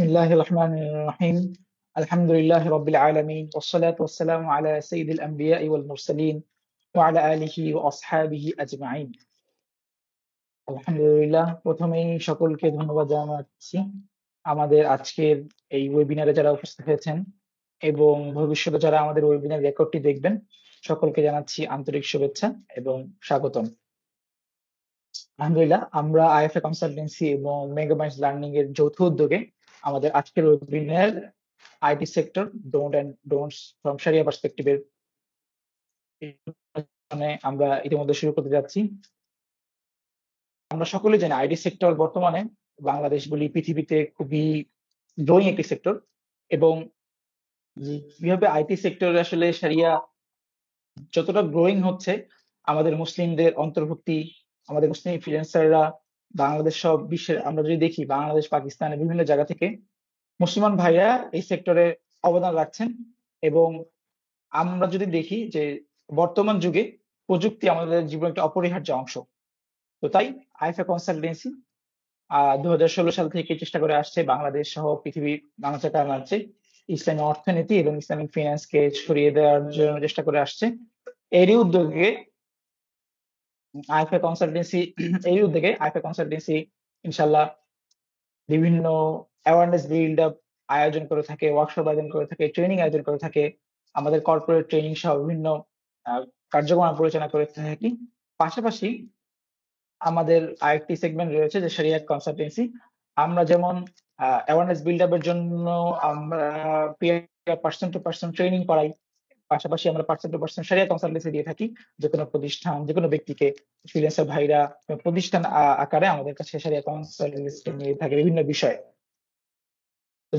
بسم الله الرحمن الرحيم. الحمد لله رب العالمين والصلاة والسلام على سيد الأنبياء والمرسلين وعلى آله وأصحابه أجمعين. আলহামদুলিল্লাহ, প্রথমেই সকলকে ধন্যবাদ জানাচ্ছি আমাদের আজকের এই ওয়েবিনারে যারা উপস্থিত হয়েছেন এবং ভবিষ্যতে যারা আমাদের ওয়েবিনার রেকর্ডটি দেখবেন, সকলকে জানাচ্ছি আন্তরিক শুভেচ্ছা এবং স্বাগতম। আলহামদুলিল্লাহ, আমরা আইএফএ কনসালটেন্সি এবং মেগামাইন্ডস লার্নিং এর যৌথ উদ্যোগে আমাদের আজকের webinar IT sector don't and don'ts from শারিয়া পার্সপেক্টিভের আমরা ইতিমধ্যে শুরু করতে যাচ্ছি। আমরা সকলে জানি আইটি সেক্টর বর্তমানে বাংলাদেশ বলি পৃথিবীতে খুবই গ্রোয়িং একটি সেক্টর, এবং কিভাবে আইটি সেক্টর আসলে শারিয়া যতটা গ্রোয়িং হচ্ছে, আমাদের মুসলিমদের অন্তর্ভুক্তি, আমাদের মুসলিম ফ্রিল্যান্সাররা বাংলাদেশ সব বিশ্বের আমরা যদি দেখি, বাংলাদেশ পাকিস্তানের বিভিন্ন জায়গা থেকে মুসলমান ভাইরা এই সেক্টরে অবদান রাখছেন। এবং আমরা যদি দেখি যে বর্তমান যুগে প্রযুক্তি আমাদের জীবনের একটা অপরিহার্য অংশ, তো তাই আইএফএ কনসালটেন্সি 2016 সাল থেকে চেষ্টা করে আসছে বাংলাদেশ সহ পৃথিবীর বাংলাদেশ কাছে ইসলামী অর্থনীতি এবং ইসলামিক ফিন্যান্সকে ছড়িয়ে দেওয়ার জন্য চেষ্টা করে আসছে। এরই উদ্যোগে আইএফএ কনসালটেন্সি ইনশাল্লাহ বিভিন্ন অ্যাওয়ারনেস বিল্ড আপ আয়োজন করে থাকে, ওয়ার্কশপ আয়োজন করে থাকে, ট্রেনিং আয়োজন করে থাকে, আমাদের কর্পোরেট ট্রেনিং সহ বিভিন্ন কার্যক্রম পরিচালনা করে থাকি। পাশাপাশি আমাদের আরেকটি সেগমেন্ট রয়েছে যে শরিয়া কনসালটেন্সি। আমরা যেমন অ্যাওয়ারনেস বিল্ড আপের জন্য আমরা পার্সন টু পার্সন ট্রেনিং করাই, পাশাপাশি আমরা পার্সন টু পার্সন শরিয়া কনসালটেন্সি দিয়ে থাকি। যে কোনো প্রতিষ্ঠান, যে কোনো ব্যক্তিকে ফ্রিল্যান্সার ভাইরা প্রতিষ্ঠান আকারে আমাদের কাছে শরিয়া কনসালটেন্সি নিয়ে থাকে বিভিন্ন বিষয়ে।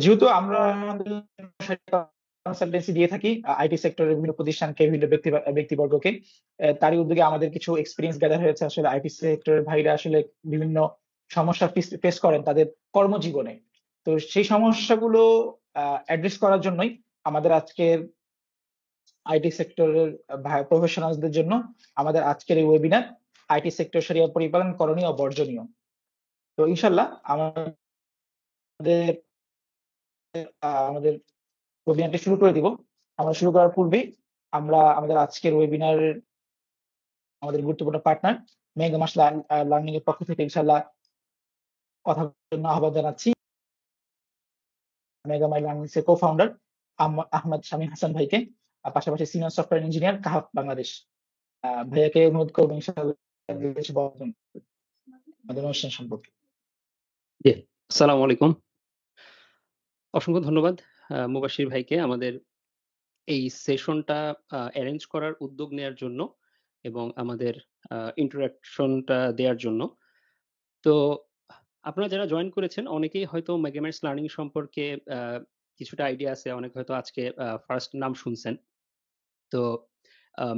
যেহেতু আমরা কনসালটেন্সি দিয়ে থাকি আইটি সেক্টরের বিভিন্ন প্রতিষ্ঠানকে, বিভিন্ন ব্যক্তিবর্গকে, তারই উদ্যোগে আমাদের কিছু এক্সপিরিয়েন্স গ্যাদার হয়েছে। আসলে আইটি সেক্টরের ভাইরা আসলে বিভিন্ন সমস্যা ফেস করেন তাদের কর্মজীবনে, তো সেই সমস্যাগুলো অ্যাড্রেস করার জন্যই আমাদের আজকের আইটি সেক্টরের প্রফেশনালদের জন্য আমাদের আজকের এই ওয়েবিনার আইটি সেক্টর শরিয়া পরিপালন করণীয় ও বর্জনীয়। তো ইনশাল্লাহ আমাদের ওয়েবিনারটি শুরু করে দিব। আমরা শুরু করার পূর্বে আমরা আমাদের আজকের ওয়েবিনারের আমাদের গুরুত্বপূর্ণ পার্টনার মেগামাস লার্নিং এর পক্ষ থেকে ইনশাল্লাহ কথা জন্য আহ্বান জানাচ্ছি মেগামাই লার্নিং এর কো-ফাউন্ডার আহমদ শামীম হাসান ভাইকে, পাশাপাশি সিনিয়র সফটওয়্যার ইঞ্জিনিয়ার কাহাফ বাংলাদেশ ভাইয়াকে অনুরোধ করবো ইনশাআল্লাহ আমাদের অনুষ্ঠান সম্পর্কে। আসসালামু আলাইকুম, অসংখ্য ধন্যবাদ মুবাশির ভাইকে আমাদের এই সেশনটা অ্যারেঞ্জ করার উদ্যোগ নেওয়ার জন্য এবং আমাদের ইন্টারাকশনটা দেওয়ার জন্য। তো আপনারা যারা জয়েন করেছেন অনেকেই হয়তো মেগামাইন্ডস লার্নিং সম্পর্কে কিছুটা আইডিয়া আছে, অনেক হয়তো আজকে ফার্স্ট নাম শুনছেন। তো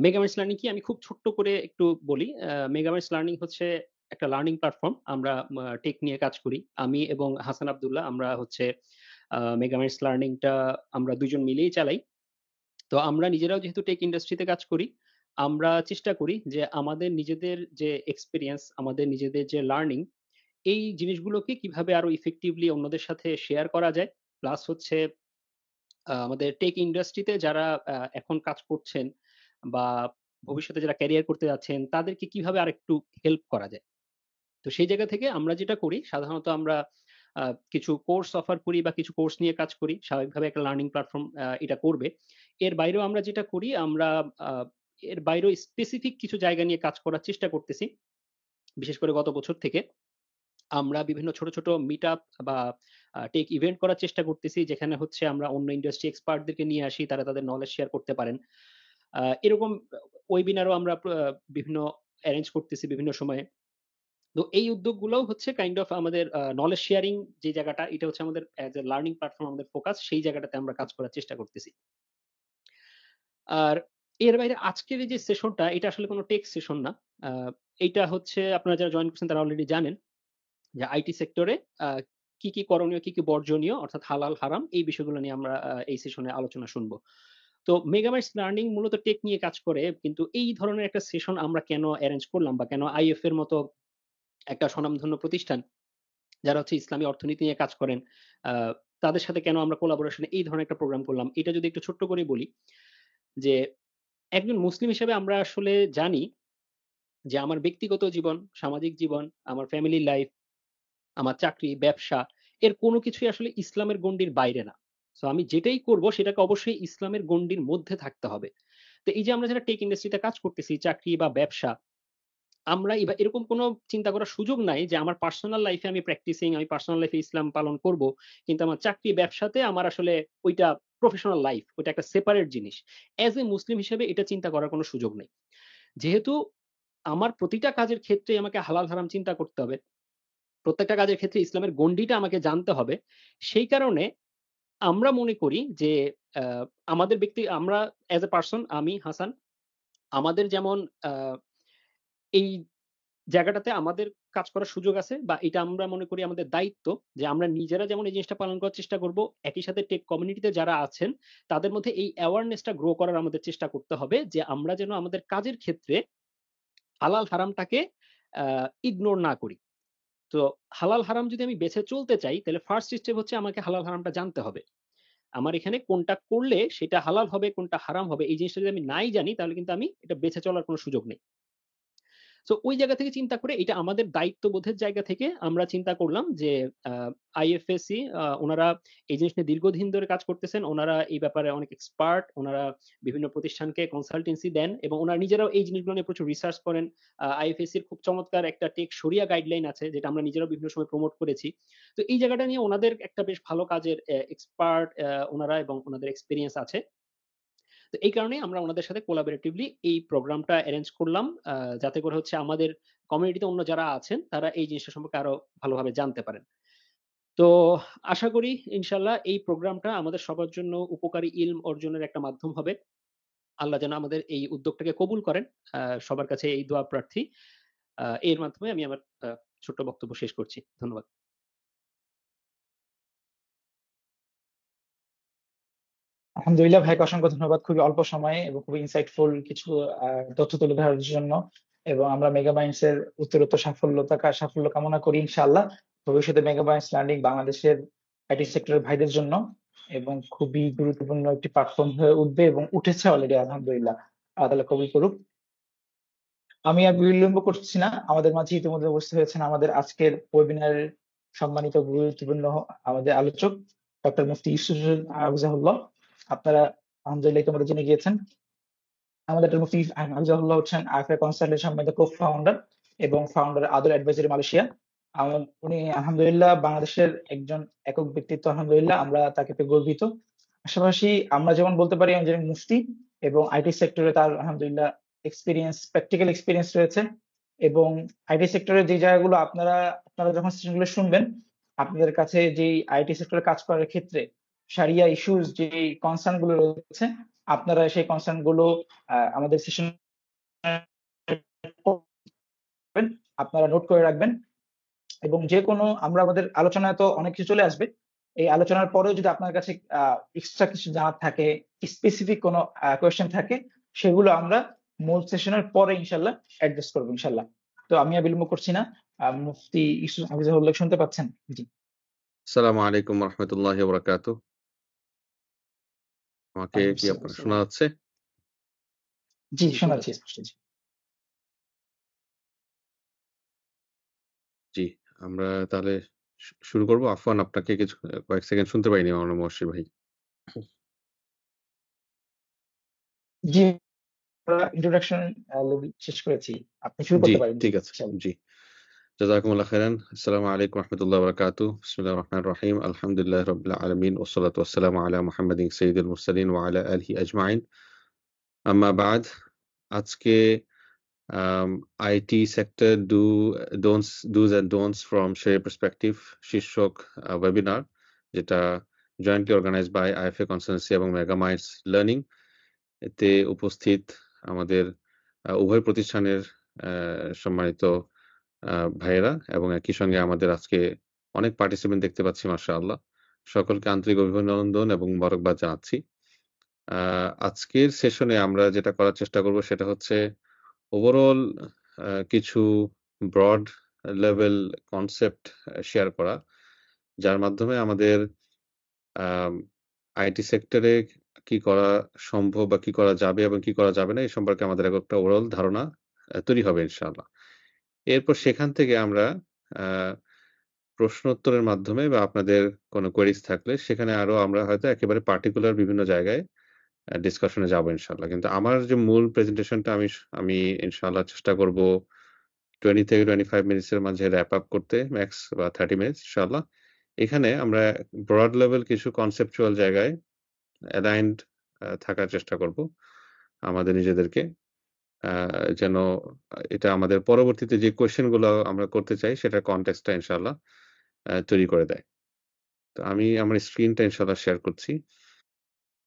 মেগামাইন্ডস লার্নিং কি আমি খুব ছোট্ট করে একটু বলি। মেগামাইন্ডস লার্নিং হচ্ছে একটা লার্নিং প্ল্যাটফর্ম। আমরা টেক নিয়ে কাজ করি, আমি এবং হাসান আব্দুল্লাহ। আমরা হচ্ছে মেগামাইন্ডস লার্নিংটা আমরা দুজন মিলেই চালাই। তো আমরা নিজেরাও যেহেতু টেক ইন্ডাস্ট্রিতে কাজ করি, আমরা চেষ্টা করি যে আমাদের নিজেদের যে এক্সপিরিয়েন্স, আমাদের নিজেদের যে লার্নিং, এই জিনিসগুলোকে কিভাবে আরো ইফেক্টিভলি অন্যদের সাথে শেয়ার করা যায়। প্লাস হচ্ছে আমাদের টেক ইন্ডাস্ট্রিতে যারা এখন কাজ করছেন বা ভবিষ্যতে যারা ক্যারিয়ার করতে যাচ্ছেন, তাদেরকে কিভাবে আরেকটু হেল্প করা যায়। তো সেই জায়গা থেকে আমরা যেটা করি, সাধারণত আমরা কিছু কোর্স অফার করি বা কিছু কোর্স নিয়ে কাজ করি। স্বাভাবিকভাবে একটা লার্নিং প্ল্যাটফর্ম এটা করবে। এর বাইরেও আমরা যেটা করি, আমরা এর বাইরেও স্পেসিফিক কিছু জায়গা নিয়ে কাজ করার চেষ্টা করতেছি। বিশেষ করে গত বছর থেকে আমরা বিভিন্ন ছোট ছোট মিট আপ বা টেক ইভেন্ট করার চেষ্টা করতেছি, যেখানে হচ্ছে আমরা অন্য ইন্ডাস্ট্রি এক্সপার্টদেরকে নিয়ে আসি, তারা তাদের নলেজ শেয়ার করতে পারেন। এরকম ওয়েবিনারও আমরা বিভিন্ন অ্যারেঞ্জ করতেছি বিভিন্ন সময়ে। তো এই উদ্যোগগুলো হচ্ছে কাইন্ড অফ আমাদের নলেজ শেয়ারিং যে জায়গাটা, এটা হচ্ছে আমাদের অ্যাজ এ লার্নিং প্ল্যাটফর্ম আমাদের ফোকাস, সেই জায়গাটাতে আমরা কাজ করার চেষ্টা করতেছি। আর এর বাইরে আজকের এই যে সেশনটা, এটা আসলে কোনো টেক সেশন না। এইটা হচ্ছে আপনারা যারা জয়েন করছেন তারা অলরেডি জানেন যে আইটি সেক্টরে কি কি করণীয়, কি কি বর্জনীয়, অর্থাৎ হালাল হারাম, এই বিষয়গুলো নিয়ে আমরা এই সেশনে আলোচনা শুনবো। তো মেগামাইন্ডস লার্নিং মূলত টেক নিয়ে কাজ করে, কিন্তু এই ধরনের একটা সেশন আমরা কেন অ্যারেঞ্জ করলাম বা কেন আইএফ এর মতো একটা স্বনামধন্য প্রতিষ্ঠান যারা হচ্ছে ইসলামী অর্থনীতি নিয়ে কাজ করেন, তাদের সাথে কেন আমরা কোলাবোরেশনে এই ধরনের একটা প্রোগ্রাম করলাম। এটা যদি একটু ছোট্ট করে বলি যে, একজন মুসলিম হিসেবে আমরা আসলে জানি যে আমার ব্যক্তিগত জীবন, সামাজিক জীবন, আমার ফ্যামিলি লাইফ, আমার চাকরি, ব্যবসা এর কোনো কিছুই আসলে ইসলামের গণ্ডির বাইরে না। সো আমি যেটাই করব সেটাকে অবশ্যই ইসলামের গণ্ডির মধ্যে থাকতে হবে। তো এই যে আমরা যারা টেক ইন্ডাস্ট্রিতে কাজ করতেছি, চাকরি বা ব্যবসা, আমরা এরকম কোনো চিন্তা করার সুযোগ নাই যে আমার পার্সোনাল লাইফে আমি প্র্যাকটিসিং, আমি পার্সোনাল লাইফে ইসলাম পালন করব। কিন্তু আমার চাকরি ব্যবসাতে আমার আসলে ওইটা প্রফেশনাল লাইফ, ওইটা একটা সেপারেট জিনিস। অ্যাজ এ মুসলিম হিসেবে এটা চিন্তা করার কোনো সুযোগ নেই। যেহেতু আমার প্রতিটা কাজের ক্ষেত্রেই আমাকে হালাল হারাম চিন্তা করতে হবে। প্রত্যেকটা কাজের ক্ষেত্রে ইসলামের গণ্ডিটা আমাকে জানতে হবে। সেই কারণে আমরা মনে করি যে আ আমাদের আমরা অ্যাজ এ পারসন, আমি হাসান, আমাদের যেমন আ এই জায়গাটাতে আমাদের কাজ করার সুযোগ আছে বা এটা আমরা মনে করি আমাদের দায়িত্ব যে আমরা নিজেরা যেমন এই জিনিসটা পালন করার চেষ্টা করব, একই সাথে টেক কমিউনিটিতে যারা আছেন তাদের মধ্যে এই অ্যাওয়ারনেসটা গ্রো করার আমাদের চেষ্টা করতে হবে যে আমরা যেন আমাদের কাজের ক্ষেত্রে হালাল হারামটাকে ইগনোর না করি। তো হালাল হারাম যদি আমি বেছে চলতে চাই তাহলে ফার্স্ট স্টেপ হচ্ছে আমাকে হালাল হারামটা জানতে হবে। আমার এখানে কোনটা করলে সেটা হালাল হবে, কোনটা হারাম হবে এই জিনিসটা যদি আমি নাই জানি তাহলে কিন্তু আমি এটা বেছে চলার কোনো সুযোগ নেই। সো ওই জায়গা থেকে চিন্তা করে এটা আমাদের দায়িত্ববোধের জায়গা থেকে আমরা চিন্তা করলাম যে আইএফএসসি ওনারা এই জিনিস নিয়ে দীর্ঘদিন ধরে কাজ করতেছেন। ওনারা এই ব্যাপারে অনেক এক্সপার্ট। ওনারা বিভিন্ন প্রতিষ্ঠানকে কনসালটেন্সি দেন এবং ওনারা নিজেরাও এই জিনিসগুলো নিয়ে প্রচুর রিসার্চ করেন। আইএফএসসির খুব চমৎকার একটা টেক শরিয়া গাইডলাইন আছে যেটা আমরা নিজেরাও বিভিন্ন সময় প্রমোট করেছি। তো এই জায়গাটা নিয়ে ওনাদের একটা বেশ ভালো কাজের এক্সপার্ট ওনারা এবং ওনাদের এক্সপেরিয়েন্স আছে। তো এই কারণেই আমরা ওনাদের সাথে কোলাবোরেটিভলি এই প্রোগ্রামটা এরেঞ্জ করলাম। যাতে করে হচ্ছে আমাদের কমিউনিটিতে অন্য যারা আছেন তারা এই জিনিসটা সম্পর্কে আরো ভালোভাবে জানতে পারেন। তো আশা করি ইনশাআল্লাহ এই প্রোগ্রামটা আমাদের সবার জন্য উপকারী ইলম অর্জনের একটা মাধ্যম হবে। আল্লাহ যেন আমাদের এই উদ্যোগটাকে কবুল করেন। সবার কাছে এই দোয়া প্রার্থী। এর মাধ্যমে আমি আমার ছোট্ট বক্তব্য শেষ করছি। ধন্যবাদ। আলহামদুলিল্লাহ ভাইকে অসংখ্য ধন্যবাদ খুবই অল্প সময়ে এবং খুবই ইনসাইটফুল কিছু তথ্য তুলে ধরার জন্য। এবং আমরা মেগামাইন্ডস এর উত্তরোত্তর সাফল্য কামনা করি ইনশাআল্লাহ। ভবিষ্যতে মেগামাইন্ডস লার্নিং বাংলাদেশের আইটি সেক্টরের ভাইদের জন্য এবং খুবই গুরুত্বপূর্ণ একটি প্ল্যাটফর্ম হয়ে উঠবে এবং উঠেছে অলরেডি আলহামদুলিল্লাহ। আল্লাহ তাআলা কবুল করুক। আমি আর বিলম্ব করছি না, আমাদের মাঝে ইতিমধ্যে উপস্থিত হয়েছেন আমাদের আজকের ওয়েবিনারের সম্মানিত গুরুত্বপূর্ণ আমাদের আলোচক ডক্টর মুফতি ইউসুফ হাফিজাহুল্লাহ। আপনারা আলহামদুলিল্লাহ ইতিমধ্যে জেনে গিয়েছেন আমাদের ডক্টর মুফতি হাফিজাহুল্লাহ হচ্ছেন আইফা কনসাল্টেন্ট সম্মানিত কো ফাউন্ডার এবং ফাউন্ডার আদর অ্যাডভাইজারি মালয়েশিয়া। উনি আলহামদুলিল্লাহ বাংলাদেশের একজন একক ব্যক্তিত্ব, আলহামদুলিল্লাহ আমরা তাকে পেয়ে গর্বিত। পাশাপাশি আমরা যেমন বলতে পারি একজন মুফতি এবং আইটি সেক্টরে তার আলহামদুলিল্লাহ প্র্যাকটিক্যাল এক্সপিরিয়েন্স রয়েছে। এবং আইটি সেক্টরের যে জায়গাগুলো আপনারা যখন সেশনগুলো শুনবেন আপনাদের কাছে যে আইটি সেক্টরে কাজ করার ক্ষেত্রে শারিয়া ইস্যুস যে কনসার্ন গুলো রয়েছে আপনারা সেই কনসার্ন গুলো আমাদের সেশন আপনারা নোট করে রাখবেন। এবং যে কোনো আমাদের আলোচনায় তো অনেক কিছু চলে আসবে, এই আলোচনার পরেও যদি আপনার কাছে এক্সট্রা কিছু জানার থাকে, স্পেসিফিক কোনো কোয়েশ্চেন থাকে, সেগুলো আমরা মূল সেশনের পরে ইনশাল্লাহ অ্যাড্রেস করবো ইনশাল্লাহ। তো আমি আর বিলম্ব করছি না, মুফতি ইউসুফ হাফিজাহুল্লাহ শুনতে পাচ্ছেন? জি আসসালামু আলাইকুম রহমতুল্লাহি ওয়া বারাকাতুহু। আমাকে ওয়ালাইকুম কি আপনার আসসালাম। শোনা যাচ্ছে? জি জি, শোনাচ্ছি শুনতেছি। স্পষ্ট। জি জি, আমরা তাহলে শুরু করব। আফওয়ান আপনাকে কয়েক সেকেন্ড শুনতে পাইনি মাওলানা মুবাশশির ভাই। জি আমরা ইন্ট্রোডাকশন শেষ করেছি, আপনি শুরু জি, করতে পারেন। জি ঠিক আছে। ইনশাআল্লাহ। জি। জাযাকুমুল্লাহ খাইরান। আসসালামু আলাইকুম ওয়া রাহমাতুল্লাহি ওয়া বারাকাতুহু। বিসমিল্লাহির রহমানির রহিম। আলহামদুলিল্লাহি রাব্বিল আলামিন ওয়াস সালাতু ওয়াস সালামু আলা মুহাম্মাদিন সাইয়্যিদিল মুরসালিন ওয়া আলা আলিহি আজমাইন। আম্মা বা'দ। আজকে IT sector do's and don'ts from Sharia perspective শীর্ষক ওয়েবিনার, যেটা jointly organised by IFA consultancy এবং মেগামাইন্ডস লার্নিং। এতে উপস্থিত আমাদের উভয় প্রতিষ্ঠানের সম্মানিত ভাইয়েরা এবং একই সঙ্গে আমাদের আজকে অনেক পার্টিসিপেন্ট দেখতে পাচ্ছি, মাশাআল্লাহ। সকলকে আন্তরিক অভিনন্দন এবং মোবারকবাদ জানাচ্ছি। আজকের সেশনে আমরা যেটা করার চেষ্টা করব সেটা হচ্ছে ওভারঅল কিছু ব্রড লেভেল কনসেপ্ট শেয়ার করা, যার মাধ্যমে আমাদের আইটি সেক্টরে কি করা সম্ভব বা কি করা যাবে এবং কি করা যাবে না এই সম্পর্কে আমাদের একটা ওভারঅল ধারণা তৈরি হবে ইনশাআল্লাহ। এরপর সেখান থেকে আমরা আ প্রশ্নোত্তরের মাধ্যমে বা আপনাদের কোনো কোয়েরিজ থাকলে সেখানে আরো আমরা হয়তো একেবারে পার্টিকুলার বিভিন্ন জায়গায় ডিসকাশনে যাবো ইনশাআল্লাহ। কিন্তু আমার যে মূল প্রেজেন্টেশনটা আমি ইনশাআল্লাহ চেষ্টা করব 20 থেকে 25 মিনিটস এর মাঝে র‍্যাপ আপ করতে ম্যাক্স বা 30 মিনিটস ইনশাআল্লাহ। এখানে আমরা ব্রড লেভেল কিছু কনসেপচুয়াল জায়গায় অ্যালাইনড থাকার চেষ্টা করব আমাদের নিজেদেরকে। আ যেন এটা আমাদের পরবর্তীতে যে কোয়েশ্চেন গুলো আমরা করতে চাই সেটার কনটেক্সট টা ইনশাআল্লাহ তৈরি করে দেয়। তো আমি আমার স্ক্রিনটা ইনশাআল্লাহ শেয়ার করছি।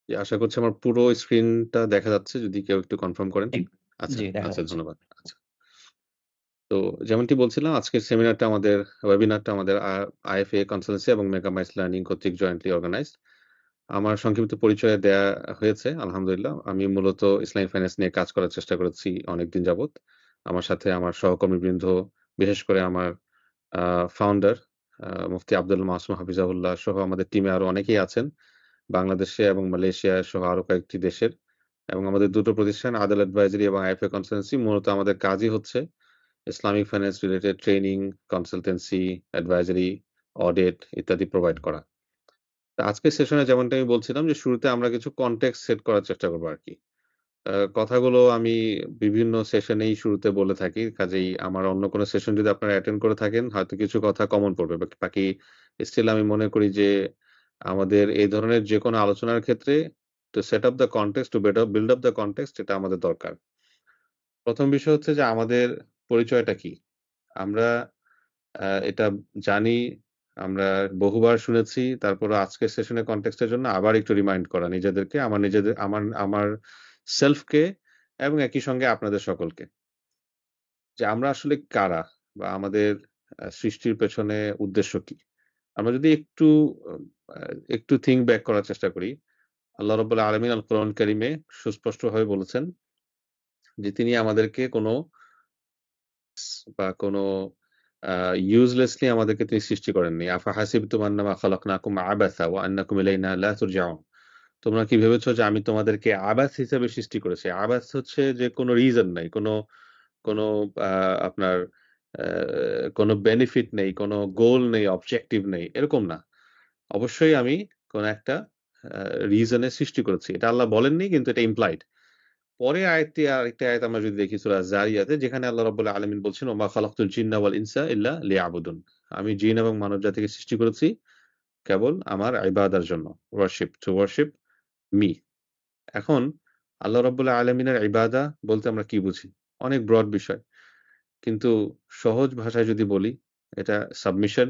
আশা করছি আমার পুরো স্ক্রিনটা দেখা যাচ্ছে। যদি কেউ একটু কনফার্ম করেন। জি, আচ্ছা, জি দেখা আচ্ছা যাচ্ছে। ধন্যবাদ। আচ্ছা। তো যেমনটি বলছিলাম আজকের সেমিনারটা আমাদের ওয়েবিনারটা আমাদের IFA কনসালটেন্সি এবং মেগামাইন্ডস লার্নিং কর্তৃক জয়েন্টলি অর্গানাইজড। আমার সংক্ষিপ্ত পরিচয় দেয়া হয়েছে আলহামদুলিল্লাহ। আমি মূলত ইসলামিক ফাইন্যান্স নিয়ে কাজ করার চেষ্টা করেছি অনেকদিন যাবৎ। আমার সাথে আমার সহকর্মীবৃন্দ, বিশেষ করে আমার আ ফাউন্ডার মুফতি আব্দুল মাসুম হাফিজাহুল্লাহ সহ আমাদের টিমে আরো অনেকেই আছেন। বাংলাদেশে এবং মালয়েশিয়া সহ আরো কয়েকটি দেশের। এবং আমাদের দুটো প্রতিষ্ঠান আদাল অ্যাডভাইজারি এবং IFA কনসালটেন্সি মূলত আমাদের কাজই হচ্ছে Islamic finance related training, consultancy, advisory, audit ইত্যাদি প্রোভাইড করা। তো আজকের সেশনে যেমনটা আমি বলছিলাম যে শুরুতে আমরা কিছু কনটেক্সট সেট করার চেষ্টা করব আরকি। কথাগুলো আমি বিভিন্ন সেশনেই শুরুতে বলে থাকি। কাজেই আমার অন্য কোনো সেশন যদি আপনারা অ্যাটেন্ড করে থাকেন হয়তো কিছু কথা কমন পড়বে। বাকি স্টিল আমি মনে করি যে আমাদের এই ধরনের যেকোনো আলোচনার ক্ষেত্রে to set up the context to better build up the context এটা আমাদের দরকার। ১ম বিষয় হচ্ছে যে আমাদের পরিচয়টা কি? আমরা এটা জানি, আমরা বহুবার শুনেছি। তারপরও আজকের সেশনের কনটেক্সট এর জন্য আবার একটু রিমাইন্ড করা নিজেদেরকে, আমার সেলফ কে এবং একই সঙ্গে আপনাদের সকলকে। যে আমরা আসলে কারা? বা আমাদের সৃষ্টির পেছনে উদ্দেশ্য কি? আমরা যদি আ একটু থিংক ব্যাক করার চেষ্টা করি, আল্লাহ রাব্বুল আলামিন আল কোরআন কারীমে সুস্পষ্টভাবে বলেছেন যে তিনি আমাদেরকে কোনো আ ইউজলেসলি আমাদেরকে তিনি সৃষ্টি করেননি। আফাহাসিবতুম আন্নামা খালাকনাকুম আবাসা ওয়া আন্নাকুম ইলাইনা লা তুরজাউন। তোমরা কি ভেবেছো যে আমি তোমাদেরকে আবাস হিসেবে সৃষ্টি করেছি? আবাস হচ্ছে যে কোনো রিজন নাই, কোনো আ আপনার আ কোনো বেনিফিট নেই, কোনো গোল নেই, অবজেক্টিভ নেই, এরকম না। অবশ্যই আমি কোনো একটা আ রিজন এ সৃষ্টি করেছি। এটা আল্লাহ বলেননি কিন্তু এটা ইমপ্লাইড। পরে আরেকটা আয়াত আমরা যদি দেখি সূরা যারিয়াতে যেখানে আল্লাহ রাব্বুল আলামিন বলছেন, "ওমা খালাকতুল জিন্না ওয়াল ইনসা ইল্লা লিয়াবুদুন।" আমি জিন এবং মানব জাতিকে সৃষ্টি করেছি কেবল আমার ইবাদার জন্য। To worship me. এখন আল্লাহ রাব্বুল আলামিনের ইবাদা বলতে আমরা কি বুঝি? অনেক ব্রড বিষয়। কিন্তু সহজ ভাষায় যদি বলি, এটা সাবমিশন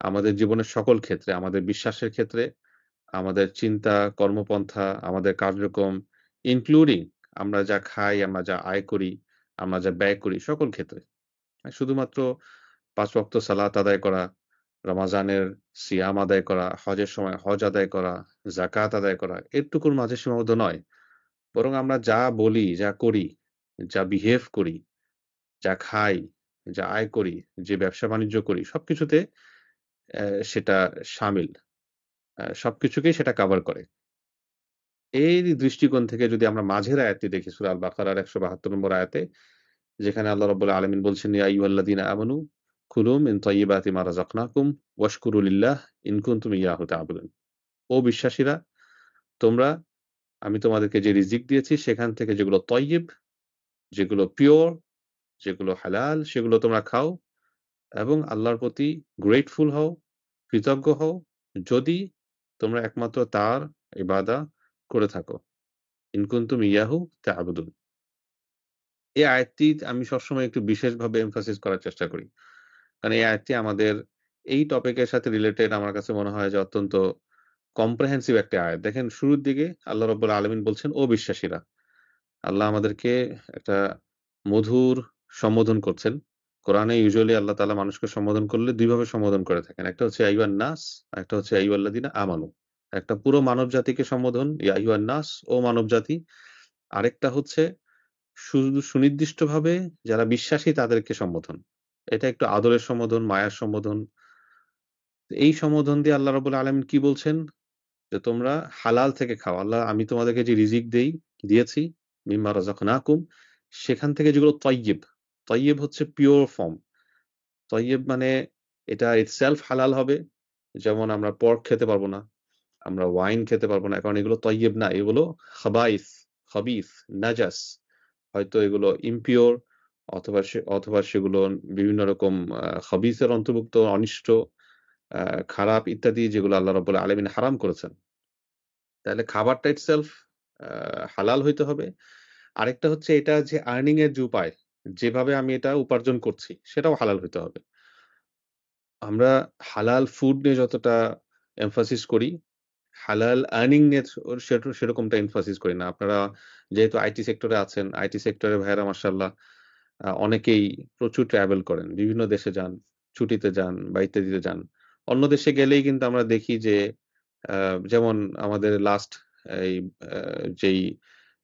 আমাদের জীবনের সকল ক্ষেত্রে, আমাদের বিশ্বাসের ক্ষেত্রে, আমাদের চিন্তা, কর্মপন্থা, আমাদের কার্যক্রম, ইনক্লুডিং আমরা যা খাই, আমরা যা আয় করি, আমরা যা ব্যয় করি সকল ক্ষেত্রে। শুধুমাত্র ৫ ওয়াক্ত সালাত আদায় করা, রমাজানের সিয়াম আদায় করা, হজের সময় হজ আদায় করা, যাকাত আদায় করা, এটুকুর মাঝে সীমাবদ্ধ নয়। বরং আমরা যা বলি, যা করি, যা বিহেভ করি, যা খাই, যা আয় করি, যে ব্যবসা-বাণিজ্য করি সবকিছুতে সেটা শামিল। সবকিছুকেই সেটা কভার করে। এই দৃষ্টিকোণ থেকে যদি আমরা মাঝের আয়াতটি দেখি সূরা আল বাকারার ১৭২ নম্বর আয়াতে যেখানে আল্লাহ রাব্বুল আলামিন বলছেন, "ইয়া আইয়ুহাল্লাযীনা আমানু কুলু মিন তাইয়্যিবাতি মা রাযাকনাকুম ওয়াশকুরু লিল্লাহ ইন কুনতুম ইয়াহু তা'বুদুন।" ও বিশ্বাসীরা, তোমরা আমি তোমাদেরকে যে রিজিক দিয়েছি সেখান থেকে যেগুলো তয়্যিব, যেগুলো পিওর, যেগুলো হালাল সেগুলো তোমরা খাও এবং আল্লাহর প্রতি গ্রেটফুল হও, কৃতজ্ঞ হও যদি তোমরা একমাত্র তার ইবাদা করে থাকো। ইন কুনতুম ইয়াহু তা'বুদুন। এই আয়াতটি আমি সবসময় একটু বিশেষভাবে এমফাসিস করার চেষ্টা করি। কারণ এই আয়াতটি আমাদের এই টপিকের সাথে রিলেটেড আমার কাছে মনে হয় যে অত্যন্ত কম্প্রিহেন্সিভ একটা আয়াত। দেখেন শুরুর দিকে আল্লাহ রাব্বুল আলামিন বলছেন, "ও বিশ্বাসীরা।" আল্লাহ আমাদেরকে একটা মধুর সম্বোধন করছেন। কোরআনে ইউজুয়ালি আল্লাহ তাআলা মানুষকে সম্বোধন করলে ২ ভাবে সম্বোধন করে থাকেন। একটা হচ্ছে ইয়া আইয়ুহান নাস, আরেকটা হচ্ছে ইয়া আইয়ুহাল্লাযীনা আমানু। একটা পুরো মানব জাতিকে সম্বোধন, ইয়া আইয়ুহান নাস ও মানব জাতি। আরেকটা হচ্ছে শুধু সুনির্দিষ্টভাবে যারা বিশ্বাসী তাদেরকে সম্বোধন। এটা একটু আদরের সম্বোধন, মায়ার সম্বোধন। এই সম্বোধন দিয়ে আল্লাহ রাব্বুল আলামিন কি বলছেন? যে তোমরা হালাল থেকে খাও। আল্লাহ আমি তোমাদেরকে যে রিজিক দিয়েছি মিম্মা রাযাকনাকুম, সেখান থেকে যেগুলো তয়্যিব, তয়্যিব হচ্ছে পিওর ফর্ম। তয়্যিব মানে এটা ইটসেলফ হালাল হবে, যেমন আমরা পর্ক খেতে পারবো না, আমরা ওয়াইন খেতে পারবো না, কারণ এগুলো তয়্যিব না, এগুলো খাবাইস, খবিস, নাজাস। হয়তো এগুলো ইমপিওর, অথবা সেগুলো বিভিন্ন রকম খবিসের অন্তর্ভুক্ত, অনিষ্ট, খারাপ ইত্যাদি, যেগুলো আল্লাহ রাব্বুল আলামিন হারাম করেছেন। তাহলে খাবারটা ইটসেলফ হালাল হইতে হবে। আরেকটা হচ্ছে এটা যে আর্নিং এর যে উপায়, যেভাবে আমি এটা উপার্জন করছি সেটাও হালাল হইতে হবে। আমরা হালাল ফুড নিয়ে যতটা এমফাসিস করি, হালাল আর্নিং নিয়ে সেরকমটা এমফাসিস করি না। আপনারা যেহেতু আইটি সেক্টরে আছেন, আইটি সেক্টরে ভাইয়েরা মাশাআল্লাহ অনেকেই প্রচুর ট্রাভেল করেন। বিভিন্ন দেশে যান, ছুটিতে যান বা ইত্যাদিতে যান। অন্য দেশে গেলেই কিন্তু আমরা দেখি যে যেমন আমাদের লাস্ট এই যেই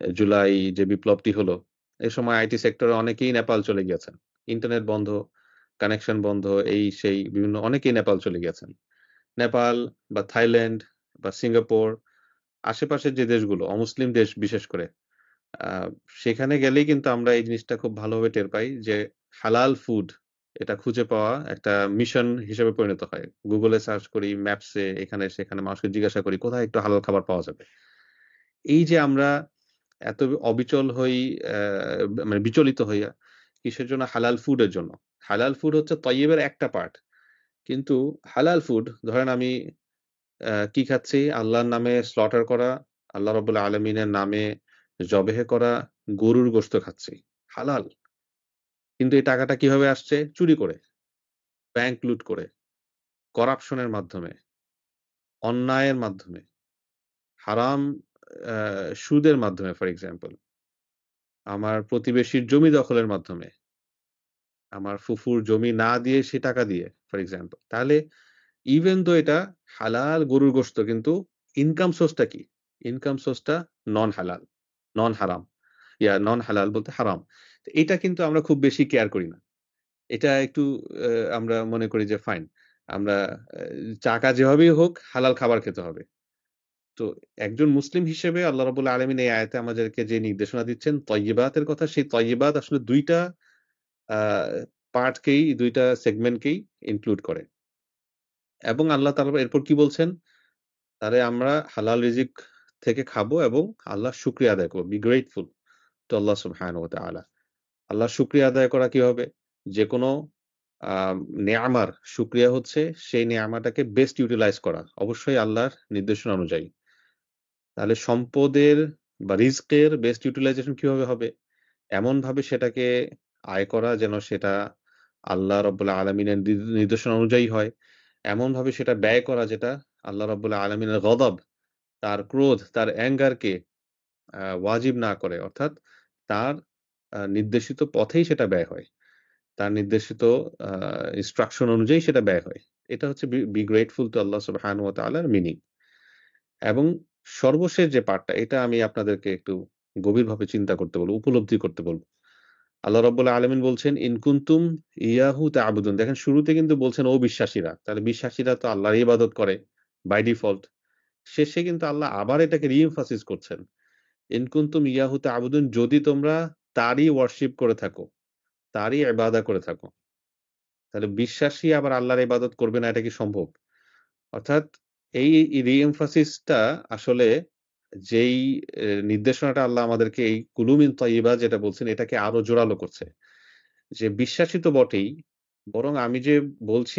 জুলাই যে বিপ্লবটি হলো, এ সময় আইটি সেক্টরে অনেকেই নেপাল চলে গিয়েছেন। ইন্টারনেট বন্ধ, কানেকশন বন্ধ, এই সেই বিভিন্ন অনেকেই নেপাল চলে গিয়েছেন। নেপাল বা থাইল্যান্ড বা সিঙ্গাপুর, আশেপাশের যে দেশগুলো অমুসলিম দেশ বিশেষ করে, আ সেখানে গেলেই কিন্তু আমরা এই জিনিসটা খুব ভালোভাবে টের পাই যে হালাল ফুড এটা খুঁজে পাওয়া একটা মিশন হিসেবে পরিণত হয়। Google এ সার্চ করি, ম্যাপসে এখানে সেখানে মানুষকে জিজ্ঞাসা করি কোথায় একটু হালাল খাবার পাওয়া যাবে। এই যে আমরা এত অবিচল হই, মানে বিচলিত হইয়া কিসের জন্য? হালাল ফুডের জন্য। হালাল ফুড হচ্ছে তয়্যিবের একটা পার্ট। কিন্তু হালাল ফুড ধরেন আমি কি খাচ্ছি? আল্লাহর নামে স্লটার করা, আল্লাহ রাব্বুল আলামিনের নামে জবেহ করা গরুর গোশত খাচ্ছি। হালাল। কিন্তু এই টাকাটা কিভাবে আসছে? চুরি করে, ব্যাংক লুট করে, করাপশন এর মাধ্যমে, অন্যায়ের মাধ্যমে, হারাম আ সুদের মাধ্যমে ফর এক্সাম্পল, আমার প্রতিবেশীর জমি দখলের মাধ্যমে, আমার ফুফুর জমি না দিয়ে সে টাকা দিয়ে ফর এক্সাম্পল। তাহলে ইভেন দো এটা হালাল গরুর গোশত, কিন্তু ইনকাম সোর্সটা কি? ইনকাম সোর্সটা নন হালাল, নন হারাম। নন হালাল বলতে হারাম। তো এটা কিন্তু আমরা খুব বেশি কেয়ার করি না। এটা একটু আ আমরা মনে করি যে ফাইন। আমরা টাকা যেভাবেই হোক হালাল খাবার খেতে হবে। তো একজন মুসলিম হিসেবে আল্লাহ রাব্বুল আলামিন এই আয়াতে আমাদেরকে যে নির্দেশনা দিচ্ছেন তয়্যিবাতের কথা, সেই তয়্যিবাত আসলে ২ টা আ পার্টকেই, ২ টা সেগমেন্টকেই ইনক্লুড করে। এবং আল্লাহ তাআলা এরপর কি বলছেন? তাহলে আমরা হালাল রিজিক থেকে খাবো এবং আল্লাহর শুকরিয়া আদায় করব। বি গ্রেটফুল টু আল্লাহ সুবহানাহু ওয়া তাআলা। আল্লাহর শুকরিয়া আদায় করা কিভাবে? যেকোনো আ নেয়ামার শুকরিয়া হচ্ছে সেই নেয়ামাটাকে বেস্ট ইউটিলাইজ করা। অবশ্যই আল্লাহর নির্দেশনা অনুযায়ী। তাহলে সম্পদের বা রিজকের বেস্ট ইউটিলাইজেশন কিভাবে হবে? এমনভাবে সেটাকে আয় করা যেন সেটা আল্লাহ রাব্বুল আলামিনের নির্দেশনা অনুযায়ী হয়। এমনভাবে সেটা ব্যয় করা যেটা আল্লাহ রাব্বুল আলামিনের গযব, তার ক্রোধ, তার অ্যাঙ্গার কে ওয়াজিব না করে। অর্থাৎ তার নির্দেশিত পথেই সেটা ব্যয় হয়। তার নির্দেশিত আ ইনস্ট্রাকশন অনুযায়ী সেটা ব্যয় হয়। এটা হচ্ছে বি গ্রেটফুল টু আল্লাহ সুবহানাহু ওয়া তাআলার মিনিং। এবং সর্বশেষ যে পার্টটা, এটা আমি আপনাদেরকে একটু গভীরভাবে চিন্তা করতে বলব, উপলব্ধি করতে বলব। আল্লাহ রাব্বুল আলামিন বলছেন, "ইন কুনতুম ইয়াহু তা'বুদুন।" দেখেন শুরুতে কিন্তু বলছেন ও বিশ্বাসীরা। তাহলে বিশ্বাসীরা তো আল্লাহর ইবাদত করে বাই ডিফল্ট। শেষে কিন্তু আল্লাহ আবার এটাকে রি-এমফাসিস করছেন। "ইন কুনতুম ইয়াহু তা'বুদুন", যদি তোমরা তারই ওয়ারশিপ করে থাকো, তারই ইবাদা করে থাকো। তাহলে বিশ্বাসী আবার আল্লাহর ইবাদত করবে না, এটা কি সম্ভব? অর্থাৎ এই রি-এমফাসিস টা আসলে যেই নির্দেশনাটা আল্লাহ আমাদেরকে এই কুলু মিন তাইয়্যিবাত যেটা বলছেন, এটাকে আরো জোরালো করছে। যে বিশ্বাসী তো বটেই, বরং আমি যে বলছি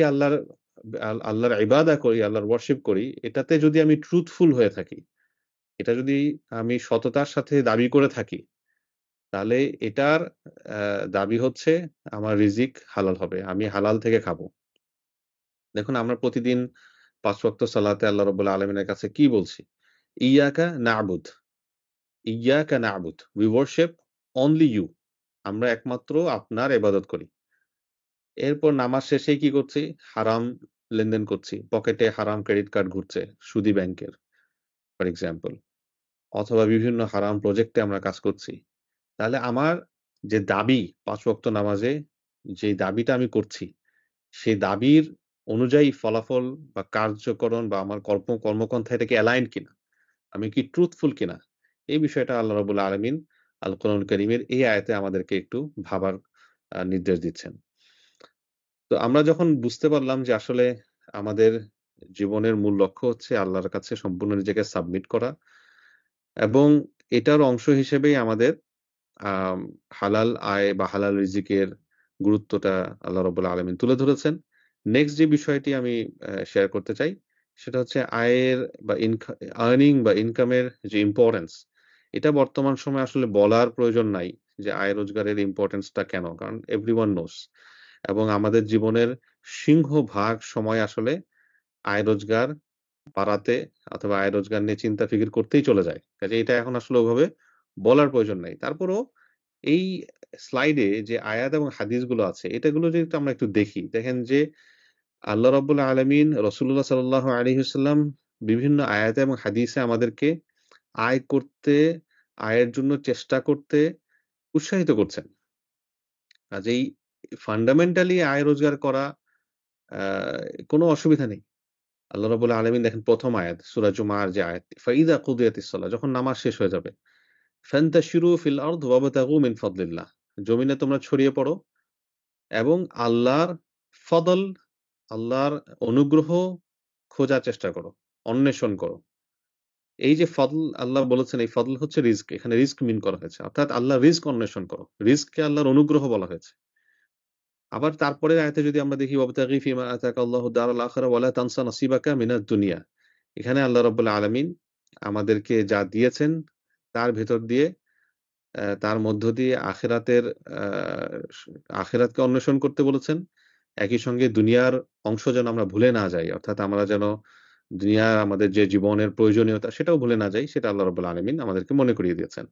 আল্লাহর ইবাদা করি, আল্লাহর ওয়ারশিপ করি, এটাতে যদি আমি ট্রুথফুল হয়ে থাকি, এটা যদি আমি সততার সাথে দাবি করে থাকি, তাহলে এটার দাবি হচ্ছে আমার রিজিক হালাল হবে। আমি হালাল থেকে খাবো। দেখুন আমরা প্রতিদিন ৫ ওয়াক্ত সালাতে আল্লাহ রাব্বুল আলামিনের কাছে কি বলছি? ইয়াকা না'বুদ, ইয়াকা না'বুদ। We worship only you. আমরা একমাত্র আপনার ইবাদত করি। এরপর নামাজ শেষেই কি করছি? হারাম লেনদেন করছি। পকেটে হারাম ক্রেডিট কার্ড ঘুরছে, সুদী ব্যাংকের ফর এক্সাম্পল। অথবা বিভিন্ন হারাম প্রজেক্টে আমরা কাজ করছি। তাহলে আমার যে দাবি ৫ ওয়াক্ত নামাজে যে দাবিটা আমি করছি, সেই দাবির অনুযায়ী ফলাফল বা কার্যকরণ বা আমার কর্মপন্থা এটা কি অ্যালাইন কিনা, আমি কি ট্রুথফুল কিনা, এই বিষয়টা আল্লাহ রাব্বুল আলামিন আল কোরআন কারীমের এই আয়াতে আমাদেরকে একটু ভাবার নির্দেশ দিচ্ছেন। তো আমরা যখন বুঝতে পারলাম যে আসলে আমাদের জীবনের মূল লক্ষ্য হচ্ছে আল্লাহর কাছে সম্পূর্ণ নিজেকে সাবমিট করা, এবং এটার অংশ হিসেবেই আমাদের আম হালাল আয় বা হালাল রিজিকের গুরুত্বটা আল্লাহ রাব্বুল আলামিন তুলে ধরেছেন। নেক্সট যে বিষয়টি আমি শেয়ার করতে চাই, সেটা হচ্ছে আয়ের বা আর্নিং বা ইনকামের যে ইম্পোর্টেন্স, এটা বর্তমান সময়ে আসলে বলার প্রয়োজন নাই যে আয় রোজগারের ইম্পোর্টেন্সটা কেন? কারণ এভরিওয়ান নোস, এবং আমাদের জীবনের সিংহভাগ সময় আসলে আয় রোজগার বাড়াতে অথবা আয় রোজগার নিয়ে চিন্তা ফিকির করতেই চলে যায়। কাজেই এটা এখন আসলে ওভাবে বলার প্রয়োজন নাই। তারপরেও এই স্লাইডে যে আয়াত এবং হাদিসগুলো আছে, এটাগুলো যদি আমরা একটু দেখি, দেখেন যে আল্লাহ রাব্বুল আলামিন রাসূলুল্লাহ সাল্লাল্লাহু আলাইহি ওয়াসাল্লাম বিভিন্ন আয়াতে এবং হাদিসে আমাদেরকে আয় করতে, আয়ের জন্য চেষ্টা করতে উৎসাহিত করছেন। কাজেই ফান্ডামেন্টালি আয় রোজগার করা আ কোনো অসুবিধা নেই। আল্লাহ রাব্বুল আলামিন দেখেন ১ম আয়াত সূরা জুমার যে আয়াত, ফাইদা কুদিয়াতিস সালাহ, যখন নামাজ শেষ হয়ে যাবে, ফান্তাশিরু ফিল আরদ ওয়াবতাগু মিন ফাদলিল্লাহ, জমিনে তোমরা ছড়িয়ে পড়ো এবং আল্লাহর ফদল, আল্লাহর অনুগ্রহ খোঁজার চেষ্টা করো, অন্বেষণ করো। এই যে ফদল আল্লাহ বলেছেন, এই ফদল হচ্ছে রিজক। এখানে রিজক মিন করা হয়েছে। অর্থাৎ আল্লাহর রিজক অন্বেষণ করো। রিজককে আল্লাহর অনুগ্রহ বলা হয়েছে। আবার তারপরের আয়াতে যদি আমরা দেখি, ওয়াবতাগি ফিমা আতাকাল্লাহু দারাল আখিরা ওয়ালা তানসা নাসিবাকা মিনাদ দুনিয়া। এখানে আল্লাহ রাব্বুল আলামিন আমাদেরকে যা দিয়েছেন তার ভেতর দিয়ে তার মধ্য দিয়ে আ আখিরাতকে অন্বেষণ করতে বলেছেন। একই সঙ্গে দুনিয়ার অংশ যেন আমরা ভুলে না যাই। অর্থাৎ আমরা যেন দুনিয়ার আমাদের যে জীবনের প্রয়োজনীয়তা সেটাও ভুলে না যাই, সেটা আল্লাহ রাব্বুল আলামিন আমাদেরকে মনে করিয়ে দিয়েছেন।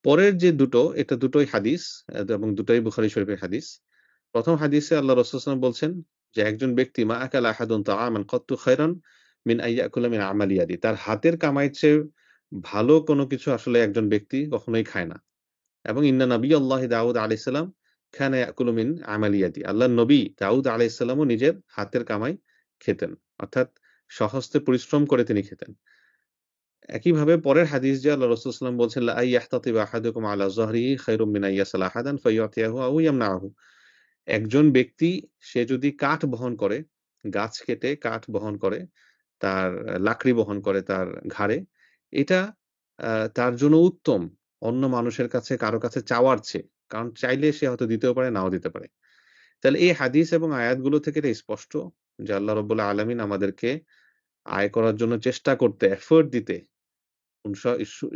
পরের যে দুটো, এটা দুটোই হাদিস এবং দুটোই বুখারী শরীফের হাদিস। ১ম হাদিসে আল্লাহ রাসূল সাল্লাল্লাহু আলাইহি ওয়াসাল্লাম বলছেন যে একজন ব্যক্তি মা আকালা আহাদুন তাআমান কাত্তু খায়রান মিন আন ইয়াকুলা মিন আমালি ইয়াদি, তার হাতের কামাইয়ের চেয়ে ভালো কোনো কিছু আসলে একজন ব্যক্তি কখনোই খায় না। এবং ইন্না নাবিয়াল্লাহি দাউদ আলাইহিস সালাম কানা ইয়াকুলু মিন আমালি ইয়াদি, আল্লাহর নবী দাউদ আলাইহিস সালামও নিজের হাতের কামাই খেতেন। অর্থাৎ স্বহস্তে পরিশ্রম করে তিনি খেতেন। একইভাবে পরের হাদিস যে আল্লাহ রাসূল সাল্লাল্লাহু আলাইহি ওয়াসাল্লাম বলছেন, লা আইয়াহতাতিবা আহাদুকুম আলা যাহরিহি খায়রুম মিন আইয়াসালা আহাদান ফায়ুতিয়াহু আও ইয়ামনাহু। একজন ব্যক্তি সে যদি কাঠ বহন করে, গাছ কেটে কাঠ বহন করে, তার লাকড়ি বহন করে তার ঘাড়ে, এটা তার জন্য উত্তম অন্য মানুষের কাছে কারো কাছে চাওয়ার চেয়ে। কারণ চাইলে সে হয়তো দিতেও পারে, নাও দিতে পারে। তাহলে এই হাদিস এবং আয়াতগুলো থেকে এটা স্পষ্ট যে আল্লাহ রাব্বুল আলামিন আমাদেরকে আয় করার জন্য চেষ্টা করতে, এফোর্ট দিতে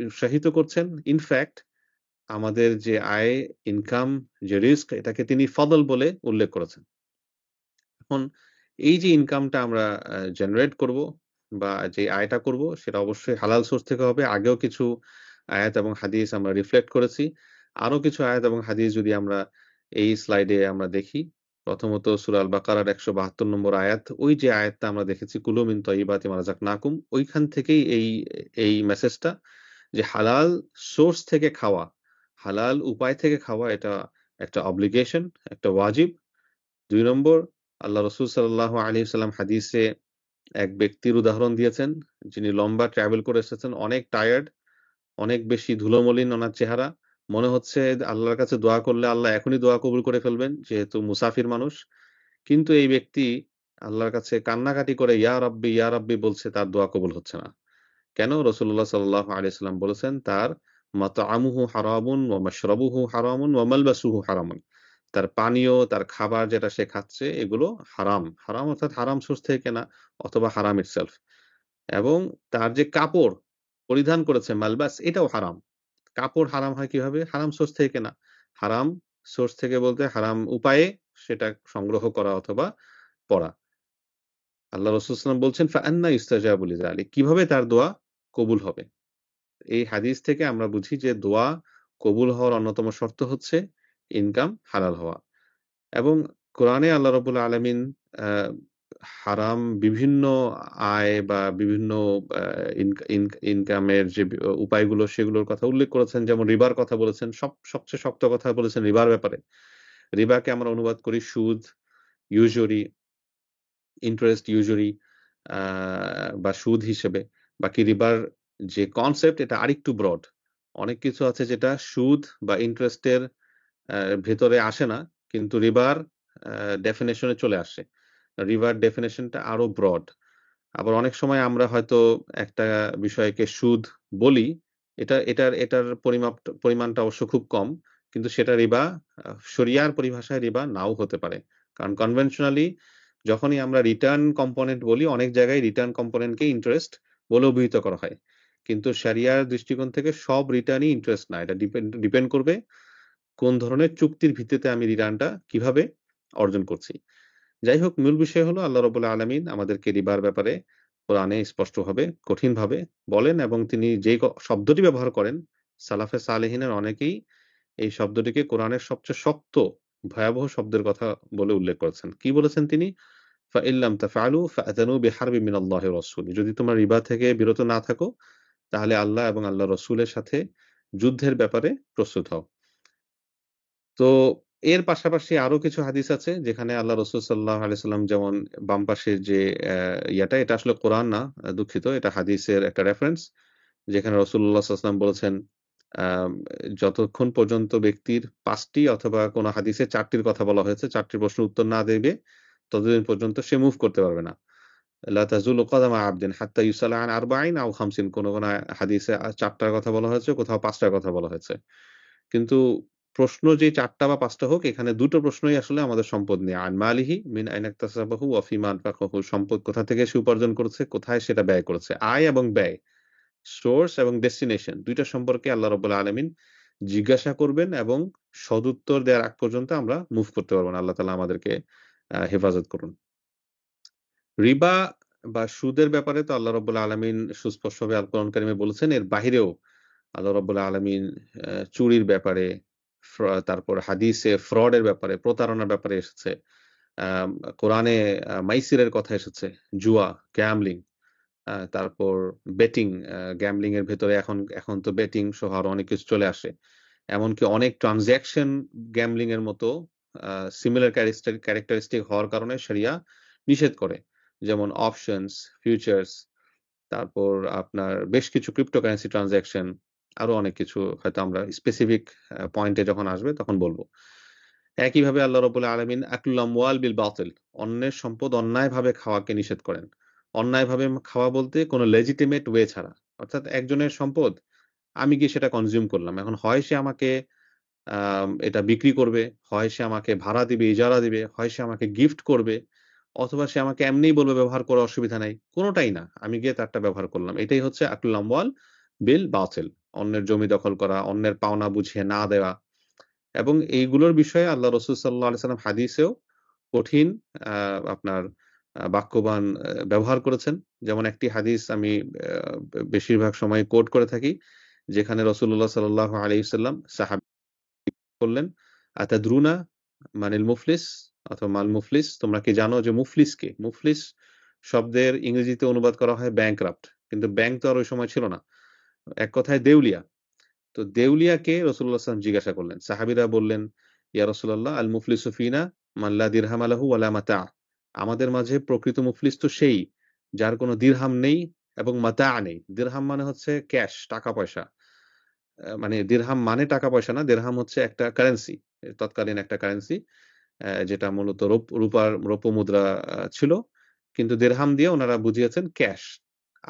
উৎসাহিত করছেন। ইনফ্যাক্ট আমাদের যে আয়, ইনকাম, যে রিস্ক, এটাকে তিনি ফদল বলে উল্লেখ করেছেন। এখন এই যে ইনকামটা আমরা জেনারেট করব বা যে আয়টা করব, সেটা অবশ্যই হালাল সোর্স থেকে হবে। আগেও কিছু আয়াত এবং হাদিস আমরা রিফ্লেক্ট করেছি। আরো কিছু আয়াত এবং হাদিস যদি আমরা এই স্লাইডে আমরা দেখি, প্রথমত সূরা আল বাকারার ১৭২ নম্বর আয়াত, ওই যে আয়াতটা আমরা দেখেছি, কুলু মিন তয়্যিবাতি মা রাযাকনাকুম, ওইখান থেকেই এই মেসেজটা যে হালাল সোর্স থেকে খাওয়া, হালাল উপায় থেকে খাওয়া, এটা একটা অব্লিগেশন, একটা ওয়াজিব। ২ নম্বর, আল্লাহ রাসূল সাল্লাল্লাহু আলাইহি ওয়াসাল্লাম হাদিসে এক ব্যক্তির উদাহরণ দিয়েছেন, যিনি লম্বা ট্রাভেল করে এসেছেন, অনেক টায়ার্ড, অনেক বেশি ধুলোমলিন ওনার চেহারা। মনে হচ্ছে আল্লাহর কাছে দোয়া করলে আল্লাহ এখনই দোয়া কবুল করে ফেলবেন, যেহেতু মুসাফির মানুষ। কিন্তু এই ব্যক্তি আল্লাহর কাছে কান্নাকাটি করে ইয়া রাব্বি, ইয়া রাব্বি বলছে, তার দোয়া কবুল হচ্ছে না। কেন? রাসূলুল্লাহ সাল্লাল্লাহু আলাইহি ওয়াসাল্লাম বলেছেন, তার মাতআমুহু হারামুন ওয়া মাশরাবুহু হারামুন ওয়া মালবাসুহু হারামুন। তার পানীয়, তার খাবার যেটা সে খাচ্ছে, এগুলো হারাম। হারাম অর্থাৎ হারাম সোর্স থেকে কেনা অথবা হারাম ইটসেলফ। এবং তার যে কাপড় পরিধান করেছে, মালবাস, এটাও হারাম। কাপড় হারাম হয় কিভাবে? হারাম সোর্স থেকে কেনা। হারাম সোর্স থেকে বলতে হারাম উপায়ে সেটা সংগ্রহ করা অথবা পড়া। আল্লাহ রাসূল সাল্লাল্লাহু আলাইহি ওয়াসাল্লাম বলছেন, ফাআন্না ইউস্তাজাবু লিযালিক, কিভাবে তার দোয়া কবুল হবে? এই হাদিস থেকে আমরা বুঝি যে দোয়া কবুল হওয়ার অন্যতম শর্ত হচ্ছে ইনকাম হালাল হওয়া। এবং কোরআনে আল্লাহ রাব্বুল আলামিন আ হারাম বিভিন্ন আয় বা বিভিন্ন আ ইনকামের যে উপায়গুলো, সেগুলোর কথা উল্লেখ করেছেন। যেমন রিবার কথা বলেছেন। সবচেয়ে শক্ত কথা বলেছেন রিবার ব্যাপারে। রিবাকে আমরা অনুবাদ করি সুদ, ইউজুরি, ইন্টারেস্ট, ইউজুরি বা সুদ হিসেবে, বাকি রিবার যে কনসেপ্ট এটা আরেকটু ব্রড। অনেক কিছু আছে যেটা সুদ বা ইন্টারেস্টের ভেতরে আসে না, কিন্তু রিবার ডেফিনেশনে চলে আসে। রিবার ডেফিনেশনটা আরো ব্রড। আবার অনেক সময় আমরা হয়তো একটা বিষয়কে সুদ বলি, এটার পরিমাণটা অবশ্য খুব কম, কিন্তু সেটা রিবা শরিয়ার পরিভাষায় রিবা নাও হতে পারে। কারণ কনভেনশনালি যখনই আমরা রিটার্ন কম্পোনেন্ট বলি, অনেক জায়গায় রিটার্ন কম্পোনেন্টকে ইন্টারেস্ট বলে অভিহিত করা হয়, কিন্তু শরিয়ার দৃষ্টিকোণ থেকে সব রিটার্নই ইন্টারেস্ট না। এটা ডিপেন্ড করবে কোন ধরনের চুক্তির ভিত্তিতে আমি রিটার্নটা কিভাবে অর্জন করছি। যাই হোক, মূল বিষয় হলো আল্লাহ রাব্বুল আলামিন আমাদেরকে রিবার ব্যাপারে কোরআনে স্পষ্টভাবে কঠিনভাবে বলেন, এবং তিনি যে শব্দটি ব্যবহার করেন, সালাফে সালেহিনের অনেকেই এই শব্দটিকে কোরআনের সবচেয়ে শক্ত ভয়াবহ শব্দের কথা বলে উল্লেখ করেছেন। কি বলেছেন তিনি? ফাইল্লাম তাফআলু ফাআযানু বিহারবিন মিনাল্লাহি ওয়া রাসূলি। যদি তোমরা রিবা থেকে বিরত না থাকো, তাহলে আল্লাহ এবং আল্লাহর রাসূলের সাথে যুদ্ধের ব্যাপারে প্রস্তুত হও। তো এর পাশাপাশি আরো কিছু হাদিস আছে যেখানে আল্লাহ রাসূল সাল্লাল্লাহু আলাইহি সাল্লাম, যেমন বাম পাশের যে এটা আসলে কোরআন না, দুঃখিত, এটা হাদিসের একটা রেফারেন্স, যেখানে রাসূলুল্লাহ সাল্লাল্লাহু আলাইহি ওয়াসাল্লাম বলেছেন, আম যতক্ষণ পর্যন্ত ব্যক্তির ৫টি অথবা কোন হাদিসে ৪টির কথা বলা হয়েছে, ৪টির প্রশ্নের উত্তর না দেবে, ততদিন পর্যন্ত সে মুভ করতে পারবে না। লা তাযুলু কদামা আবদিন হাত্তা ইউসালা আন আরবাঈন আও খামসিন। কোন হাদিসে ৪টার কথা বলা হয়েছে, কোথাও ৫টার কথা বলা হয়েছে। কিন্তু প্রশ্ন যে ৪টা বা ৫টা হোক, এখানে ২ টো প্রশ্নই আসলে আমাদের সম্পদ নিয়ে। আন মালিহি মিন আইনা ইকতাসাবাহু ওয়া ফিমা আনফাকাহু। সম্পদ কোথা থেকে সে উপার্জন করেছে, কোথায় সেটা ব্যয় করেছে। আয় এবং ব্যয়, সোর্স এবং ডেস্টিনেশন, ২ টা সম্পর্কে আল্লাহ রাব্বুল আলামিন জিজ্ঞাসা করবেন, এবং সদুত্তর দেওয়ার আগ পর্যন্ত আমরা মুভ করতে পারব না। আল্লাহ তাআলা আমাদেরকে হেফাজত করুন। রিবা বা সুদের ব্যাপারে তো আল্লাহ রাব্বুল আলামিন সুস্পষ্টভাবে আল কোরআন কারিমে বলেছেন। এর বাহিরেও আল্লাহ রাব্বুল আলামিন চুরির ব্যাপারে, তারপর হাদিসে ফ্রডের ব্যাপারে, প্রতারণার ব্যাপারে এসেছে। আম কোরআনে মাইসিরের কথা এসেছে, জুয়া, গ্যাম্বলিং, তারপর বেটিং, গ্যাম্বলিং এর ভেতরে এখন তো বেটিং সহ আরো অনেক কিছু চলে আসে। এমনকি অনেক ট্রান্সেকশন গ্যাম্বলিং এর মতো সিমিলার ক্যারেক্টারিস্টিক হওয়ার কারণে শরিয়া নিষেধ করে। যেমন অপশনস, ফিউচার্স, তারপর আপনার বেশ কিছু ক্রিপ্টোকারেন্সি ট্রান্সেকশন, আরো অনেক কিছু হয়তো আমরা স্পেসিফিক পয়েন্টে যখন আসবে তখন বলবো। একইভাবে আল্লাহ রাব্বুল আলামিন আকুল আমওয়াল বিল বাতিল, অন্যের সম্পদ অন্যায়ভাবে খাওয়াকে নিষেধ করেন। অন্যায়ভাবে খাওয়া বলতে কোনো লেজিটিমেট ওয়ে ছাড়া। অর্থাৎ একজনের সম্পদ আমি গিয়ে সেটা কনজিউম করলাম। এখন হয় সে আমাকে এটা বিক্রি করবে, হয় সে আমাকে ভাড়া দিবে, ইজারা দিবে, হয় সে আমাকে গিফট করবে, অথবা সে আমাকে এমনিই বলবে ব্যবহার করার অসুবিধা নাই। কোনটাই না। আমি গিয়ে তারটা ব্যবহার করলাম। এটাই হচ্ছে আকুল আমওয়াল বিল বাতিল। অন্যের জমি দখল করা, অন্যের পাওনা বুঝিয়ে না দেওয়া। এবং এইগুলোর বিষয়ে আল্লাহ রাসূল সাল্লাল্লাহু আলাইহি সাল্লাম হাদিসেও কঠিন আপনার বাক্যবান ব্যবহার করেছেন। যেমন একটি হাদিস আমি বেশিরভাগ সময় কোট করে থাকি, যেখানে রাসূলুল্লাহ সাল্লাল্লাহু আলাইহি ওয়াসাল্লাম সাহাবী বললেন, আতাদরুনা মানিল মুফলিস, অথবা মাল মুফলিস, তোমরা কি জানো যে মুফলিস কে? মুফলিস শব্দের ইংরেজিতে অনুবাদ করা হয় ব্যাংকরাপ্ট, কিন্তু ব্যাংক তো আর ওই সময় ছিল না। এক কথায় দেউলিয়া। তো দেউলিয়াকে রাসূলুল্লাহ সাল্লাল্লাহু আলাইহি ওয়াসাল্লাম জিজ্ঞাসা করলেন। সাহাবীরা বললেন, ইয়া রাসূলুল্লাহ, আল মুফলিসু ফিনা মান লা দিরহাম লাহু ওয়া লা মাতা'। আমাদের মাঝে প্রকৃত মুফলিস তো সেই যার কোনো দিরহাম নেই এবং মাতা' নেই। দিরহাম মানে হচ্ছে ক্যাশ, টাকা পয়সা। মানে দিরহাম মানে টাকা পয়সা না, দিরহাম হচ্ছে একটা কারেন্সি, তৎকালীন একটা কারেন্সি, যেটা মূলত রৌপ্য মুদ্রা ছিল। কিন্তু দিরহাম দিয়ে ওনারা বুঝিয়েছেন ক্যাশ।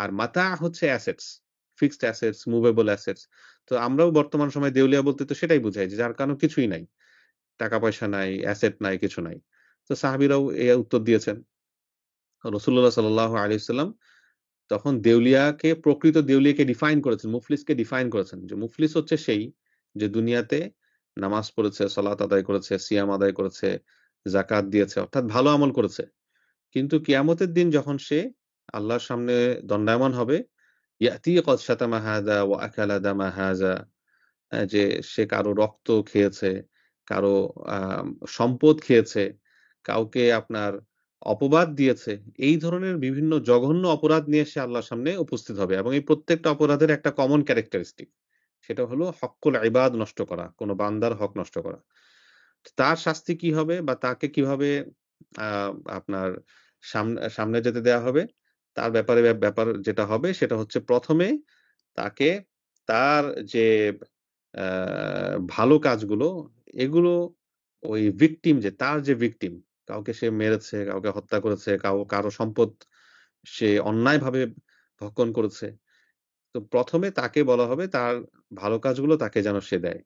আর মাতা হচ্ছে assets, fixed assets, movable assets. তো আমরাও বর্তমান সময়ে দেউলিয়া বলতে তো সেটাই বুঝাই, যে যার কারণে কিছুই নাই, টাকা পয়সা নাই, অ্যাসেট নাই, কিছু নাই। তো সাহাবীরাও এই উত্তর দিয়েছেন। রাসূলুল্লাহ সাল্লাল্লাহু আলাইহি ওয়াসাল্লাম তখন প্রকৃত দেউলিয়াকে ডিফাইন করেছেন, মুফলিসকে ডিফাইন করেছেন, যে মুফলিস হচ্ছে সেই যে দুনিয়াতে নামাজ পড়েছে, সালাত আদায় করেছে, সিয়াম আদায় করেছে, যাকাত দিয়েছে, অর্থাৎ ভালো আমল করেছে। কিন্তু কিয়ামতের দিন যখন সে আল্লাহর সামনে দণ্ডায়মান হবে, ইয়াতি ক্বাদ শাতামা হাযা ওয়া আকালা দামা হাযা, যে সে কারো রক্ত খেয়েছে, কারো সম্পদ খেয়েছে, কাউকে আপনার অপবাদ দিয়েছে। এই ধরনের বিভিন্ন জঘন্য অপরাধ নিয়ে সে আল্লাহর সামনে উপস্থিত হবে, এবং এই প্রত্যেকটা অপরাধের একটা কমন ক্যারেক্টারিস্টিক। সেটা হলো হক্কুল ইবাদ নষ্ট করা, কোন বান্দার হক নষ্ট করা। তার শাস্তি কি হবে, বা তাকে কিভাবে আ আপনার সামনে যেতে দেয়া হবে। তার ব্যাপার যেটা হবে সেটা হচ্ছে প্রথমে তাকে তার যে ভালো কাজগুলো এগুলো ওই ভিকটিম তার যে ভিকটিম কাউকে সে মেরেছে, কাউকে হত্যা করেছে, কারো সম্পদ সে অন্যায়ভাবে ভক্ষণ করেছে। তো প্রথমে তাকে বলা হবে তার ভালো কাজগুলো তাকে যেন সে দেয়।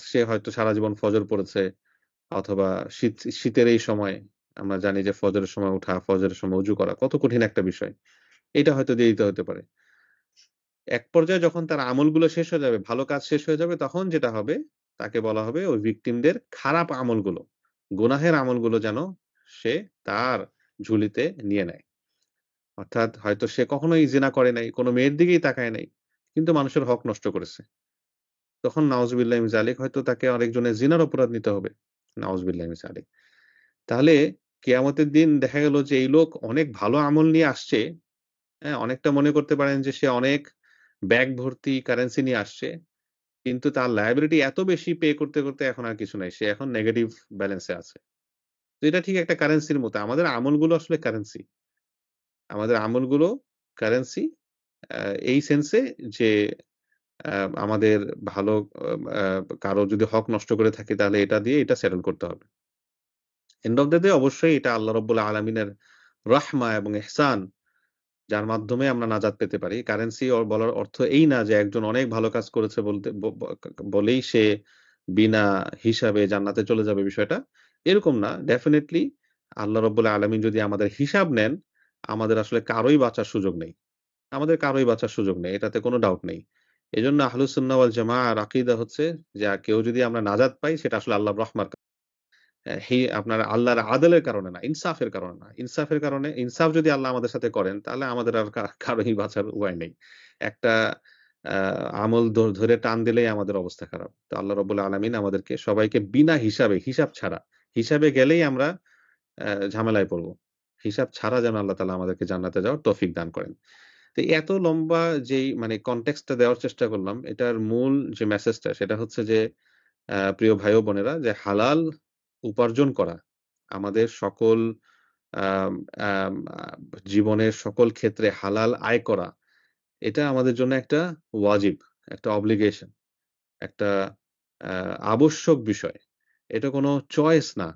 সে হয়তো সারা জীবন ফজর পড়েছে অথবা শীতের এই সময় আমরা জানি যে ফজরের সময় উঠা, ফজরের সময় ওযু করা কত কঠিন একটা বিষয়। এটা হয়তো দিয়ে দিতে হতে পারে। এক পর্যায়ে যখন তার আমলগুলো শেষ হয়ে যাবে, ভালো কাজ শেষ হয়ে যাবে, তখন যেটা হবে তাকে বলা হবে ওই ভিকটিমদের খারাপ আমলগুলো, গুনাহের আমলগুলো যেন সে তার ঝুলিতে নিয়ে নেয়। অর্থাৎ হয়তো সে কখনোই জিনা করে নাই, কোনো মেয়ের দিকেই তাকায় নাই, কিন্তু মানুষের হক নষ্ট করেছে। তখন নাউজুবিল্লাহি মিন যালিক হয়তো তাকে আরেকজনের জিনার অপরাধ নিতে হবে। নাউজুবিল্লাহি মিন যালিক। তাহলে কিয়ামতের দিন দেখা গেল যে এই লোক অনেক ভালো আমল নিয়ে আসছে। হ্যাঁ? অনেকটা মনে করতে পারেন যে সে অনেক ব্যাগ ভর্তি কারেন্সি নিয়ে আসছে। কিন্তু তার লায়াবিলিটি এত বেশি পে করতে এখন আর কিছু নাই। সে এখন নেগেটিভ ব্যালেন্সে আছে। তো এটা ঠিক একটা কারেন্সির মতো। আমাদের আমলগুলো আসলে কারেন্সি। আমাদের আমলগুলো কারেন্সি আ এই সেন্সে যে আ আমাদের ভালো আ কারো যদি হক নষ্ট করে থাকি তাহলে এটা দিয়ে এটা সেটেল করতে হবে। এন্ড অফ দ্যা ডে অবশ্যই এটা আল্লাহ রাব্বুল আলামিনের রাহমা এবং ইহসান যার মাধ্যমে আমরা নাজাত পেতে পারি। কারেন্সি বলার অর্থ এই না যে একজন অনেক ভালো কাজ করেছে বলতে ব ব বলেই সে বিনা হিসাবে জান্নাতে চলে যাবে বিষয়টা। এরকম না। ডেফিনিটলি আল্লাহ রাব্বুল আলামিন যদি আমাদের হিসাব নেন, আমাদের আসলে কারোই বাঁচার সুযোগ নেই। আমাদের কারোই বাঁচার সুযোগ নেই। এটাতে কোনো ডাউট নেই। এজন্য আহলুস সুন্নাহ ওয়াল জামাআহর আকীদা হচ্ছে যে কেউ যদি আমরা নাজাত পাই সেটা আসলে আল্লাহর রহমার আপনার আল্লাহর আদলের কারণে না, ইনসাফের কারণে না। ইনসাফের কারণে ইনসাফ যদি আল্লাহ আমাদের সাথে করেন তাহলে আমাদের আর কারোই বাঁচার উপায় নেই। একটা আ আমল ধরে টান দিলেই আমাদের অবস্থা খারাপ। তো আল্লাহ রাব্বুল আলামিন আমাদেরকে সবাইকে বিনা হিসাবে, হিসাব ছাড়া, হিসাবে গেলেই আমরা ঝামেলায় পড়ব। হিসাব ছাড়া যেন আল্লাহ তাআলা আমাদেরকে জান্নাতে যাওয়ার তৌফিক দান করেন। তো এত লম্বা যেই মানে কনটেক্সট টা দেওয়ার চেষ্টা করলাম, এটার মূল যে মেসেজটা সেটা হচ্ছে যে প্রিয় ভাই ও বোনেরা যে হালাল উপার্জন করা আমাদের সকল আম আম আ জীবনের সকল ক্ষেত্রে হালাল আয় করা, এটা আমাদের জন্য একটা ওয়াজিব, একটা অব্লিগেশন, একটা আ আবশ্যক বিষয়। এটা কোনো চয়েস না,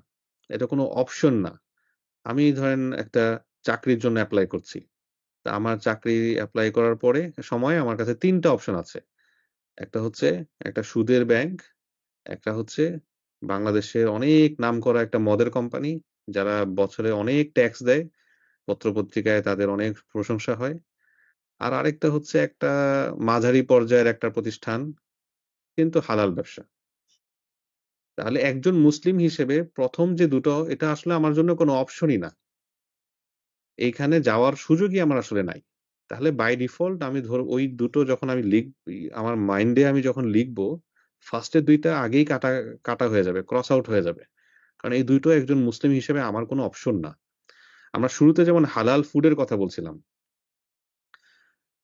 এটা কোনো অপশন না। আমি ধরেন একটা চাকরির জন্য এপ্লাই করছি। তা আমার চাকরি এপ্লাই করার পরে সময় আমার কাছে ৩ টা অপশন আছে। একটা হচ্ছে একটা সুদের ব্যাংক, একটা হচ্ছে বাংলাদেশের অনেক নামকরা একটা মদের কোম্পানি, যারা বছরে অনেক ট্যাক্স দেয়। পত্র-পত্রিকায় তাদের অনেক প্রশংসা হয়। আর আরেকটা হচ্ছে একটা মাঝারি পর্যায়ের একটা প্রতিষ্ঠান, কিন্তু হালাল ব্যবসা। তাহলে একজন মুসলিম হিসেবে ১ম যে দুটো এটা আসলে আমার জন্য কোনো অপশনই না। এইখানে যাওয়ার সুযোগই আমার আসলে নাই। তাহলে বাই ডিফল্ট আমি ওই দুটো যখন আমি আমার মাইন্ডে আমি যখন লিখবো, ফার্স্ট এর ২ টা আগেই কাটা হয়ে যাবে, ক্রস আউট হয়ে যাবে। কারণ এই ২ টো একজন মুসলিম হিসেবে আমার কোনো অপশন না। আমরা শুরুতে যেমন হালাল ফুডের কথা বলছিলাম।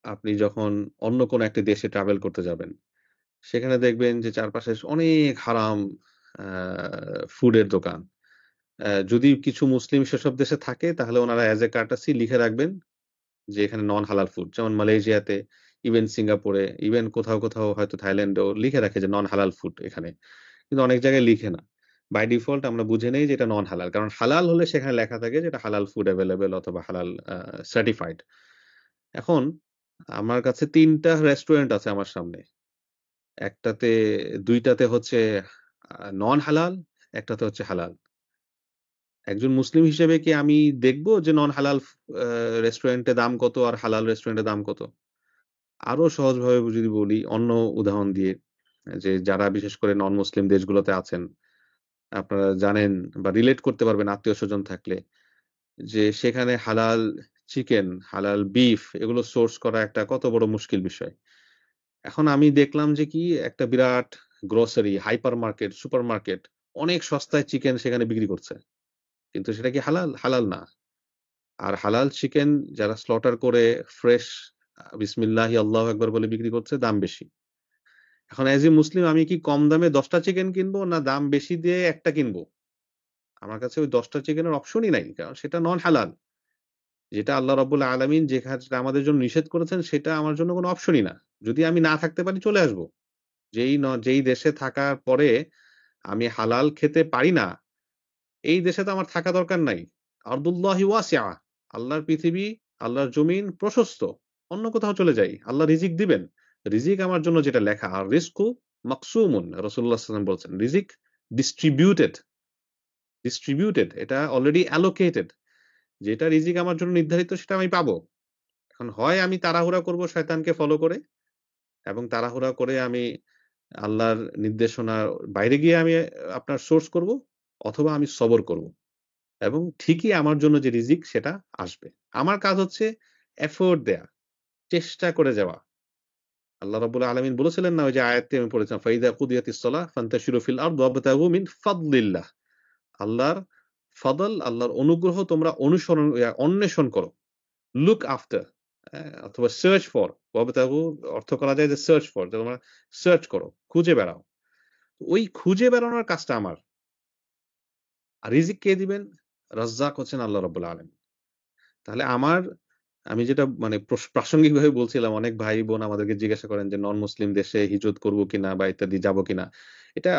আপনি যখন অন্য কোনো একটি দেশে ট্রাভেল করতে যাবেন, সেখানে দেখবেন যে চারপাশে অনেক হারাম আ ফুডের দোকান। যদি কিছু মুসলিম সেসব দেশে থাকে তাহলে উনারা এস এ কার্টেসি লিখে রাখবেন যে এখানে নন হালাল ফুড। যেমন মালয়েশিয়াতে, ইভেন সিঙ্গাপুরে, ইভেন কোথাও হয়তো থাইল্যান্ডেও লিখে রাখে যে নন হালাল ফুড এখানে। কিন্তু অনেক জায়গায় লিখে না। বাই ডিফল্ট আমরা বুঝে নেই যে এটা নন হালাল। কারণ হালাল হলে সেখানে লেখা থাকে যে এটা হালাল ফুড এভেইলেবল অথবা হালাল সার্টিফাইড। এখন আমার কাছে ৩ টা রেস্টুরেন্ট আছে আমার সামনে। একটাতে ২ টাতে হচ্ছে নন হালাল, একটাতে হচ্ছে হালাল। একজন মুসলিম হিসেবে কি আমি দেখব যে নন হালাল আ রেস্টুরেন্টে দাম কত আর হালাল রেস্টুরেন্টে দাম কত? আরো সহজভাবে যদি বলি অন্য উদাহরণ দিয়ে যে যারা বিশেষ করে নন মুসলিম দেশগুলোতে আছেন, আপনারা জানেন বা রিলেট করতে পারবেন আত্মীয়স্বজন থাকলে যে সেখানে হালাল চিকেন, হালাল বিফ এগুলো সোর্স করা একটা কত বড় মুশকিল বিষয়। এখন আমি দেখলাম যে কি একটা বিরাট গ্রোসারি, হাইপার মার্কেট, সুপারমার্কেট অনেক সস্তায় চিকেন সেখানে বিক্রি করছে। কিন্তু সেটা কি হালাল? হালাল না। আর হালাল চিকেন যারা স্লটার করে ফ্রেশ বিসমিল্লাহি আল্লাহু আকবার বলে বিক্রি করছে দাম বেশি। এখন এজ এ মুসলিম আমি কি কম দামে ১০ টা চিকেন কিনবো না দাম বেশি দিয়ে একটা কিনবো? আমার কাছে ওই ১০ টা চিকেনের অপশনই নাই। কারণ সেটা নন হালাল। যেটা আল্লাহ রাব্বুল আলামিন যে কাজটা আমাদের জন্য নিষেধ করেছেন সেটা আমার জন্য কোনো অপশনই না। যদি আমি না থাকতে পারি চলে আসবো। যেই দেশে থাকার পরে আমি হালাল খেতে পারি না, এই দেশে তো আমার থাকা দরকার নাই। আরদুল্লাহি ওয়াসিআ। আল্লাহর পৃথিবী, আল্লাহর জমিন প্রশস্ত। অন্য কোথাও চলে যাই। আল্লাহ রিজিক দিবেন। রিজিক আমার জন্য যেটা লেখা, আর রিজকু মাকসুমুন রাসূলুল্লাহ সাল্লাল্লাহু আলাইহি ওয়াসাল্লাম বলছেন। রিজিক ডিস্ট্রিবিউটেড, ডিস্ট্রিবিউটেড। এটা অলরেডি অ্যালোকেটেড। যেটা রিজিক আমার জন্য নির্ধারিত সেটা আমি পাবো। এখন হয় আমি তাড়াহুড়া করব শয়তানকে ফলো করে এবং তাড়াহুড়া করে আমি আল্লাহর নির্দেশনার বাইরে গিয়ে আমি আপনার সোর্স করব, অথবা আমি সবর করব। এবং ঠিকই আমার জন্য যে রিজিক সেটা আসবে। আমার কাজ হচ্ছে এফোর্ট দেয়া, চেষ্টা করে যাওয়া। আল্লাহ রাব্বুল আলামিন বলেছিলেন না, ওই যে আয়াতটি আমি পড়েছিলাম, ফাইদা কুদিয়াতিস সালাহ ফান্তাশিরু ফিল আরদ ওয়াবতাগু মিন ফাদলিল্লাহ। আল্লাহর ফদল, আল্লাহর অনুগ্রহ তোমরা অন্বেষণ করো। লুক আফটার, অথবা সার্চ ফর। ওয়াবতাগু অর্থ করা যায় যে সার্চ ফর, তোমরা সার্চ করো, খুঁজে বেড়াও। ওই খুঁজে বেড়ানোর কাজটা আমার। আর রিজিক কে দিবেন? রাজ্জাক হচ্ছেন আল্লাহ রাব্বুল আলামিন। তাহলে আমি যেটা মানে প্রাসঙ্গিকভাবে বলছিলাম, অনেক ভাই বোন আমাদেরকে জিজ্ঞাসা করেন যে নন মুসলিম দেশে হিজরত করব কিনা বা ইত্যাদি, যাব কিনা। এটা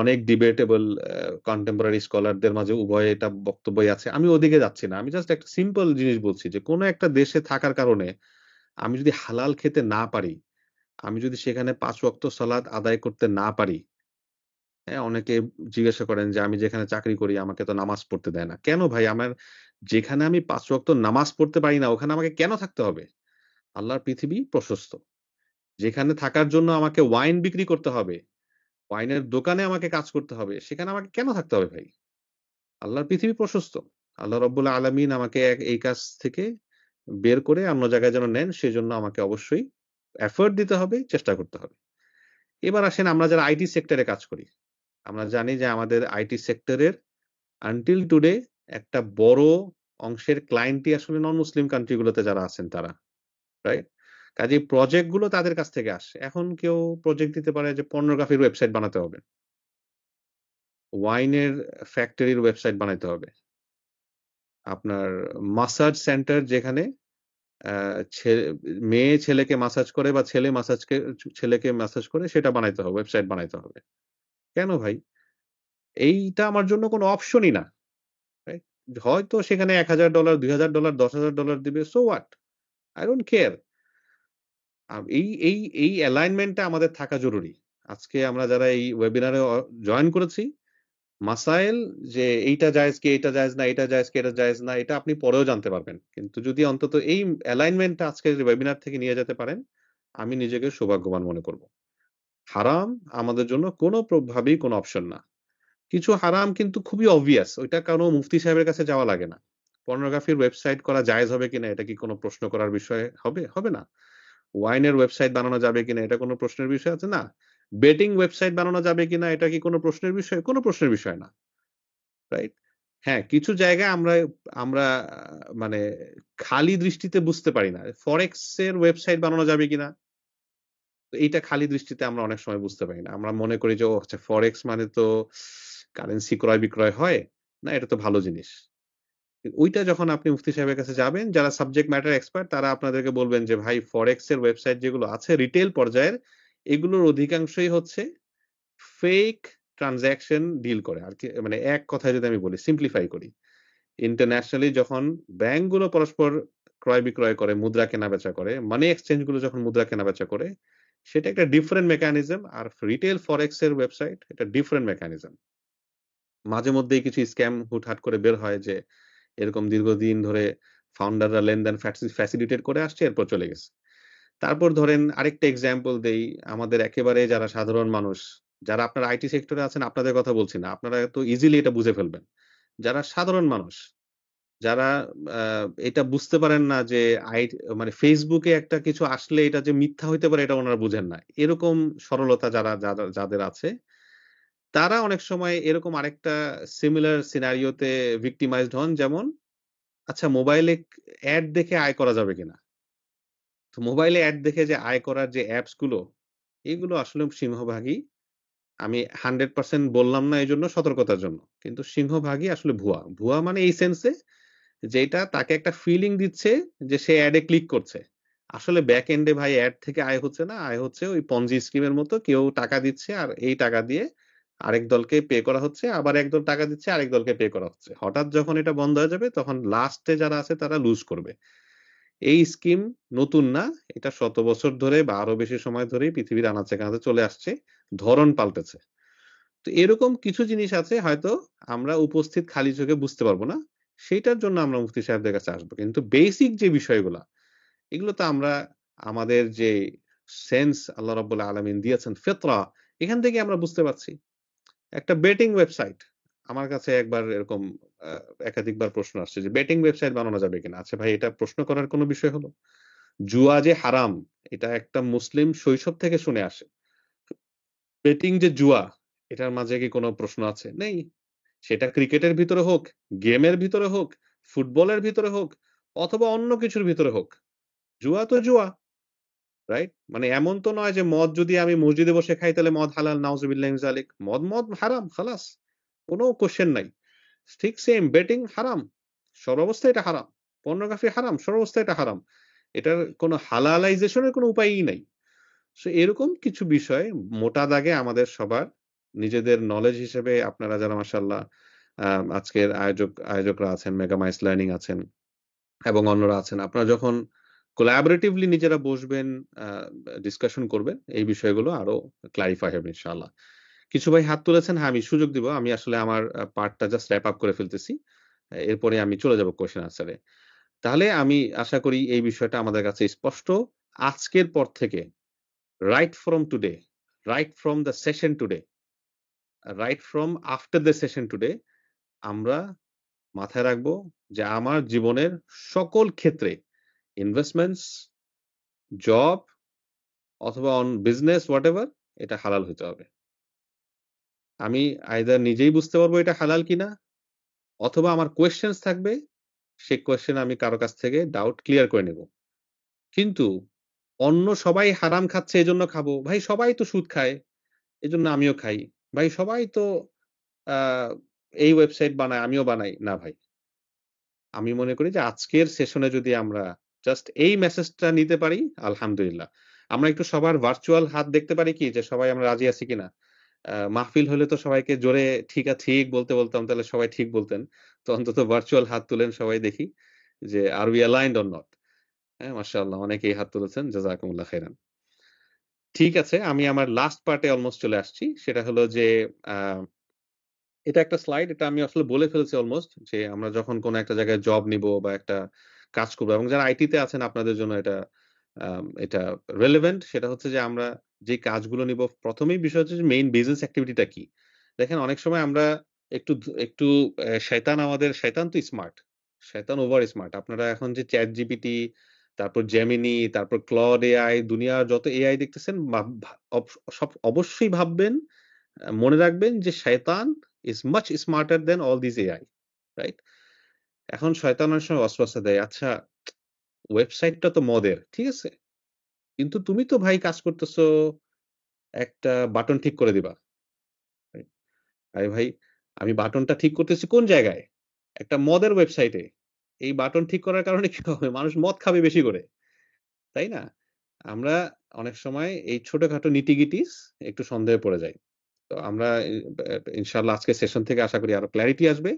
অনেক ডিবেটেবল, কন্টেম্পোরারি স্কলারদের মাঝে উভয় এটা বক্তব্যই আছে। আমি ওদিকে যাচ্ছি না। আমি জাস্ট একটা সিম্পল জিনিস বলছি যে কোন একটা দেশে থাকার কারণে আমি যদি হালাল খেতে না পারি, আমি যদি সেখানে ৫ ওয়াক্ত সালাত আদায় করতে না পারি, হ্যাঁ, অনেকে জিজ্ঞাসা করেন যে আমি যেখানে চাকরি করি আমাকে তো নামাজ পড়তে দেয় না। কেন ভাই? যেখানে আমি ৫ ওয়াক্ত নামাজ পড়তে পারি না ওখানে আমাকে কেন থাকতে হবে? আল্লাহর পৃথিবী প্রশস্ত। যেখানে থাকার জন্য আমাকে ওয়াইন বিক্রি করতে হবে, ওয়াইনের দোকানে আমাকে কাজ করতে হবে, সেখানে আমাকে কেন থাকতে হবে ভাই? আল্লাহর পৃথিবী প্রশস্ত। আল্লাহ রাব্বুল আলামিন আমাকে এই কাজ থেকে বের করে অন্য জায়গায় যেন নেন, সেজন্য আমাকে অবশ্যই এফোর্ট দিতে হবে, চেষ্টা করতে হবে। এবার আসেন আমরা যারা আইটি সেক্টরে কাজ করি। আমরা জানি যে আমাদের আইটি সেক্টরের আনটিল টুডে একটা বড় অংশের ক্লায়েন্টই আসলে নন মুসলিম কান্ট্রি গুলোতে যারা আছেন তারা, রাইট? কাজেই প্রজেক্ট গুলো তাদের কাছ থেকে আসে। এখন কেউ প্রজেক্ট দিতে পারে যে পর্নোগ্রাফির ওয়েবসাইট বানাতে হবে, ওয়াইনের ফ্যাক্টরির ওয়েবসাইট বানাইতে হবে, আপনার মাসাজ সেন্টার যেখানে মেয়ে ছেলেকে মাসাজ করে বা ছেলেকে মাসাজ করে সেটা বানাইতে হবে, ওয়েবসাইট বানাইতে হবে। কেন ভাই? এইটা আমার জন্য কোনো অপশনই না, রাইট? হয়তো সেখানে $১,০০০, $২,০০০, $১০,০০০ দিবে। So what? I don't care. এই অ্যালাইনমেন্টটা আমাদের থাকা জরুরি। আজকে আমরা যারা এই ওয়েবিনারে জয়েন করেছি, মাসাইল যে এইটা জায়েজ কি, এটা জায়েজ না, এটা জায়েজ কি, এটা জায়েজ না, এটা আপনি পরেও জানতে পারবেন। কিন্তু যদি অন্তত এই অ্যালাইনমেন্টটা আজকের ওয়েবিনার থেকে নিয়ে যেতে পারেন, আমি নিজেকে সৌভাগ্যবান মনে করব। হারাম আমাদের জন্য ভাবেই কোনো অপশন না। কিছু হারাম কিন্তু খুবই obvious, ওইটা কারো মুফতি সাহেবের কাছে যাওয়া লাগে না। পর্নোগ্রাফির ওয়েবসাইট করা জায়েজ হবে কিনা এটা কি কোনো প্রশ্ন করার বিষয় হবে? হবে না। ওয়াইনের ওয়েবসাইট বানানো যাবে কিনা এটা কোনো প্রশ্নের বিষয় আছে? না। বেটিং ওয়েবসাইট বানানো যাবে কিনা এটা কি কোনো প্রশ্নের বিষয়? কোনো প্রশ্নের বিষয় না। রাইট? হ্যাঁ, কিছু জায়গায় আমরা আমরা মানে খালি দৃষ্টিতে বুঝতে পারি না। ফরেক্স এর ওয়েবসাইট বানানো যাবে কিনা? এইটা খালি দৃষ্টিতে আমরা অনেক সময় বুঝতে পারি না। আমরা মনে করি যে ও আচ্ছা, ফরেক্স মানে তো কারেন্সি ক্রয় বিক্রয় হয়। না, এটা তো ভালো জিনিস। ওইটা যখন আপনি মুফতি সাহেবের কাছে যাবেন, যারা সাবজেক্ট ম্যাটার এক্সপার্ট তারা আপনাদেরকে বলবেন যে ভাই, ফরেক্স এর ওয়েবসাইট যেগুলো আছে রিটেল পর্যায়ের, এগুলোর অধিকাংশই হচ্ছে ফেক ট্রান্সেকশন ডিল করে। আর কি মানে এক কথায় যদি আমি বলি, সিম্পলিফাই করি। ইন্টারন্যাশনালি যখন ব্যাংকগুলো পরস্পর ক্রয় বিক্রয় করে, মুদ্রা কেনাবেচা করে, মানি এক্সচেঞ্জ গুলো যখন মুদ্রা কেনাবেচা করে, সেটা একটা ডিফারেন্ট মেকানিজম। আর রিটেল ফরেক্স এর ওয়েবসাইট এটা ডিফারেন্ট মেকানিজম। মাঝে মধ্যেই কিছু স্ক্যাম হুটহাট করে বের হয় যে এরকম দীর্ঘদিন ধরে ফাউন্ডাররা লেনদেন ফ্যাসিলিটেট করে আসছে, এরপর চলে গেছে। তারপর ধরেন আরেকটা এক্সাম্পল দেই, আমাদের একেবারে যারা সাধারণ মানুষ, যারা আপনার আইটি সেক্টরে আছেন আপনাদের কথা বলছি না, আপনারা তো ইজিলি এটা বুঝে ফেলবেন। যারা সাধারণ মানুষ, যারা এটা বুঝতে পারেন না যে মানে ফেসবুকে একটা কিছু আসলে এটা যে মিথ্যা হইতে পারে এটা ওনারা বুঝেন না। এরকম সরলতা যাদের আছে, তারা অনেক সময় এরকম আরেকটা সিমিলার সিনারিওতে ভিক্টিমাইজড হন। যেমন, আচ্ছা, মোবাইলে অ্যাড দেখে আয় করা যাবে কিনা? তো মোবাইলে অ্যাড দেখে যে আয় করার যে অ্যাপস গুলো, এগুলো আসলে সিংহভাগই, আমি 100% বললাম না এজন্য সতর্কতার জন্য। কিন্তু সিংহভাগই আসলে ভুয়া। ভুয়া মানে এই সেন্সে যেটা তাকে একটা ফিলিং দিচ্ছে যে সে অ্যাডে ক্লিক করছে। আসলে ব্যাক এন্ডে ভাই অ্যাড থেকে আয় হচ্ছে না, আয় হচ্ছে ওই পঞ্জি স্কিমের মতো, কেউ টাকা দিচ্ছে আর এই টাকা দিয়ে আরেক দলকে পে করা হচ্ছে, আবার একদল টাকা দিচ্ছে আরেক দলকে পে করা হচ্ছে। হঠাৎ যখন এটা বন্ধ হয়ে যাবে তখন লাস্টে যারা আছে তারা লুজ করবে। এই স্কিম নতুন না, এটা শত বছর ধরে বা আরো বেশি সময় ধরেই পৃথিবীর আনাচে কানাচে চলে আসছে, ধরন পাল্টেছে। তো এরকম কিছু জিনিস আছে হয়তো আমরা উপস্থিত খালি চোখে বুঝতে পারবো না, সেটার জন্য আমরা মুফতি সাহেবদের কাছে আসবো। কিন্তু বেসিক যে বিষয়গুলা, এগুলো তো আমরা আমাদের যে সেন্স আল্লাহ রাব্বুল আলামিন দিয়েছেন, ফিতরা, এখান থেকে আমরা বুঝতে পারছি। একটা বেটিং ওয়েবসাইট, আমার কাছে একবার এরকম একাধিকবার প্রশ্ন আসছে যে বেটিং ওয়েবসাইট বানানো যাবে কিনা। আচ্ছা ভাই, এটা প্রশ্ন করার কোনো বিষয় হলো? জুয়া যে হারাম, এটা একটা মুসলিম শৈশব থেকে শুনে আসে। বেটিং যে জুয়া, এটার মাঝে কি কোনো প্রশ্ন আছে? নেই। সেটা ক্রিকেটের ভিতরে হোক, গেমের ভিতরে হোক, ফুটবলের ভিতরে হোক, অথবা অন্য কিছুর ভিতরে হোক, জুয়া তো জুয়া, রাইট? মানে এমন তো নয় যে মদ যদি আমি মসজিদে বসে খাই তাহলে মদ হালাল, নাউজুবিল্লাহি মিন যালিক। মদ মদ হারাম, খালাস, কোনো কোশ্চেন নাই। ঠিক সেম বেটিং হারাম, সর্বাবস্থায় এটা হারাম। পর্নোগ্রাফি হারাম, সর্বাবস্থায় এটা হারাম। এটার কোনো হালালাইজেশনের কোনো উপায়ই নাই। সো এরকম কিছু বিষয় মোটা দাগে আমাদের সবার নিজেদের নলেজ হিসেবে, আপনারা যারা মাশাআল্লাহ আজকের আয়োজকরা আছেন, মেগা মাইস লার্নিং আছেন এবং অন্যরা আছেন, আপনারা যখন কোলাবোরেটিভলি নিজেরা বসবেন, ডিসকাশন করবেন, এই বিষয়গুলো আরো ক্লারিফাই হবে ইনশাআল্লাহ। কিছু ভাই হাত তুলেছেন, হ্যাঁ আমি সুযোগ দিব। আমি আসলে আমার পার্টটা জাস্ট র‍্যাপ আপ করে ফেলতেছি, এরপরে আমি চলে যাব কোয়েশ্চেন আনসারে। তাহলে আমি আশা করি এই বিষয়টা আমাদের কাছে স্পষ্ট। আজকের পর থেকে, right from today, right from the session today, right from after the session today, আমরা মাথায় রাখবো যে আমার জীবনের সকল ক্ষেত্রে ইনভেস্টমেন্টস, জব অথবা অন বিজনেস হোয়াটএভার, এটা হালাল হইতে হবে। আমি আইদার নিজেই বুঝতে পারবো এটা হালাল কিনা, অথবা আমার কোয়েশ্চেনস থাকবে, সেই কোয়েশ্চেন আমি কারো কাছ থেকে ডাউট ক্লিয়ার করে নেব। কিন্তু অন্য সবাই হারাম খাচ্ছে এজন্য খাবো, ভাই সবাই তো সুদ খায় এজন্য আমিও খাই, ভাই সবাই তো এই ওয়েবসাইট বানায় আমিও বানাই না। ভাই আমি মনে করি যে আজকের সেশনে যদি আমরা জাস্ট এই মেসেজটা নিতে পারি, আলহামদুলিল্লাহ। আমরা একটু সবার ভার্চুয়াল হাত দেখতে পারি কি, যে সবাই আমরা রাজি আছি কিনা। মাহফিল হলে তো সবাইকে জোরে ঠিক বলতে বলতাম, তাহলে সবাই ঠিক বলতেন। তো অন্তত ভার্চুয়াল হাত তুলেন সবাই, দেখি যে আর উই অ্যালাইনড অর নট। হ্যাঁ, মাশাআল্লাহ, অনেকেই হাত তুলেছেন, জাযাকুমুল্লাহ খাইরান। ঠিক আছে, আমি আমার লাস্ট পার্টে অলমোস্ট চলে আসছি। সেটা হলো যে এটা একটা স্লাইড, এটা আমি আসলে বলে ফেলছি অলমোস্ট, যে আমরা যখন কোন একটা জায়গায় জব নিব বা একটা কাজ করব, এবং যারা আইটিতে আছেন আপনাদের জন্য এটা রেলেভেন্ট। সেটা হচ্ছে যে আমরা যে কাজগুলো নিব, প্রথমেই বিষয় হচ্ছে যে মেইন বিজনেস অ্যাক্টিভিটিটা কি। দেখেন অনেক সময় আমরা একটু শয়তান তো স্মার্ট, শয়তান ওভার স্মার্ট। আপনারা এখন যে চ্যাট জিপিটি, তারপর জেমিনি, তারপর ক্লড এআই, দুনিয়ার যত এআই দেখতেছেন, সব অবশ্যই ভাববেন, মনে রাখবেন যে শয়তান is much smarter than all these AI, right? এখন শয়তান অনেক সময় ওয়াসওয়াসা দেয়, আচ্ছা ওয়েবসাইটটা তো মদের, ঠিক আছে, কিন্তু তুমি তো ভাই কাজ করতেছো, একটা বাটন ঠিক করে দিবা। Right? আরে ভাই, আমি বাটনটা ঠিক করতেছি কোন জায়গায়? একটা মদের ওয়েবসাইটে। এই বাটন ঠিক করার কারণে কি হবে? মানুষ মদ খাবে বেশি করে, তাই না? আমরা অনেক সময় এই ছোটখাটো nitty-gritties একটু সন্দেহে পড়ে যাই। তো আমরা ইনশাআল্লাহ আজকের সেশন থেকে আশা করি আরো ক্লারিটি আসবে।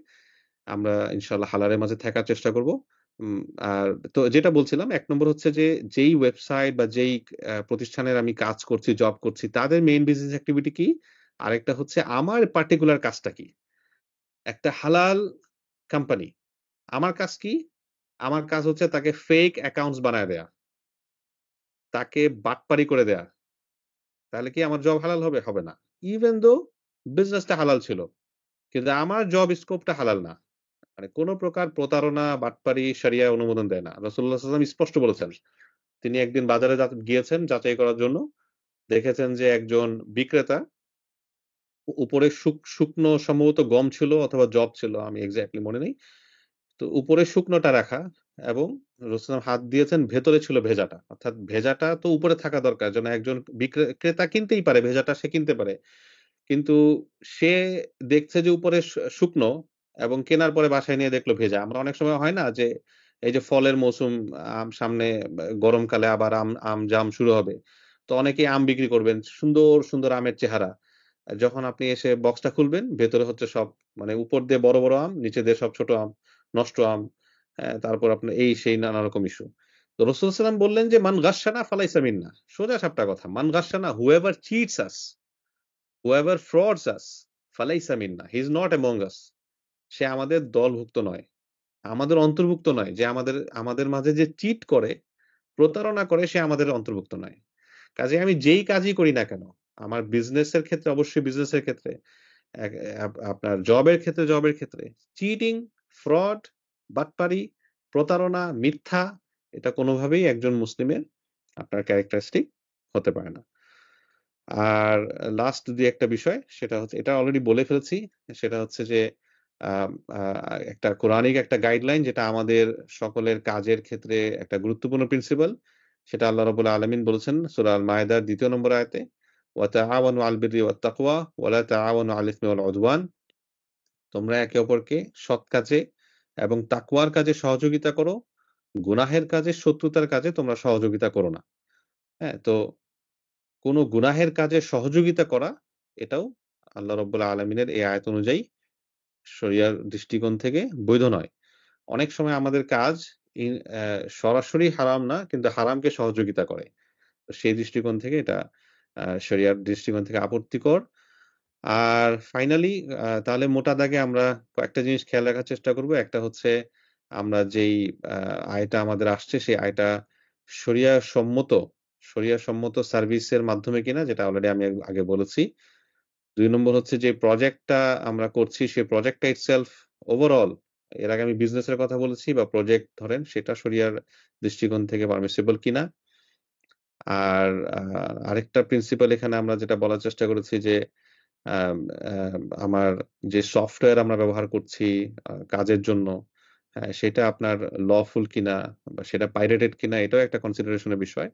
আমরা ইনশাআল্লাহ হালালের মাঝে থাকার চেষ্টা করব। আর তো যেটা বলছিলাম, ১ নম্বর হচ্ছে যে যেই ওয়েবসাইট বা যেই প্রতিষ্ঠানের আমি কাজ করছি, জব করছি, তাদের মেইন বিজনেস অ্যাক্টিভিটি কি? আরেকটা হচ্ছে আমার পার্টিকুলার কাজটা কি? একটা হালাল কোম্পানি, আমার কাজ কি? আমার কাজ হচ্ছে তাকে ফেক অ্যাকাউন্টস বানায় দেয়া, তাকে বাটপারি করে দেয়া। তাহলে কি আমার জব হালাল হবে? হবে না। ইভেন দো বিজনেসটা হালাল ছিল, কিন্তু আমার জব স্কোপটা হালাল না। মানে কোন প্রকার প্রতারণা, বাটপারি শরিয়া অনুমোদন দেয় না। রাসূলুল্লাহ সাল্লাল্লাহু আলাইহি ওয়াসাল্লাম স্পষ্ট বলেছেন। তিনি একদিন বাজারে গিয়েছেন যাচাই করার জন্য। দেখেছেন যে একজন বিক্রেতা, উপরে শুকনো সম্ভবত গম ছিল অথবা যব ছিল, আমি এক্সাক্টলি মনে নেই। তো উপরে শুকনোটা রাখা, এবং রাসূলুল্লাহ হাত দিয়েছেন, ভেতরে ছিল ভেজাটা। অর্থাৎ ভেজাটা তো উপরে থাকা দরকার, যেন একজন ক্রেতা কিনতেই পারে, ভেজাটা সে কিনতে পারে। কিন্তু সে দেখছে যে উপরে শুকনো, এবং কেনার পরে বাসায় নিয়ে দেখলো ভেজা। আমরা অনেক সময় হয় না যে এই যে ফলের মৌসুম, সামনে গরমকালে আবার আম জাম শুরু হবে, তো অনেকেই আম বিক্রি করবেন, সুন্দর সুন্দর আমের চেহারা। যখন আপনি এসে বক্সটা খুলবেন, ভেতরে হচ্ছে সব, মানে উপর দিয়ে বড় বড় আম, নিচে দিয়ে সব ছোট আম, নষ্ট আম, তারপর আপনার এই সেই নানা রকম ইস্যু। তো রাসূল সাল্লাল্লাহু আলাইহি ওয়াসাল্লাম বললেন যে মান গাশশানা ফালাইসা মিন্না, সোজা সাপটা কথা, মান গাশশানা, whoever cheats us, whoever frauds us, ফালাইসা মিন্না, he is not among us, সে আমাদের দলভুক্ত নয়, আমাদের অন্তর্ভুক্ত নয়। যে আমাদের আমাদের মাঝে যে চিট করে, প্রতারণা করে, সে আমাদের অন্তর্ভুক্ত নয়। কাজেই আমি যেই কাজই করি না কেন, আমার বিজনেসের ক্ষেত্রে অবশ্যই বিজনেসের ক্ষেত্রে, আপনার জবের ক্ষেত্রে চিটিং, ফ্রড, বাটপারি, প্রতারণা, মিথ্যা, এটা কোনোভাবেই একজন মুসলিমের আপনার ক্যারেক্টারিস্টিক হতে পারে না। আর লাস্ট একটা বিষয়, সেটা হচ্ছে, এটা অলরেডি বলে ফেলছি, সেটা হচ্ছে যে একটা কোরআনিক একটা গাইডলাইন, যেটা আমাদের সকলের কাজের ক্ষেত্রে একটা গুরুত্বপূর্ণ প্রিন্সিপাল। সেটা আল্লাহ রাব্বুল আলামিন বলেছেন সূরা আল মায়েদার ২য় নম্বর আয়াতে, ওয়া তাআওয়ানু আলাল বিররি ওয়াত তাকওয়া ওয়া লা তাআওয়ানু আলাল ইসমি ওয়াল উদওয়ান, তোমরা একে অপরকে সৎ কাজে এবং তাকওয়ার কাজে সহযোগিতা করো, গুনাহের কাজে, শত্রুতার কাজে তোমরা সহযোগিতা করো না। হ্যাঁ? তো কোন গুনাহের কাজে সহযোগিতা করা, এটাও আল্লাহ রাব্বুল আলামিনের এই আয়াত অনুযায়ী শরিয়ার দৃষ্টিকোণ থেকে বৈধ নয়। অনেক সময় আমাদের কাজ ইন অ্যা সরাসরি হারাম না, কিন্তু হারামকে সহযোগিতা করে। তো সেই দৃষ্টিকোণ থেকে এটা শরিয়ার দৃষ্টিকোণ থেকে আপত্তিকর। আর ফাইনালি তাহলে মোটা দাগে আমরা কয়েকটা জিনিস খেয়াল রাখার চেষ্টা করব। একটা হচ্ছে, আমরা যেই আ আয়টা আমাদের আসছে, সেই আয়টা শরিয়া সম্মত শরিয়া সম্মত সার্ভিসের মাধ্যমে কিনা, যেটা অলরেডি আমি আগে বলেছি। ২ নম্বর হচ্ছে যে প্রজেক্টটা আমরা করছি, সেই প্রজেক্টটা ইটসেলফ ওভারঅল, এর আগে আমি বিজনেসের কথা বলেছি, বা প্রজেক্ট ধরেন, সেটা শরিয়ার দৃষ্টিকোণ থেকে পারমিসিবল কিনা। আর আরেকটা প্রিন্সিপাল এখানে আমরা যেটা বলার চেষ্টা করেছি যে, আম আম আমার যে সফটওয়্যার আমরা ব্যবহার করছি কাজের জন্য, সেটা আপনার লফুল কিনা, বা সেটা পাইরেটেড কিনা, এটাও একটা কনসিডারেশন এর বিষয়।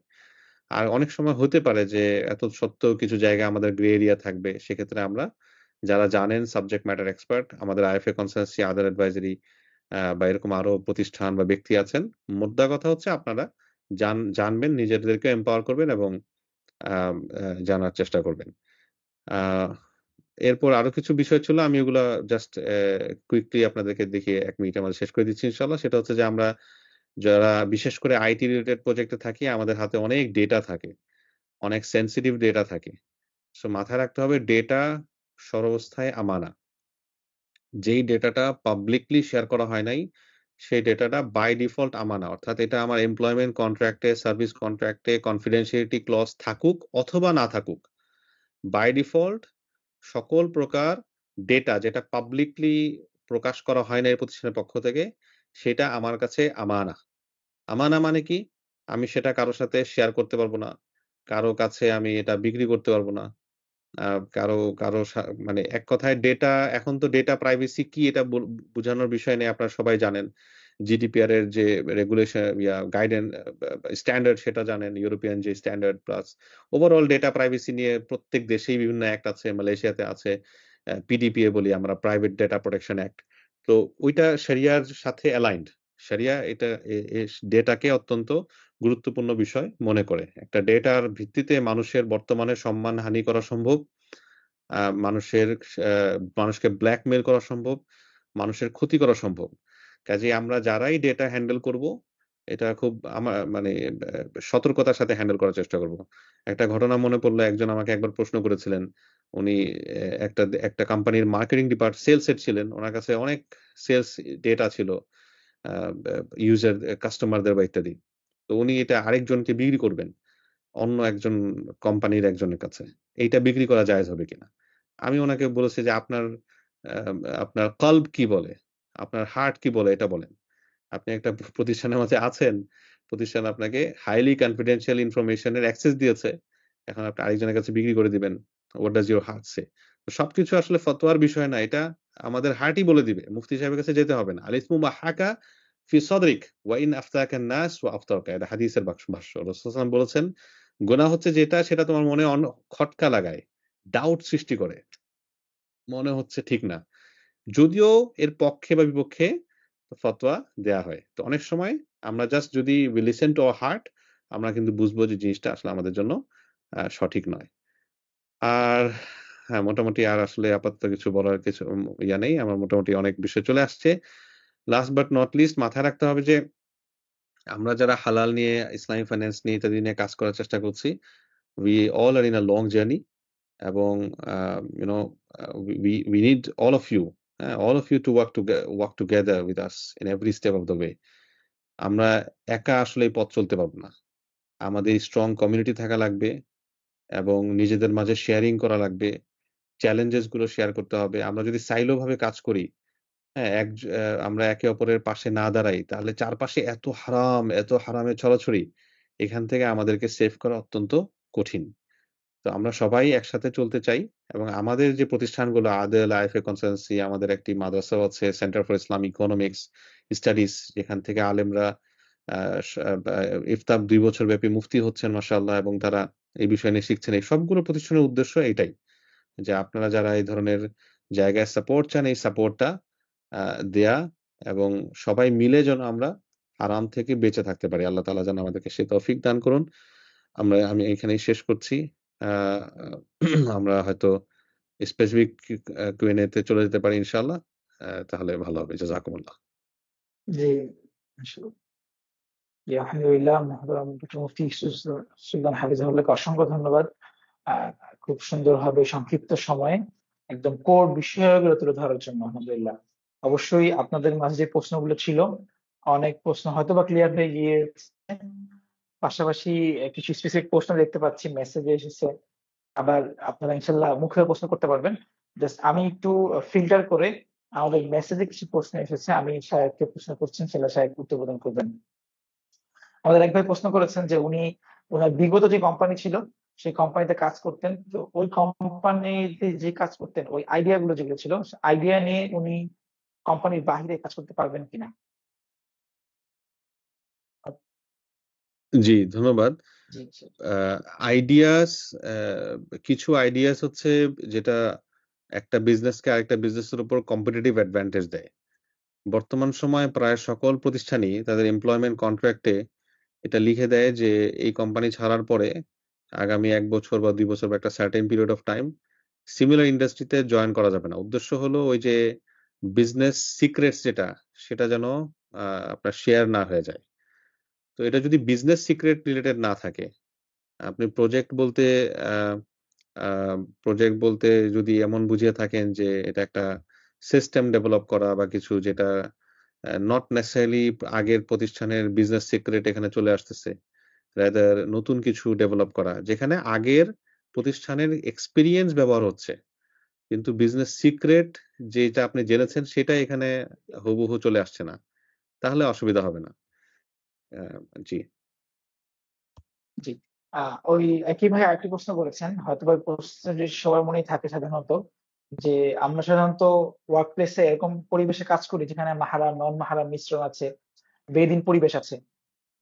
আর অনেক সময় হতে পারে যে এত সত্ত্বেও কিছু জায়গায় আমাদের গ্রে এরিয়া থাকবে। সেক্ষেত্রে আমরা, যারা জানেন সাবজেক্ট ম্যাটার এক্সপার্ট, আমাদের আইএফএ কনসালটেন্সি, আদার অ্যাডভাইজারি, বা এরকম আরো প্রতিষ্ঠান বা ব্যক্তি আছেন। মোদ্দা কথা হচ্ছে, আপনারা জানবেন, নিজেদেরকে এম্পাওয়ার করবেন এবং আম আ জানার চেষ্টা করবেন। আ এরপর আরো কিছু বিষয় ছিল, আমি ওগুলা জাস্ট কুইকলি আপনাদেরকে দেখিয়ে ১ মিনিটের মধ্যে শেষ করে দিচ্ছি ইনশাআল্লাহ। সেটা হচ্ছে যে, আমরা যারা বিশেষ করে আইটি রিলেটেড প্রজেক্টে থাকি, আমাদের হাতে অনেক ডেটা থাকে। অনেক সেনসিটিভ ডেটা থাকে। সো মাথায় রাখতে হবে, ডেটা সর্বস্থায় আমানা। যেই ডেটাটা পাবলিকলি শেয়ার করা হয় নাই, সেই ডেটাটা বাই ডিফল্ট আমানা। অর্থাৎ এটা আমার এমপ্লয়মেন্ট কন্ট্রাক্টে, সার্ভিস কন্ট্রাক্টে কনফিডেনশিয়ালিটি ক্লজ থাকুক অথবা না থাকুক, বাই ডিফল্ট সকল প্রকার ডেটা যেটা পাবলিকলি প্রকাশ করা হয় না এই প্রতিষ্ঠানের পক্ষ থেকে, সেটা আমার কাছে আমানা। আমানা মানে কি? আমি সেটা কারো সাথে শেয়ার করতে পারব না। কারো কাছে আমি এটা বিক্রি করতে পারব না। আ কারো কারো মানে এক কথায় ডেটা, এখন তো ডেটা প্রাইভেসি কি এটা বুঝানোর বিষয় নেই, আপনারা সবাই জানেন। GDPR এর যে রেগুলেশন, গাইডেন্স, স্ট্যান্ডার্ড, সেটা জানেন। ইউরোপিয়ান যে standard, plus overall data privacy নিয়ে প্রত্যেক দেশেই বিভিন্ন অ্যাক্ট আছে। মালয়েশিয়াতে আছে PDPA বলি আমরা, প্রাইভেট ডেটা প্রোটেকশন অ্যাক্ট। তো ওইটা শরিয়ার সাথে অ্যালাইনড। শরিয়া এটা ডেটাকে অত্যন্ত গুরুত্বপূর্ণ বিষয় মনে করে। একটা ডেটার ভিত্তিতে মানুষের বর্তমানে সম্মানহানি করা সম্ভব। আ মানুষের আ মানুষকে ব্ল্যাকমেইল করা সম্ভব, মানুষের ক্ষতি করা সম্ভব। কাজেই আমরা যারাই ডেটা হ্যান্ডেল করব, এটা খুব মানে সতর্কতার সাথে হ্যান্ডেল করার চেষ্টা করব। একটা ঘটনা মনে পড়লো, একজন আমাকে একবার প্রশ্ন করেছিলেন। উনি একটা কোম্পানির মার্কেটিং সেলস হেড ছিলেন। উনার কাছে অনেক সেলস ডেটা ছিল। আ ব্যা ইউজার কাস্টমারদের বা ইত্যাদি। তো উনি এটা আরেকজনকে বিক্রি করবেন। অন্য একজন কোম্পানির একজনের কাছে। এইটা বিক্রি করা জায়েজ হবে কিনা? আমি উনাকে বলেছি যে, আ আপনার কল্ব কি বলে? আপনার হার্ট কি বলে, এটা বলেন। আপনি একটা প্রতিষ্ঠানের মাঝে আছেন। প্রতিষ্ঠান আপনাকে হাইলি কনফিডেনশিয়াল ইনফরমেশন এর অ্যাক্সেস দিয়েছে। এখন আপনি আরেকজনের কাছে বিক্রি করে দিবেন। হোয়াট ডাজ ইউর হার্ট সে? সবকিছু আসলে ফতোয়ার বিষয় না। এটা আমাদের হার্টই বলে দিবে। মুফতি সাহেবের কাছে যেতে হবে না। আল ইসমু মা হাকা ফি সাদরিক ওয়া ইন আফতাকা নাস ওয়া আফতারকা। এটা হাদিসের ভাষ্য। রাসূল সাল্লাল্লাহু আলাইহি ওয়াসাল্লাম বলেছেন, গুনাহ হচ্ছে যেটা, সেটা তোমার মনে খটকা লাগায়, ডাউট সৃষ্টি করে। মনে হচ্ছে ঠিক না। যদিও এর পক্ষে বা বিপক্ষে ফতোয়া দেয়া হয়। তো অনেক সময় আমরা জাস্ট যদি we listen to our heart, আমরা কিন্তু বুঝবো যে জিনিসটা আসলে আমাদের জন্য সঠিক নয়। আর হ্যাঁ, মোটামুটি আর আসলে আপাতত কিছু বলার কিছু ইয়া নেই। আমার মোটামুটি অনেক বিষয় চলে আসছে। লাস্ট বাট নট লিস্ট মাথায় রাখতে হবে যে আমরা যারা হালাল নিয়ে, ইসলামিক ফাইন্যান্স নিয়ে ইত্যাদি নিয়ে কাজ করার চেষ্টা করছি, we all are in a long journey এবং you know we need all of you to work together with us in every step of the way. আমরা একা আসলে এই পথ চলতে পারবো না। আমাদের স্ট্রং কমিউনিটি থাকা লাগবে এবং নিজেদের মাঝে শেয়ারিং করা লাগবে। চ্যালেঞ্জেস গুলো শেয়ার করতে হবে। আমরা যদি সাইলো ভাবে কাজ করি, হ্যাঁ, আমরা একে অপরের পাশে না দাঁড়াই, তাহলে চারপাশে এত হারামের ছড়াছড়ি, এখান থেকে আমাদেরকে সেভ করা অত্যন্ত কঠিন। তো আমরা সবাই একসাথে চলতে চাই এবং আমাদের যে প্রতিষ্ঠানগুলো আদেল, আইএফএ কনসালটেন্সি, আমাদের একটি মাদ্রাসাও আছে, centre for Islamic economics studies, যেখান থেকে আলেমরা ইফতাব 2 বছর ব্যাপী মুফতি হচ্ছেন মাশাআল্লাহ এবং তারা এই বিষয় নিয়ে শিখছেন। এই সবগুলো প্রতিষ্ঠানের উদ্দেশ্য এটাই যে আপনারা যারা এই ধরনের জায়গায় সাপোর্ট চান, এই সাপোর্টটা দেয়া এবং সবাই মিলে যেন আমরা হারাম থেকে বেঁচে থাকতে পারি। আল্লাহ তাআলা যেন আমাদেরকে সে তৌফিক দান করুন। আমি এখানেই শেষ করছি। আমরা হয়তো স্পেসিফিক Q&A তে চলে যেতে পারি ইনশাআল্লাহ। তাহলে ভালো হবে। জাযাকুমুল্লাহ। জি, আসলে জি, আলহামদুলিল্লাহ মুহতারাম ডক্টর মুফতি সুলতান হাফিজাহুল্লাহকে অসংখ্য ধন্যবাদ। খুব সুন্দরভাবে সংক্ষিপ্ত সময়ে একদম কোর বিষয়গুলো তুলে ধরার জন্য আলহামদুলিল্লাহ। অবশ্যই আপনাদের মাঝে যে প্রশ্নগুলো ছিল, অনেক প্রশ্ন হয়তো বা ক্লিয়ার হয়ে গিয়েছে। পাশাপাশি কিছু স্পেসিফিক প্রশ্ন দেখতে পাচ্ছি মেসেজে এসেছে। আবার আপনারা ইনশাল্লাহ মুখেও প্রশ্ন করতে পারবেন। জাস্ট আমি একটু ফিল্টার করে আমাদের মেসেজে কিছু প্রশ্ন এসেছে, আমি সাহেবকে প্রশ্ন করছি, ইনশাল্লাহ সাহেব উত্তর প্রদান করবেন। আমাদের এক ভাই প্রশ্ন করেছেন যে ওনার বিগত যে কোম্পানি ছিল সেই কোম্পানিতে কাজ করতেন, তো ওই কোম্পানিতে যে কাজ করতেন ওই আইডিয়া গুলো যেগুলো ছিল আইডিয়া নিয়ে উনি কোম্পানির বাহিরে কাজ করতে পারবেন কিনা। জি, ধন্যবাদ। জি জি আইডিয়াস কিছু আইডিয়াস হচ্ছে যেটা একটা বিজনেসকে আরেকটা বিজনেসের উপর কম্পিটিটিভ অ্যাডভান্টেজ দেয়। বর্তমান সময়ে প্রায় সকল প্রতিষ্ঠানই তাদের এমপ্লয়মেন্ট কন্ট্রাক্টে এটা লিখে দেয় যে এই কোম্পানি ছাড়ার পরে আগামী ১ বছর বা ২ বছর বা একটা certain period of time similar ইন্ডাস্ট্রিতে জয়েন করা যাবে না। উদ্দেশ্য হলো ওই যে বিজনেস সিক্রেটস যেটা সেটা যেন আপনার শেয়ার না হয়ে যায়। তো এটা যদি বিজনেস সিক্রেট রিলেটেড না থাকে, আপনি আ আ প্রজেক্ট বলতে যদি এমন বুঝিয়ে থাকেন যে এটা একটা সিস্টেম ডেভেলপ করা বা কিছু যেটা নট নেসেসারিলি আগের প্রতিষ্ঠানের বিজনেস সিক্রেট এখানে চলে আসতেছে। রাদার নতুন কিছু ডেভেলপ করা। যেখানে আগের প্রতিষ্ঠানের এক্সপেরিয়েন্স ব্যবহার হচ্ছে। কিন্তু বিজনেস সিক্রেট যেটা আপনি জেনেছেন সেটা এখানে হুবহু চলে আসছে না। তাহলে অসুবিধা হবে না। আ জি। জি ওই একই ভাই আরেকটি প্রশ্ন করেছেন, হয়তো বা প্রশ্ন যে সবার মনেই থাকে সাধারণত, যে আমরা সাধারণত ওয়ার্ক প্লেসে এরকম পরিবেশে কাজ করি যেখানে মাহারাম নন মাহারাম মিশ্রণ আছে, বেদিন পরিবেশ আছে।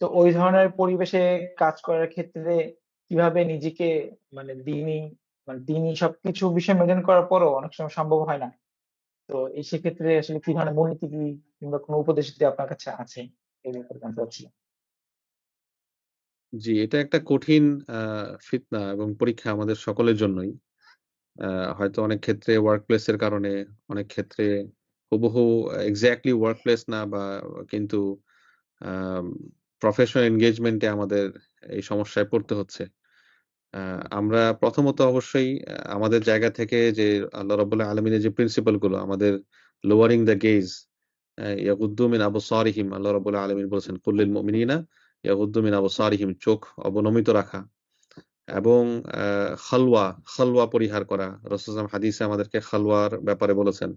তো ওই ধরনের পরিবেশে কাজ করার ক্ষেত্রে কিভাবে নিজেকে মানে দিনই সবকিছু বিষয় মেনটেন করার পরও অনেক সময় সম্ভব হয় না। তো এই সেক্ষেত্রে আসলে কি ধরনের মূলনীতি কিংবা কোনো উপদেশ যদি আপনার কাছে আছে এই ব্যাপারে জানতে চাচ্ছিলাম। জি, এটা একটা কঠিন আ ফিতনা এবং পরীক্ষা আমাদের সকলের জন্যই। আ হয়তো অনেক ক্ষেত্রে ওয়ার্ক প্লেস এর কারণে, অনেক ক্ষেত্রে হুবহু এক্সাক্টলি ওয়ার্ক প্লেস না বা কিন্তু আম প্রফেশনাল এনগেজমেন্ট এ আমাদের এই সমস্যায় পড়তে হচ্ছে। আ আমরা প্রথমত অবশ্যই আমাদের জায়গা থেকে যে আল্লাহ রাব্বুল আলামিনের যে প্রিন্সিপাল গুলো আমাদের lowering the gaze ইয়াগুদ্দু মিন আবসারিহিম, আল্লাহ রাব্বুল আলামিন বলেছেন কুল লিল মুমিনিনা ইয়াগুদ্দু মিন আবসারিহিম, চোখ অবনমিত রাখা এবং আ খালওয়া পরিহার করা। রাসূল সাল্লাল্লাহু আলাইহি ওয়াসাল্লাম হাদিসে আমাদেরকে খালওয়ার ব্যাপারে বলেছেন।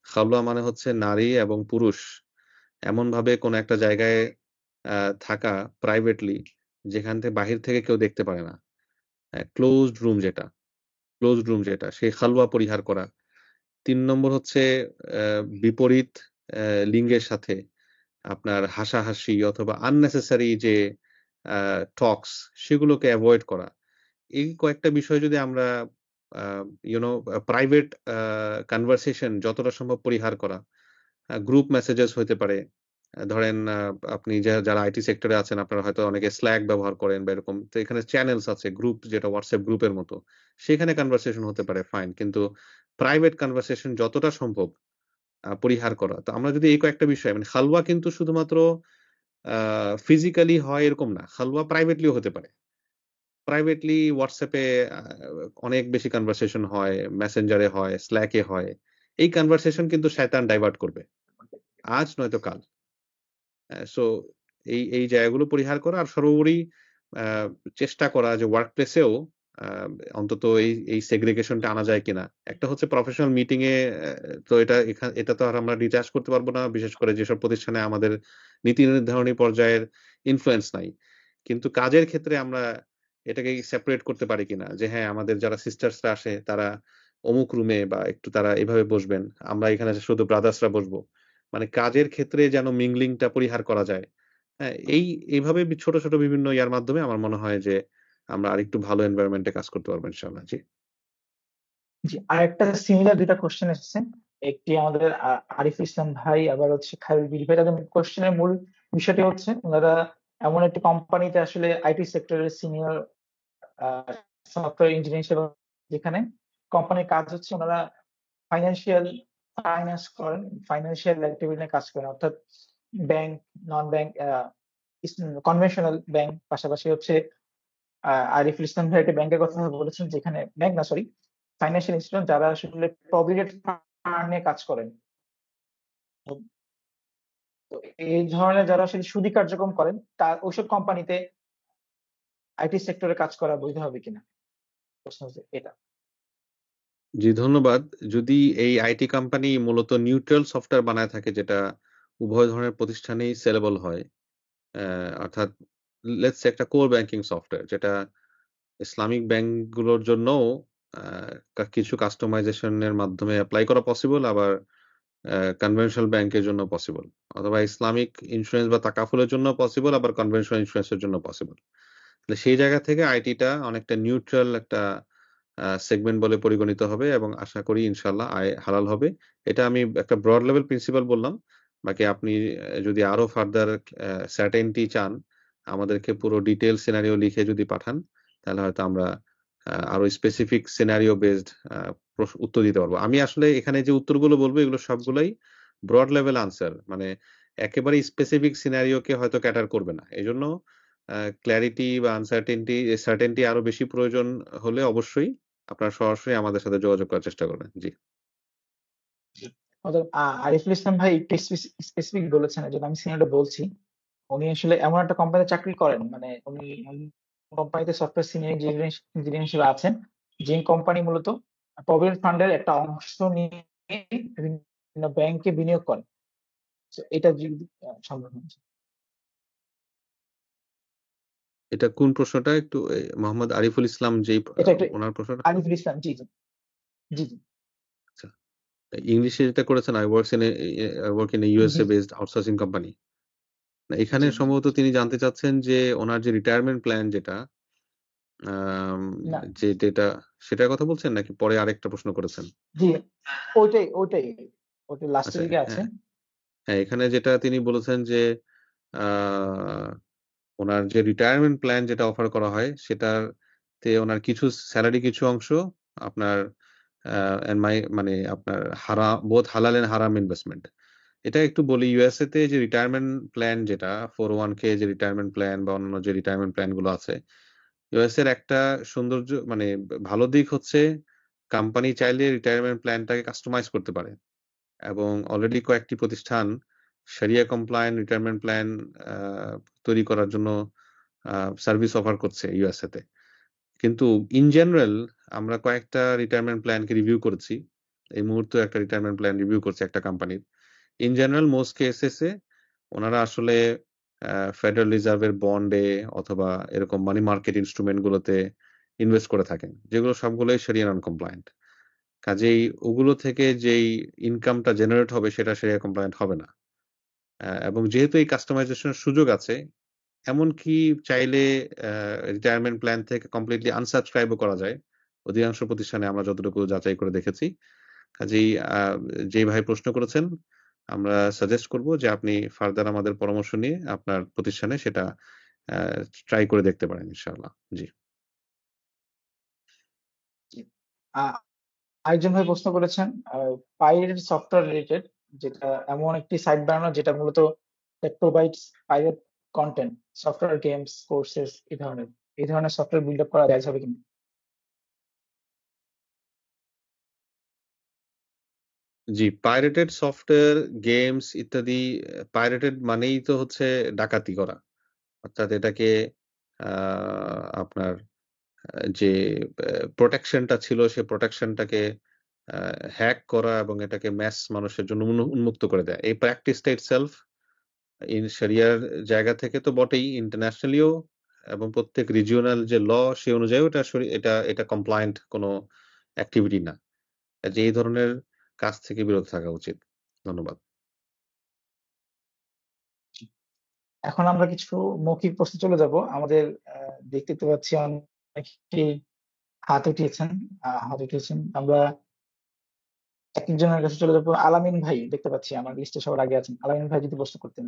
খালওয়া মানে হচ্ছে নারী এবং পুরুষ এমনভাবে কোনো একটা জায়গায় আ থাকা প্রাইভেটলি যেখান থেকে বাহির থেকে কেউ দেখতে পারে না। ক্লোজড রুম যেটা সেই খালওয়া পরিহার করা। ৩ নম্বর হচ্ছে অ্যা বিপরীত লিঙ্গের সাথে আপনার হাসাহাসি অথবা unnecessary যে আ টক্স সেগুলোকে এভয়েড করা। এই কয়েকটা বিষয় যদি আমরা প্রাইভেট কনভারসেশন যতটা সম্ভব পরিহার করা, গ্রুপ মেসেজেস হতে পারে। ধরেন আপনি যারা আইটি সেক্টরে আছেন আপনারা হয়তো অনেকে স্ল্যাক ব্যবহার করেন বা এরকম, তো এখানে চ্যানেলস আছে, গ্রুপ যেটা হোয়াটসঅ্যাপ গ্রুপের মতো, সেখানে কনভারসেশন হতে পারে, ফাইন, কিন্তু প্রাইভেট কনভারসেশন যতটা সম্ভব পরিহার করা। তো আমরা যদি এই কয়েকটা বিষয়, মানে খালওয়া কিন্তু শুধুমাত্র ফিজিক্যালি হয় এরকম না, খালওয়া প্রাইভেটলিও হতে পারে। প্রাইভেটলি হোয়াটসঅ্যাপে অনেক বেশি কনভারসেশন হয়, মেসেঞ্জারে হয়, স্ল্যাকে হয়। এই কনভারসেশন কিন্তু শয়তান ডাইভার্ট করবে, আজ নয়তো কাল। সো এই জায়গাগুলো পরিহার করা, আর সর্বোপরি চেষ্টা করা যে ওয়ার্ক প্লেসেও অন্তত এই সেগ্রিগেশনটা আনা যায় কিনা। একটা হচ্ছে প্রফেশনাল মিটিং এ, তো এটা তো আর আমরা ডিটাচ করতে পারবো না, বিশেষ করে যেসব প্রতিষ্ঠানে আমাদের নীতি নির্ধারণী পর্যায়ের ইনফ্লুয়েন্স নাই। কিন্তু কাজের ক্ষেত্রে আমরা এটাকে সেপারেট করতে পারি কিনা, যে হ্যাঁ আমাদের যারা সিস্টার্সরা আসে তারা অমুক রুমে বা একটু তারা এভাবে বসবেন, আমরা এখানে শুধু ব্রাদার্সরা বসবো। মানে কাজের ক্ষেত্রে যেন মিংলিংটা পরিহার করা যায়। হ্যাঁ, এইভাবে ছোট ছোট বিভিন্ন ইয়ার মাধ্যমে আমার মনে হয় যে আমরা আরেকটু ভালো এনভায়রনমেন্টে কাজ করতে পারবো ইনশাআল্লাহ। জি। জি, আরেকটা সিমিলার দুইটা কোশ্চেন এসেছে। একটি আমাদের আরিফুল ইসলাম ভাই, আবার হচ্ছে খালিদ বিডি ভাই। তাদের কোশ্চেনের মূল বিষয়টি হচ্ছে ওনারা এমন একটি কোম্পানিতে আসলে আইটি সেক্টরের সিনিয়র সফটওয়্যার ইঞ্জিনিয়ার হিসেবে, যেখানে কোম্পানির কাজ হচ্ছে ওনারা ফাইন্যান্স করেন, ফাইন্যান্সিয়াল অ্যাক্টিভিটি নিয়ে কাজ করেন, অর্থাৎ ব্যাংক, নন ব্যাংক, কনভেনশনাল ব্যাংক, পাশাপাশি হচ্ছে আরিফুল ইসলাম ভাই একটা ব্যাংকের কথা বলেছেন, যেখানে ব্যাংক না, সরি, ফাইন্যান্সিয়াল ইনস্টিটিউশন যারা আসলে প্রভিডেন্ট ফান্ড নিয়ে কাজ করেন। তো এই ধরনের যারা আসলে সুদি কার্যক্রম করেন, তার ওইসব কোম্পানিতে আইটি সেক্টরে কাজ করা বৈধ হবে কিনা, প্রশ্ন হচ্ছে এটা। জি, ধন্যবাদ। যদি এই আইটি কোম্পানি মূলত নিউট্রাল সফটওয়্যার বানায় থাকে, যেটা উভয় ধরনের প্রতিষ্ঠানেই সেলেবল হয়, অর্থাৎ লেটস সে একটা কোর ব্যাংকিং সফটওয়্যার যেটা ইসলামিক ব্যাংকগুলোর জন্যও কিছু কাস্টমাইজেশনের মাধ্যমে অ্যাপ্লাই করা পসিবল, আবার কনভেনশনাল ব্যাংকের জন্য পসিবল, অথবা ইসলামিক ইন্স্যুরেন্স বা তাকাফুলের জন্য পসিবল, আবার কনভেনশনাল ইন্স্যুরেন্সের জন্য পসিবল। তাহলে সেই জায়গা থেকে আইটিটা অনেকটা নিউট্রাল একটা সেগমেন্ট বলে পরিগণিত হবে, এবং আশা করি ইনশাল্লাহ আয় হালাল হবে। এটা আমি একটা ব্রড লেভেল প্রিন্সিপাল বললাম। বাকি আপনি যদি আরো ফার্দার সার্টেনটি চান, আমাদেরকে পুরো ডিটেল সিনারিও লিখে যদি পাঠান, তাহলে হয়তো আমরা আরো স্পেসিফিক সিনারিও বেসড উত্তর দিতে পারবো। আমি আসলে এখানে যে উত্তরগুলো বলবো এগুলো সবগুলাই ব্রড লেভেল আনসার, মানে একেবারে স্পেসিফিক সিনারিওকে হয়তো ক্যাটার করবে না। এজন্য ক্ল্যারিটি বা সার্টেনটি আরো বেশি প্রয়োজন হলে অবশ্যই আপনারা সরাসরি আমাদের সাথে যোগাযোগ করার চেষ্টা করবেন। জি। অতএব আরিফুল ইসলাম ভাই একটু স্পেসিফিক বলেছেন, এই জন্য আমি সিনিয়রটা বলছি। উনি আসলে এমন একটা কোম্পানিতে চাকরি করেন, মানে উনি কোম্পানিতে সফটওয়্যার সিনিয়র ইঞ্জিনিয়ার হিসেবে আছেন, যে কোম্পানি মূলত প্রভিডেন্ট ফান্ডের একটা অংশ নিয়ে বিভিন্ন ব্যাংকে বিনিয়োগ করে। তো এটা যদি সম্ভব হয়। এটা কোন প্রশ্নটা একটু মোহাম্মদ আরিফুল ইসলাম যেই এটা একটা ওনার প্রশ্নটা? আরিফুল ইসলাম, জি জি জি জি আচ্ছা, ইংলিশে যেটা করেছেন I work in a USA G based outsourcing company. এখানে জি সম্ভবত তিনি জানতে চাচ্ছেন যে ওনার যে রিটায়ারমেন্ট প্ল্যান যেটা, আম, না, যেটা সেটার কথা বলছেন নাকি পরে আরেকটা প্রশ্ন করেছেন? জি ওইটাই ওইটাই ওইটা লাস্টের আচ্ছা, দিকে আছে। হ্যাঁ হ্যাঁ, এখানে যেটা তিনি বলেছেন যে আহ, ওনার যে রিটায়ারমেন্ট প্ল্যান যেটা অফার করা হয় সেটাতে ওনার কিছু স্যালারি, কিছু অংশ আপনার মানে আপনার বোথ হালাল এন্ড হারাম ইনভেস্টমেন্ট। এটা একটু বলি, ইউএসএ তে যে রিটায়ারমেন্ট প্ল্যান, যেটা 401k যে রিটায়ারমেন্ট প্ল্যান বা অন্যান্য যে রিটায়ারমেন্ট প্ল্যান গুলো আছে, ইউএসএ এর একটা সৌন্দর্য, মানে ভালো দিক হচ্ছে কোম্পানি চাইলে রিটায়ারমেন্ট প্ল্যানটাকে কাস্টমাইজ করতে পারে, এবং অলরেডি কয়েকটি প্রতিষ্ঠান শরিয়া কমপ্লায়েন্ট রিটায়ারমেন্ট প্ল্যান তৈরি করার জন্য সার্ভিস অফার করছে ইউএসএ তে। কিন্তু ইন জেনারেল আমরা কয়েকটা রিটায়ারমেন্ট প্ল্যানকে রিভিউ করেছি, এই মুহূর্তে একটা রিটায়ারমেন্ট প্ল্যান রিভিউ করছে একটা কোম্পানির। ইন জেনারেল মোস্ট কেসেসে ওনারা আসলে ফেডারেল রিজার্ভের বন্ডে অথবা এরকম মানি মার্কেট ইনস্ট্রুমেন্ট গুলোতে ইনভেস্ট করে থাকেন, যেগুলো সবগুলোই শরিয়া নন কমপ্লায়েন্ট। কাজেই ওগুলো থেকে যেই ইনকামটা জেনারেট হবে সেটা শরিয়া কমপ্লায়েন্ট হবে না। এবং যেহেতু এই কাস্টমাইজেশনের সুযোগ আছে, এমনকি চাইলে রিটায়ারমেন্ট প্ল্যান থেকে কমপ্লিটলি আনসাবস্ক্রাইবও করা যায়, অধিকাংশ প্রতিষ্ঠানে আমরা যতটুকু যাচাই করে দেখেছি। কাজেই যে ভাই প্রশ্ন করেছেন, আমরা সাজেস্ট করব যে আপনি ফার্দার আমাদের পরামর্শ নিয়ে আপনার প্রতিষ্ঠানে সেটা ট্রাই করে দেখতে পারেন ইনশাআল্লাহ। জি। আরেকজন ভাই প্রশ্ন করেছেন পাইরেট সফটওয়্যার রিলেটেড, যেটা এমন একটি সাইট বানানো যেটা মূলত provides pirate content, software, games, courses, এই ধরনের সফটওয়্যার বিল্ড আপ করা যায় হবে কিনা? জি, পাইরেটেড সফটওয়্যার, গেমস ইত্যাদি। পাইরেটেড মানেই তো হচ্ছে ডাকাতি করা। অর্থাৎ এটাকে আপনার যে প্রোটেকশনটা ছিল সে প্রোটেকশনটাকে হ্যাক করা এবং এটাকে ম্যাস মানুষের জন্য উন্মুক্ত করে দেয়। এই প্র্যাকটিসটা ইটসেলফ শরিয়ার জায়গা থেকে তো বটেই, ইন্টারন্যাশনালিও এবং প্রত্যেক রিজিওনাল যে ল সে অনুযায়ী এটা কমপ্লায়েন্ট কোনো অ্যাক্টিভিটি না। যে এই ধরনের কাজ থেকে বিরত থাকা উচিত। ধন্যবাদ। এখন আমরা কিছু মৌখিক প্রশ্নে চলে যাব। আমাদের দেখতে তো পাচ্ছি অনেকেই হাত উঠিয়েছেন। আমরা একজনের কাছে চলে যাবো। আলামিন ভাই দেখতে পাচ্ছি আমার লিস্টে সবার আগে আছেন। আলামিন ভাই যদি প্রশ্ন করতেন।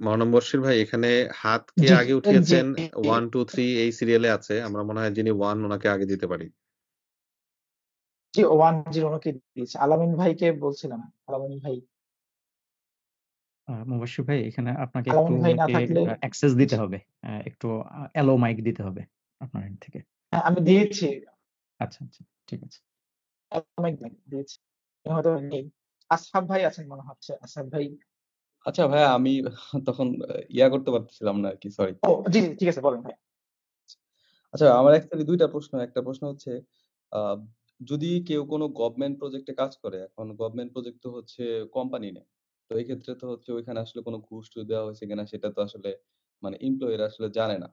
মহানম বর্ষির ভাই, এখানে হাত কে জি আগে জি উঠিয়েছেন 1 2 3 এই সিরিয়ালে আছে। আমরা মনে হয় যিনি 1 ওনাকে আগে দিতে পারি। জি 1-0 ওনাকে দিয়েছে। আলামিন ভাইকে বলছিলাম। আলামিন ভাই মুবাশশির ভাই, এখানে আপনাকে একটু আলামিন ভাই না ওনাকে থাকলে অ্যাক্সেস দিতে জি হবে। একটু অ্যালো মাইক দিতে হবে আপনার এন্ড থেকে। হ্যাঁ, আমি দিয়েছি। আচ্ছা, ঠিক আছে। আলামিন ভাই দিয়েছি। উনি হয়তো নেই। আসহাব ভাই আছেন মনে হচ্ছে। আসহাব ভাই। আচ্ছা ভাইয়া, আমি তখন ইয়া করতে পারতেছিলাম না আরকি, সরি। ও জি ঠিক আছে, বলেন ভাই। আচ্ছা, আমার অ্যাকচুয়ালি ২ টা প্রশ্ন। একটা প্রশ্ন হচ্ছে, আ যদি কেউ কোনো গভর্নমেন্ট প্রজেক্টে কাজ করে, এখন গভর্নমেন্ট প্রজেক্ট তো হচ্ছে কোম্পানি নেয়। তো এই ক্ষেত্রে তো হচ্ছে ওইখানে আসলে কোনো ঘুষ-টুস দেওয়া হয়েছে কিনা সেটা তো আসলে মানে এমপ্লয়িরা আসলে জানে না।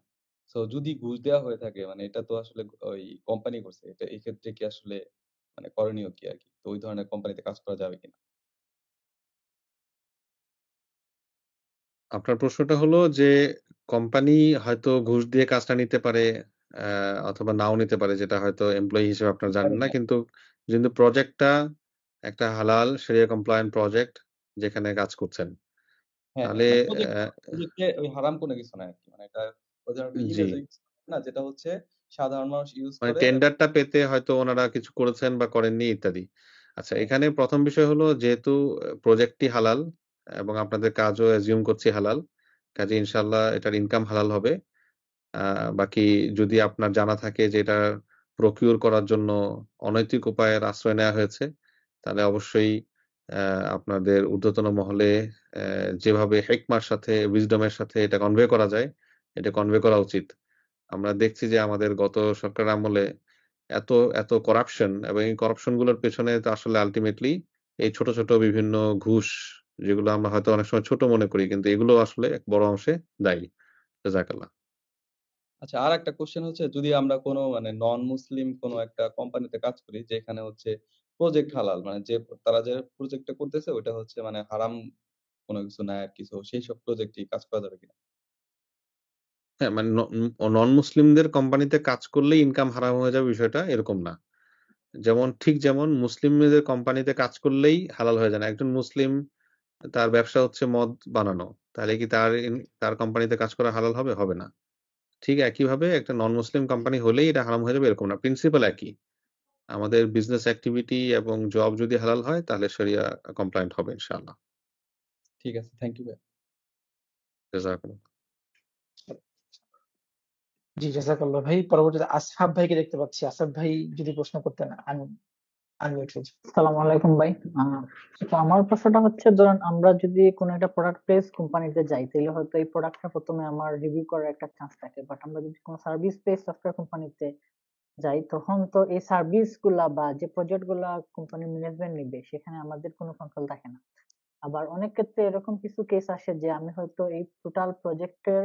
সো যদি ঘুষ দেওয়া হয়ে থাকে, মানে এটা তো আসলে ওই কোম্পানি করছে। এটা এই ক্ষেত্রে কি আসলে মানে করণীয় কি আরকি? তো ওই ধরনের কোম্পানিতে কাজ করা যাবে কিনা? আপনার প্রশ্নটা হলো যে কোম্পানি হয়তো ঘুষ দিয়ে কাজটা নিতে পারে, অথবা নাও নিতে পারে, যেটা হয়তো এমপ্লয়ি হিসেবে আপনারা জানেন না। কিন্তু প্রজেক্টটা একটা হালাল শরিয়া কমপ্লায়েন্ট প্রজেক্ট যেখানে কাজ করছেন। হ্যাঁ, তাহলে মানে প্রজেক্টে ওই হারাম কোনো কিছু নাই আরকি। মানে এটা ওই ধরনের জি। ইলিগাল না, যেটা হচ্ছে সাধারণ মানুষ ইউজ মানে করে। টেন্ডারটা পেতে হয়তো ওনারা কিছু করেছেন বা করেননি ইত্যাদি। আচ্ছা, হ্যাঁ, এখানে ১ম বিষয় হলো যেহেতু প্রজেক্টটি হালাল এবং আপনাদের কাজও অ্যাজিউম করছি হালাল, কাজে ইনশাআল্লাহ এটার ইনকাম হালাল হবে। আ বাকি যদি আপনার জানা থাকে যে এটা প্রকিউর করার জন্য অনৈতিক উপায়ের আশ্রয় নেওয়া হয়েছে, তাহলে অবশ্যই অ্যা আপনাদের ঊর্ধ্বতন মহলে যেভাবে হিকমার সাথে, উইজডম এর সাথে এটা কনভে করা যায়, এটা কনভে করা উচিত। আমরা দেখছি যে আমাদের গত সরকার আমলে এত, এত করাপশন এবং এই করাপশন গুলোর পেছনে তো আসলে আল্টিমেটলি এই ছোট, ছোট বিভিন্ন ঘুষ, যেগুলো আমরা হয়তো অনেক সময় ছোট মনে করি, কিন্তু এগুলো আসলে এক বড় অংশে দায়ী। জাযাকাল্লাহ। আচ্ছা, আরেকটা কোয়েশ্চেন হচ্ছে, যদি আমরা কোনো মানে নন মুসলিম কোনো একটা কোম্পানিতে কাজ করি যেখানে হচ্ছে প্রজেক্ট হালাল, মানে যে তারা যে প্রজেক্টটা করতেছে ওইটা হচ্ছে মানে হারাম কোনো কিছু নাই আরকি। সো সেইসব প্রজেক্টেই কাজ করা যাবে কিনা? হ্যাঁ, মানে নন মুসলিমদের কোম্পানিতে কাজ করলেই ইনকাম হারাম হয়ে যাবে বিষয়টা এরকম না। যেমন মুসলিমদের কোম্পানিতে কাজ করলেই হালাল হয়ে যায় না। একজন মুসলিম তার ব্যবসা হচ্ছে মদ বানানো। তাহলে কি তার কোম্পানিতে কাজ করা হালাল হবে? হবে না। ঠিক একইভাবে একটা নন মুসলিম কোম্পানি হলেই এটা হারাম হয়ে যাবে এরকম না। প্রিন্সিপাল একই। আমাদের বিজনেস অ্যাক্টিভিটি এবং জব যদি হালাল হয় তাহলে শরিয়া কমপ্লায়েন্ট হবে ইনশাআল্লাহ। ঠিক আছে। থ্যাংক ইউ ভাইয়া। জাযাকুমুল্লাহ। জি জাযাকাল্লাহ ভাই। পরবর্তীতে আসহাব ভাইকে দেখতে পাচ্ছি। আসহাব ভাই যদি প্রশ্ন করতেন আনমিউট হয়েছে। আসসালামু আলাইকুম ভাই। তো আমার প্রশ্নটা হচ্ছে, ধরেন আমরা যদি কোনো একটা প্রোডাক্ট বেস কোম্পানিতে যাই, তাহলে হয়তো এই প্রোডাক্টটা প্রথমে আমার রিভিউ করার একটা চান্স থাকে। বাট আমরা যদি কোনো সার্ভিস বেস সফটওয়্যার কোম্পানিতে যাই, তখন তো এই সার্ভিস গুলা বা যে প্রজেক্ট গুলা কোম্পানি ম্যানেজমেন্ট নিবে, সেখানে আমাদের কোনো কন্ট্রোল থাকে না। আবার অনেক ক্ষেত্রে এরকম কিছু কেস আসে যে আমি হয়তো এই টোটাল প্রজেক্টের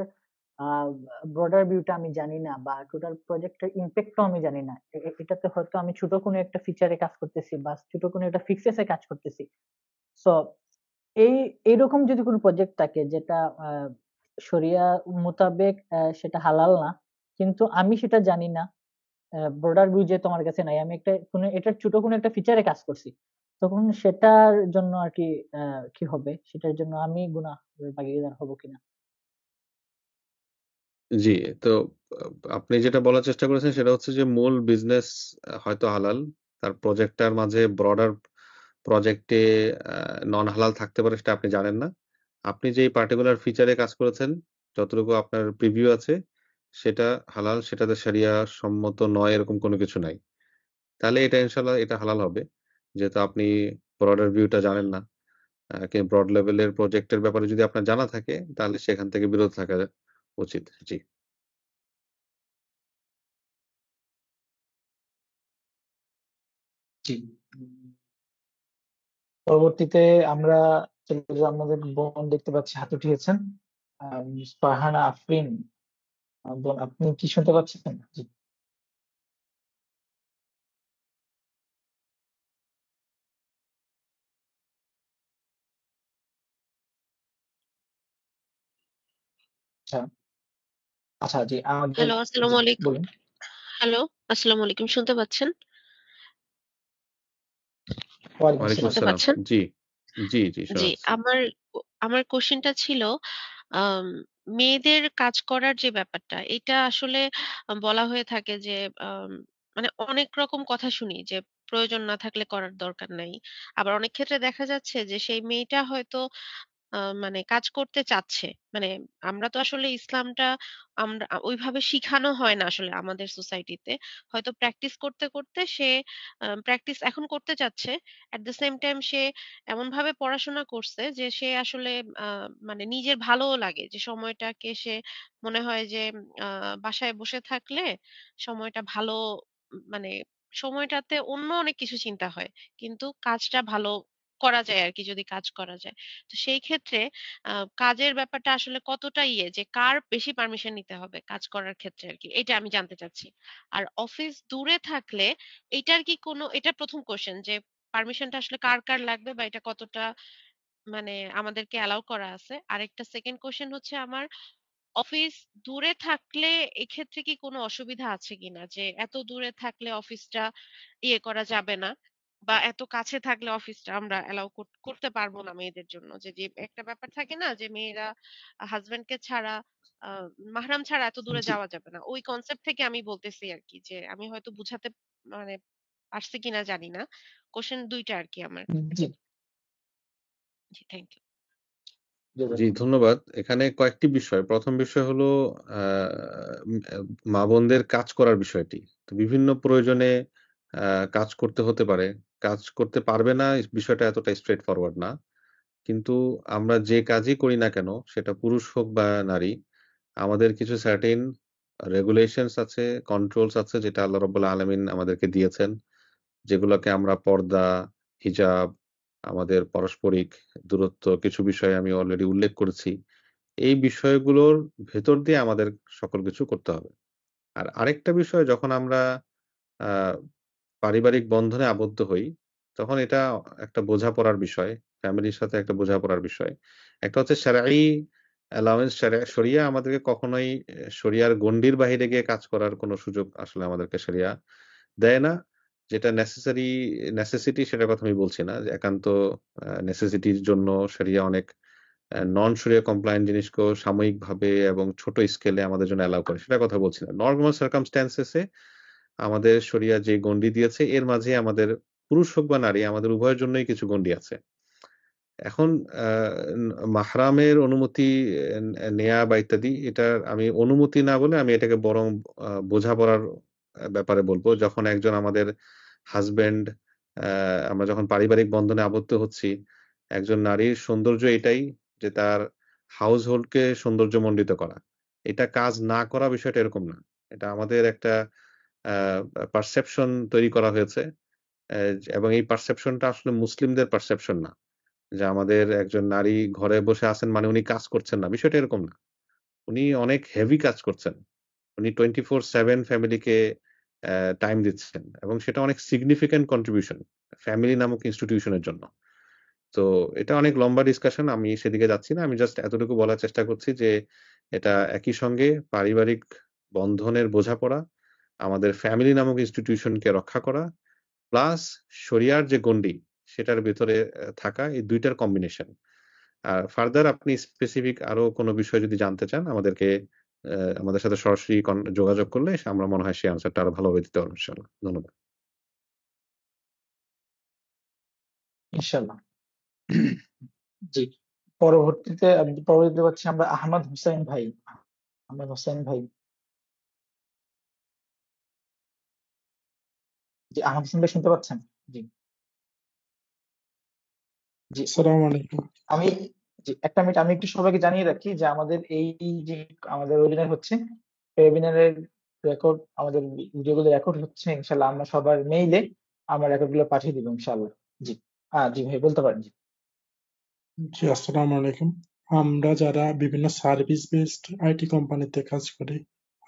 ব্রডার ভিউটা আমি জানি না, বা টোটাল প্রজেক্টের ইম্প্যাক্টও আমি জানি না। এটাতে হয়তো আমি ছোট কোনো একটা ফিচারে কাজ করতেছি বা ছোট কোনো একটা ফিক্সেসে কাজ করতেছি। সো এইরকম যদি কোনো প্রজেক্ট থাকে যেটা শরিয়া মোতাবেক সেটা হালাল না, কিন্তু আমি সেটা জানি না, ব্রডার ভিউ যে তোমার কাছে নাই, আমি একটা এটার ছোট কোনো একটা ফিচারে কাজ করছি, তখন সেটার জন্য আর কি কি হবে, সেটার জন্য আমি গুনাহের ভাগীদার হব কিনা? জি, তো আপনি যেটা বলার চেষ্টা করেছেন সেটা হচ্ছে যে মূল বিজনেস হয়তো হালাল। তার প্রজেক্টটার মাঝে ব্রডার প্রজেক্টে নন হালাল থাকতে পারে সেটা আপনি জানেন না। আপনি যেই পার্টিকুলার ফিচারে কাজ করেছেন, যতটুকু আপনার প্রিভিউ আছে সেটা হালাল, সেটাতে শরিয়া সম্মত নয় এরকম কোনো কিছু নাই। তাহলে এটা ইনশাআল্লাহ এটা হালাল হবে। যেহেতু আপনি ব্রডার ভিউটা জানেন না। ব্রড লেভেলের প্রজেক্টের ব্যাপারে যদি আপনার জানা থাকে তাহলে সেখান থেকে বিরত থাকা উচিত। জি। জি। পরবর্তীতে আমরা আমাদের বোন দেখতে পাচ্ছি হাত উঠিয়েছেন, ফারহানা আফরিন। বোন, আপনি কি শুনতে পাচ্ছেন? জি। আচ্ছা আচ্ছা, জি আমাদের, হ্যালো, জি আসসালামু আলাইকুম। বলুন। হ্যালো, আসসালামু আলাইকুম। শুনতে পাচ্ছেন? ওয়ালাইকুম ওয়ালাইকুম আসসালাম। শুনতে আসসালাম। পাচ্ছেন? জি, জি, শোনা জি, যাচ্ছে। আমার কোশ্চেনটা ছিল, আম মেয়েদের কাজ করার যে ব্যাপারটা, এটা আসলে বলা হয়ে থাকে যে আম মানে অনেক রকম কথা শুনি যে প্রয়োজন না থাকলে করার দরকার নাই। আবার অনেক ক্ষেত্রে দেখা যাচ্ছে যে সেই মেয়েটা হয়তো মানে কাজ করতে চাচ্ছে। মানে আমরা তো আসলে ইসলামটা আমরা ওইভাবে শিখানো হয় না আসলে আমাদের সোসাইটিতে। হয়তো প্র্যাকটিস করতে, করতে সে প্র্যাকটিস এখন করতে চাচ্ছে। এট দ্য সেম টাইম সে এমনভাবে পড়াশোনা করছে যে সে আসলে আ মানে নিজের ভালোও লাগে যে সময়টাকে সে মনে হয় যে আ বাসায় বসে থাকলে সময়টা ভালো, মানে সময়টাতে অন্য অনেক কিছু চিন্তা হয়। কিন্তু কাজটা ভালো করা যায় আরকি, যদি কাজ করা যায়। তো সেই ক্ষেত্রে আ কাজের ব্যাপারটা আসলে কতটা যে কার বেশি পারমিশন নিতে হবে কাজ করার ক্ষেত্রে আরকি। এটা আমি জানতে চাচ্ছি। আর অফিস দূরে থাকলে এইটার কি কোনো, এটা ১ম কোয়েশ্চেন যে পারমিশনটা আসলে কার লাগবে বা এটা কতটা মানে আমাদেরকে অ্যালাও করা আছে। আরেকটা 2nd কোয়েশ্চেন হচ্ছে আমার, অফিস দূরে থাকলে এক্ষেত্রে কি কোনো অসুবিধা আছে কিনা? যে এত দূরে থাকলে অফিসটা করা যাবে না, বা এত কাছে থাকলে অফিসটা আমরা অ্যালাউ করতে পারবো না মেয়েদের জন্য। যে একটা ব্যাপার থাকে না যে মেয়েরা হাসব্যান্ডকে ছাড়া, আ মাহরাম ছাড়া এত দূরে জি যাওয়া যাবে না। ওই কনসেপ্ট থেকে আমি বলতেছি আরকি, যে আমি হয়তো বুঝাতে মানে পারছি কিনা জানি না। কোয়েশ্চেন ২ টা আরকি আমার। জি জি, থ্যাংক ইউ। জি, ধন্যবাদ। এখানে কয়েকটি বিষয়। ১ম বিষয় হলো আ উম আ মা-বোনদের কাজ করার বিষয়টি। তো বিভিন্ন প্রয়োজনে আ কাজ করতে হতে পারে। কাজ করতে পারবে না এই বিষয়টা এতটা স্ট্রেইট ফরওয়ার্ড না। কিন্তু আমরা যে কাজই করি না কেন সেটা পুরুষ হোক বা নারী, আমাদের কিছু সার্টেইন রেগুলেশনস আছে, কন্ট্রোলস আছে যেটা আল্লাহ রাব্বুল আলামিন আমাদেরকে দিয়েছেন। যেগুলোকে আমরা পর্দা, হিজাব, আমাদের পারস্পরিক দূরত্ব কিছু বিষয় আমি অলরেডি উল্লেখ করেছি। এই বিষয়গুলোর ভেতর দিয়ে আমাদের সকল কিছু করতে হবে। আর আরেকটা বিষয় যখন আমরা আ পারিবারিক বন্ধনে আবদ্ধ হই, তখন এটা একটা বোঝাপড়ার বিষয়। ফ্যামিলির সাথে একটা বোঝাপড়ার বিষয়। একটা হচ্ছে শারঈ অ্যালাওয়েন্স, শরিয়া আমাদেরকে কখনোই শরিয়ার গণ্ডির বাহিরে গিয়ে কাজ করার কোন সুযোগ আসলে আমাদেরকে শরিয়া দেয় না। যেটা নেসেসিটি সেটার কথা আমি বলছি না। যে একান্ত নেসেসিটির জন্য শরিয়া অনেক নন শরিয়া কমপ্লায়েন্ট জিনিসকেও সাময়িকভাবে এবং ছোট স্কেলে আমাদের জন্য অ্যালাও করে সেটার কথা বলছি না। নরমাল সার্কামস্ট্যান্সেস এ আমাদের শরিয়া যে গণ্ডি দিয়েছে এর মাঝে আমাদের পুরুষ হোক বা নারী আমাদের উভয়ের জন্যই কিছু গণ্ডি আছে। এখন আ মাহরামের অনুমতি নেয়া বা ইত্যাদি এটার আমি অনুমতি না বলে আমি এটাকে বরং বোঝাপড়ার ব্যাপারে বলব। যখন একজন আমাদের হাসব্যান্ড, আ আমরা যখন পারিবারিক বন্ধনে আবদ্ধ হচ্ছি, একজন নারীর সৌন্দর্য এটাই যে তার হাউসহোল্ড কে সৌন্দর্যমণ্ডিত করা। এটা কাজ না করা বিষয়টা এরকম না। এটা আমাদের একটা আ পারসেপশন তৈরি করা হয়েছে। এবং এই পারসেপশনটা আসলে মুসলিমদের পারসেপশন না। যে আমাদের একজন নারী ঘরে বসে আছেন মানে উনি কাজ করছেন না। বিষয়টা এরকম না। উনি অনেক হেভি কাজ করছেন। উনি 24/7 ফ্যামিলিকে টাইম দিচ্ছেন এবং সেটা অনেক সিগনিফিক্যান্ট কন্ট্রিবিউশন ফ্যামিলি নামক ইনস্টিটিউশন এর জন্য। তো এটা অনেক লম্বা ডিসকাশন। আমি সেদিকে যাচ্ছি না। আমি জাস্ট এতটুকু বলার চেষ্টা করছি যে এটা একই সঙ্গে পারিবারিক বন্ধনের বোঝাপড়া, আমাদের ফ্যামিলি নামক ইনস্টিটিউশনকে রক্ষা করা, প্লাস শরিয়ার যে গণ্ডি সেটার ভেতরে থাকা, এই ২ টার কম্বিনেশন। আর ফার্দার আপনি স্পেসিফিক আরো কোনো বিষয় যদি জানতে চান আমাদের সাথে সরাসরি যোগাযোগ করলে আমরা মনে হয় সেই আনসারটা আরো ভালোভাবে দিতে পারবো ইনশাআল্লাহ। ধন্যবাদ। ইনশাল্লাহ। জি, পরবর্তীতে পাচ্ছি আমরা আহমদ হোসেন ভাই। আহমদ হোসেন ভাই, জি আহমদ হোসেন ভাই শুনতে পাচ্ছেন? জি জি আসসালামু আলাইকুম। আমি জি একটা মিনিট, আমি একটু সবাইকে জানিয়ে রাখি যে আমাদের এই যে আমাদের ওয়েবিনার হচ্ছে, ওয়েবিনারের রেকর্ড, আমাদের ভিডিওগুলো রেকর্ড হচ্ছে। ইনশাল্লাহ আমরা সবার মেইলে আমরা রেকর্ড গুলো পাঠিয়ে দিব ইনশাল্লাহ। জি জি ভাই বলতে পারেন। জি জি আসসালামু আলাইকুম। আমরা যারা বিভিন্ন সার্ভিস বেসড আইটি কোম্পানিতে কাজ করি,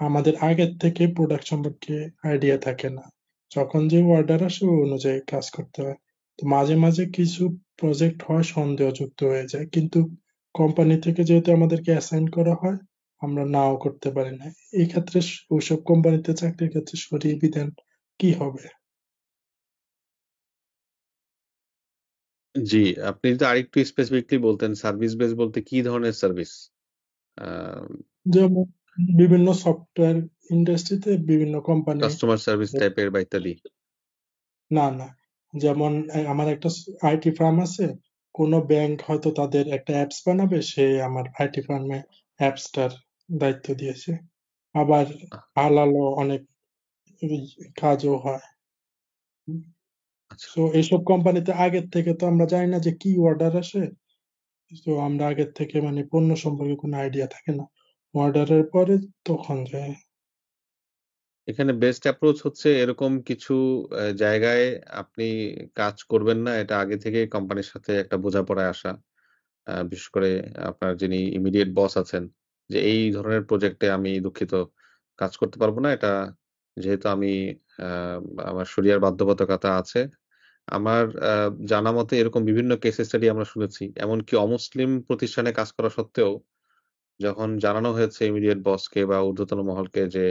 আমাদের আগের থেকে প্রোডাক্ট সম্পর্কে আইডিয়া থাকে না। যখন যে অর্ডার আসে ওই অনুযায়ী কাজ করতে হয়। তো মাঝে মাঝে কিছু প্রজেক্ট হয় সন্দেহযুক্ত হয়ে যায়, কিন্তু কোম্পানি থেকে যেহেতু আমাদেরকে অ্যাসাইন করা হয়, আমরা নাও করতে পারি না। এই ক্ষেত্রে ওইসব কোম্পানিতে চাকরির ক্ষেত্রে সরিয়ে বিধান কি হবে? জি, আপনি যদি আরেকটু স্পেসিফিকলি বলতেন সার্ভিস বেস বলতে কি ধরনের সার্ভিস? যেমন বিভিন্ন সফটওয়্যার ইন্ডাস্ট্রিতে বিভিন্ন কোম্পানি। কাস্টমার সার্ভিস টাইপের বা ইত্যাদি? না, যেমন আমার একটা আইটি ফার্ম আছে, কোন ব্যাংক হয়তো তাদের একটা অ্যাপস বানাবে, সে আমার আইটি ফার্মে অ্যাপসটার দায়িত্ব দিয়েছে। আবার হালালও অনেক এই কাজও হয়। আচ্ছা। তো এইসব কোম্পানিতে আগের থেকে তো আমরা জানি না যে কি অর্ডার আসে। তো আমরা আগের থেকে মানে পণ্য সম্পর্কে কোনো আইডিয়া থাকে না। অর্ডারের পরে তখন যায়। এখানে বেস্ট অ্যাপ্রোচ হচ্ছে এরকম কিছু জায়গায় আপনি কাজ করবেন না, এটা আগে থেকেই কোম্পানির সাথে একটা বোঝাপড়ায় আসা। বিশেষ করে আপনার যিনি ইমিডিয়েট বস আছেন, যে এই ধরনের প্রজেক্টে আমি দুঃখিত কাজ করতে পারবো না। এটা যেহেতু আমি আ আমার শরিয়ার বাধ্যবাধকতা আছে। আমার জানা মতে এরকম বিভিন্ন কেস স্টাডি আমরা শুনেছি। এমনকি অমুসলিম প্রতিষ্ঠানে কাজ করা সত্ত্বেও যখন জানানো হয়েছে ইমিডিয়েট বসকে বা ঊর্ধ্বতন মহলকে যে